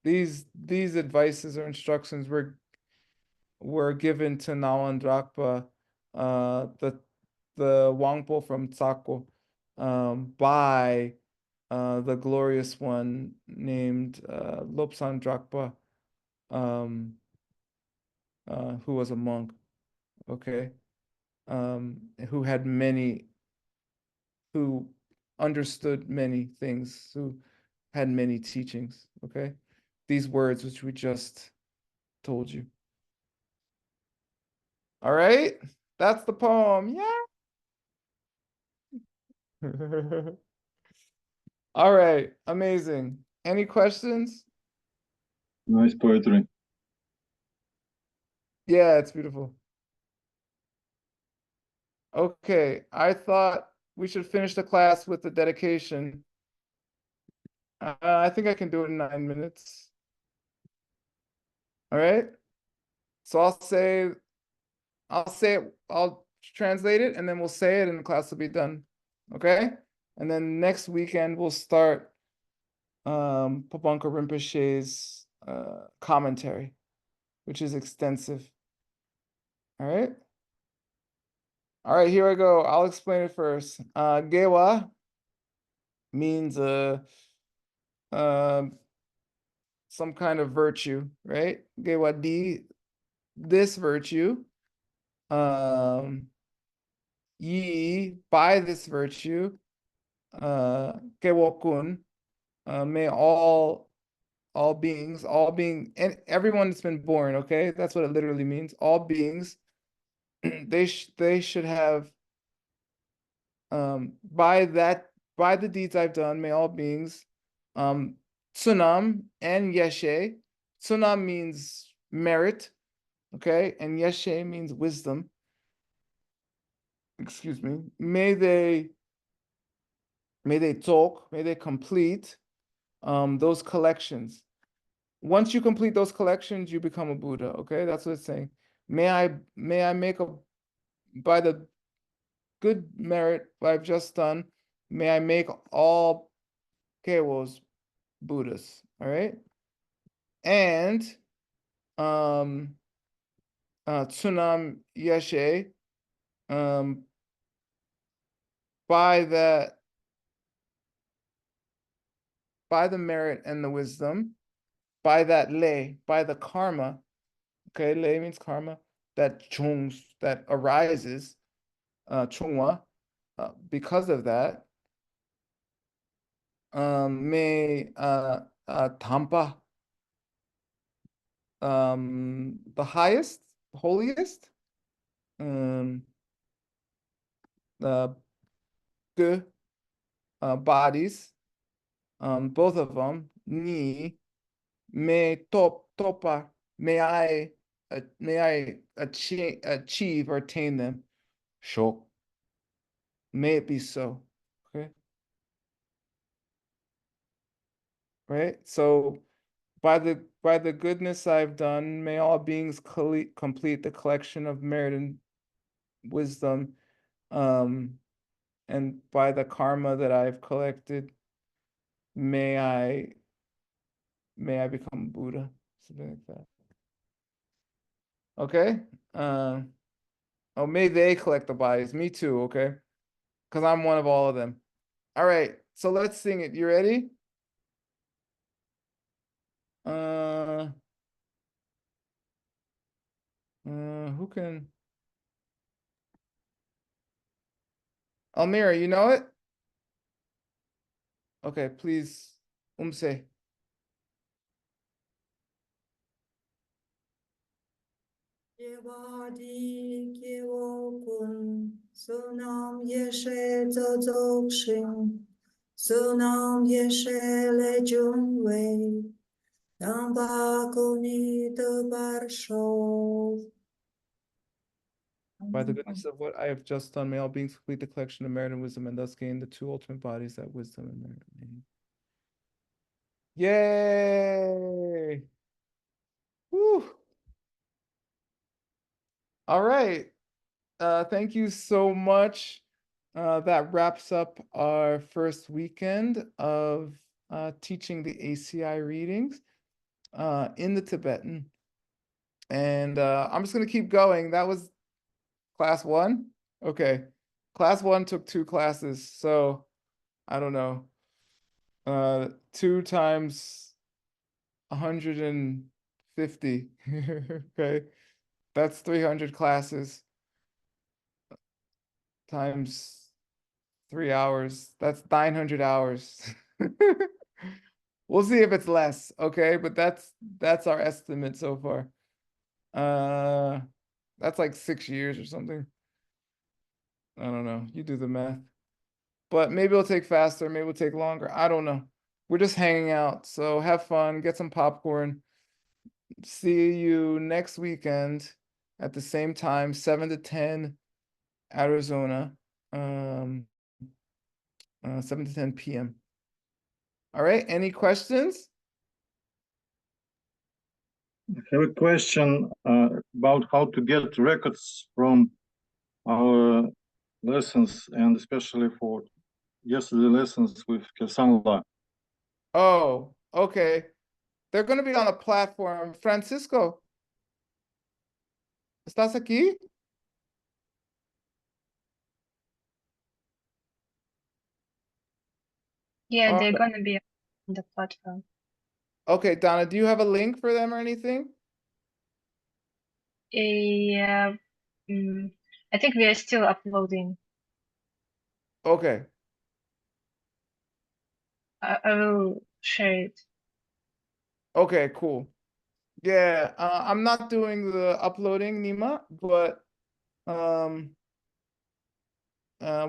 These advices or instructions were given to Nawan Drakpa, the Wangpo from Tsako, by the glorious one named Lobsang Drakpa, who was a monk, okay, who understood many things, who had many teachings, okay? These words which we just told you. All right, that's the poem. Yeah. All right, amazing. Any questions? Nice poetry. Yeah, it's beautiful. Okay, I thought we should finish the class with the dedication. I think I can do it in 9 minutes. All right. So I'll translate it and then we'll say it and the class will be done. Okay. And then next weekend we'll start Papanka Rinpoche's commentary, which is extensive. All right. All right, here I go. I'll explain it first. Gewa means some kind of virtue, right? Gewadi, this virtue. Ye, by this virtue. Gewokun, may all beings, and everyone that's been born, okay? That's what it literally means. All beings, they should have, by the deeds I've done, may all beings, Tsunam and Yeshe. Tsunam means merit, okay? And Yeshe means wisdom. Excuse me. May they talk, may they complete those collections. Once you complete those collections, you become a Buddha, okay? That's what it's saying. May I make by the good merit I've just done, may I make all Kewos Buddhas, all right? And Tsunam Yeshe, by the merit and the wisdom, by that lei, by the karma, okay, lei means karma, that arises, chungwa, because of that, may tampa, the highest, holiest, good bodies, both of them, ni, may topa, may I achieve or attain them. Shok. May it be so. Okay. Right? So by the goodness I've done, may all beings complete the collection of merit and wisdom. And by the karma that I've collected, may I become Buddha. Something like that. Okay. Oh, may they collect the bodies. Me too, okay? Because I'm one of all of them. All right, so let's sing it. You ready? Who can? Almira, you know it? Okay, please, say. Sunam Yeshe Zozokshing, Sunam Yeshe Lejunwei, Damba Kuni Barsho. By the goodness of what I have just done, may all beings complete the collection of merit and wisdom, and thus gain the two ultimate bodies, that wisdom and merit. Yay! Woo! All right. Thank you so much. That wraps up our first weekend of teaching the ACI readings in the Tibetan. And I'm just going to keep going. That was class 1. Okay. Class 1 took 2 classes. So I don't know. 2 times 150. Okay. That's 300 classes times 3 hours. That's 900 hours. We'll see if it's less, okay? But that's our estimate so far. That's like 6 years or something. I don't know. You do the math. But maybe it'll take faster, maybe it'll take longer. I don't know. We're just hanging out. So have fun, get some popcorn. See you next weekend at the same time, 7 to 10 Arizona. 7 to 10 p.m. All right, any questions? I have a question about how to get records from our lessons, and especially for yesterday lessons with Kesanla. Oh, okay. They're going to be on a platform. Francisco, ¿estás aquí? Yeah, they're gonna be on the platform. Okay, Donna, do you have a link for them or anything? Yeah, I think we are still uploading. Okay. I will share it. Okay, cool. Yeah, I'm not doing the uploading, Nima, but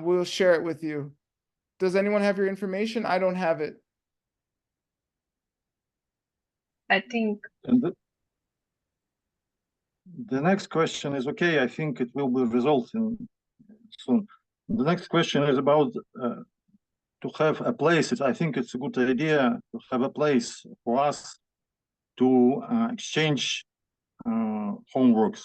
we'll share it with you. Does anyone have your information? I don't have it. I think And the next question is okay. I think it will be resolved soon. The next question is about to have a place. I think it's a good idea to have a place for us to exchange homeworks.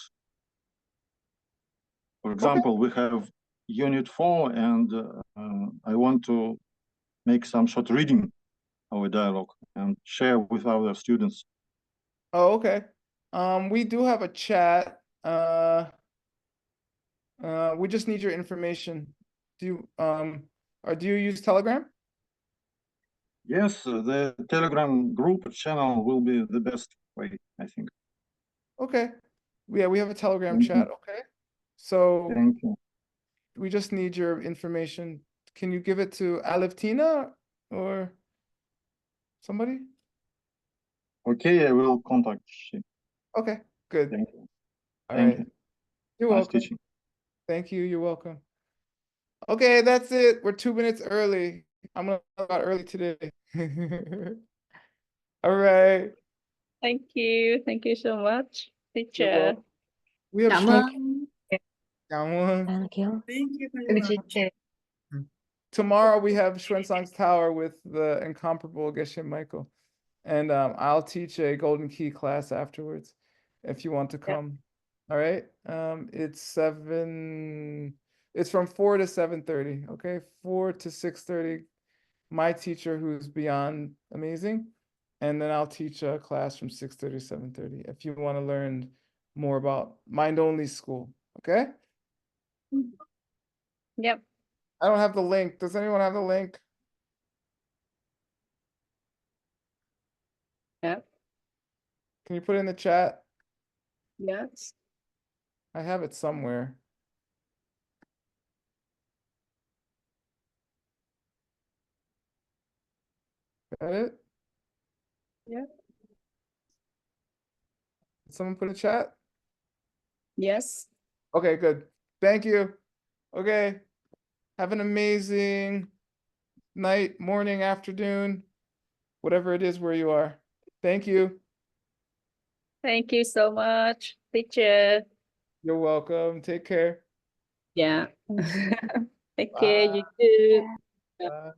For example, we have Unit 4, and I want to make some short reading our dialogue and share with our students. Oh, okay. We do have a chat. We just need your information. Do you or do you use Telegram? Yes, the Telegram group channel will be the best way, I think. Okay. Yeah, we have a Telegram Thank chat. you. Okay. So Thank you. we just need your information. Can you give it to Alevtina or somebody? Okay, I will contact you. Okay, good. Thank you. All Thank right. you. You're Nice welcome. teaching. Thank you. You're welcome. Okay, that's it. We're 2 minutes early. I'm gonna start early today. All right. Thank you so much, You're teacher. welcome. We have Cảm Shun. ơn. Cảm ơn. Thank you. Thank you very good much. teacher. Tomorrow we have Xuanzang's Tower with the incomparable Geshe Michael. And I'll teach a Golden Key class afterwards if you want to come. All right. It's from 4 to 7:30. Okay, 4 to 6:30. My teacher, who's beyond amazing, and then I'll teach a class from 6:30 to 7:30 if you want to learn more about mind only school. Okay. Yep. I don't have the link. Does anyone have the link? Yep. Can you put it in the chat? Yes. I have it somewhere. Got it? Yeah. Did someone put a chat? Yes. Okay, good. Thank you. Okay. Have an amazing night, morning, afternoon, whatever it is where you are. Thank you. Thank you so much, teacher. You're welcome. Take care. Yeah. Take care, you too. Bye.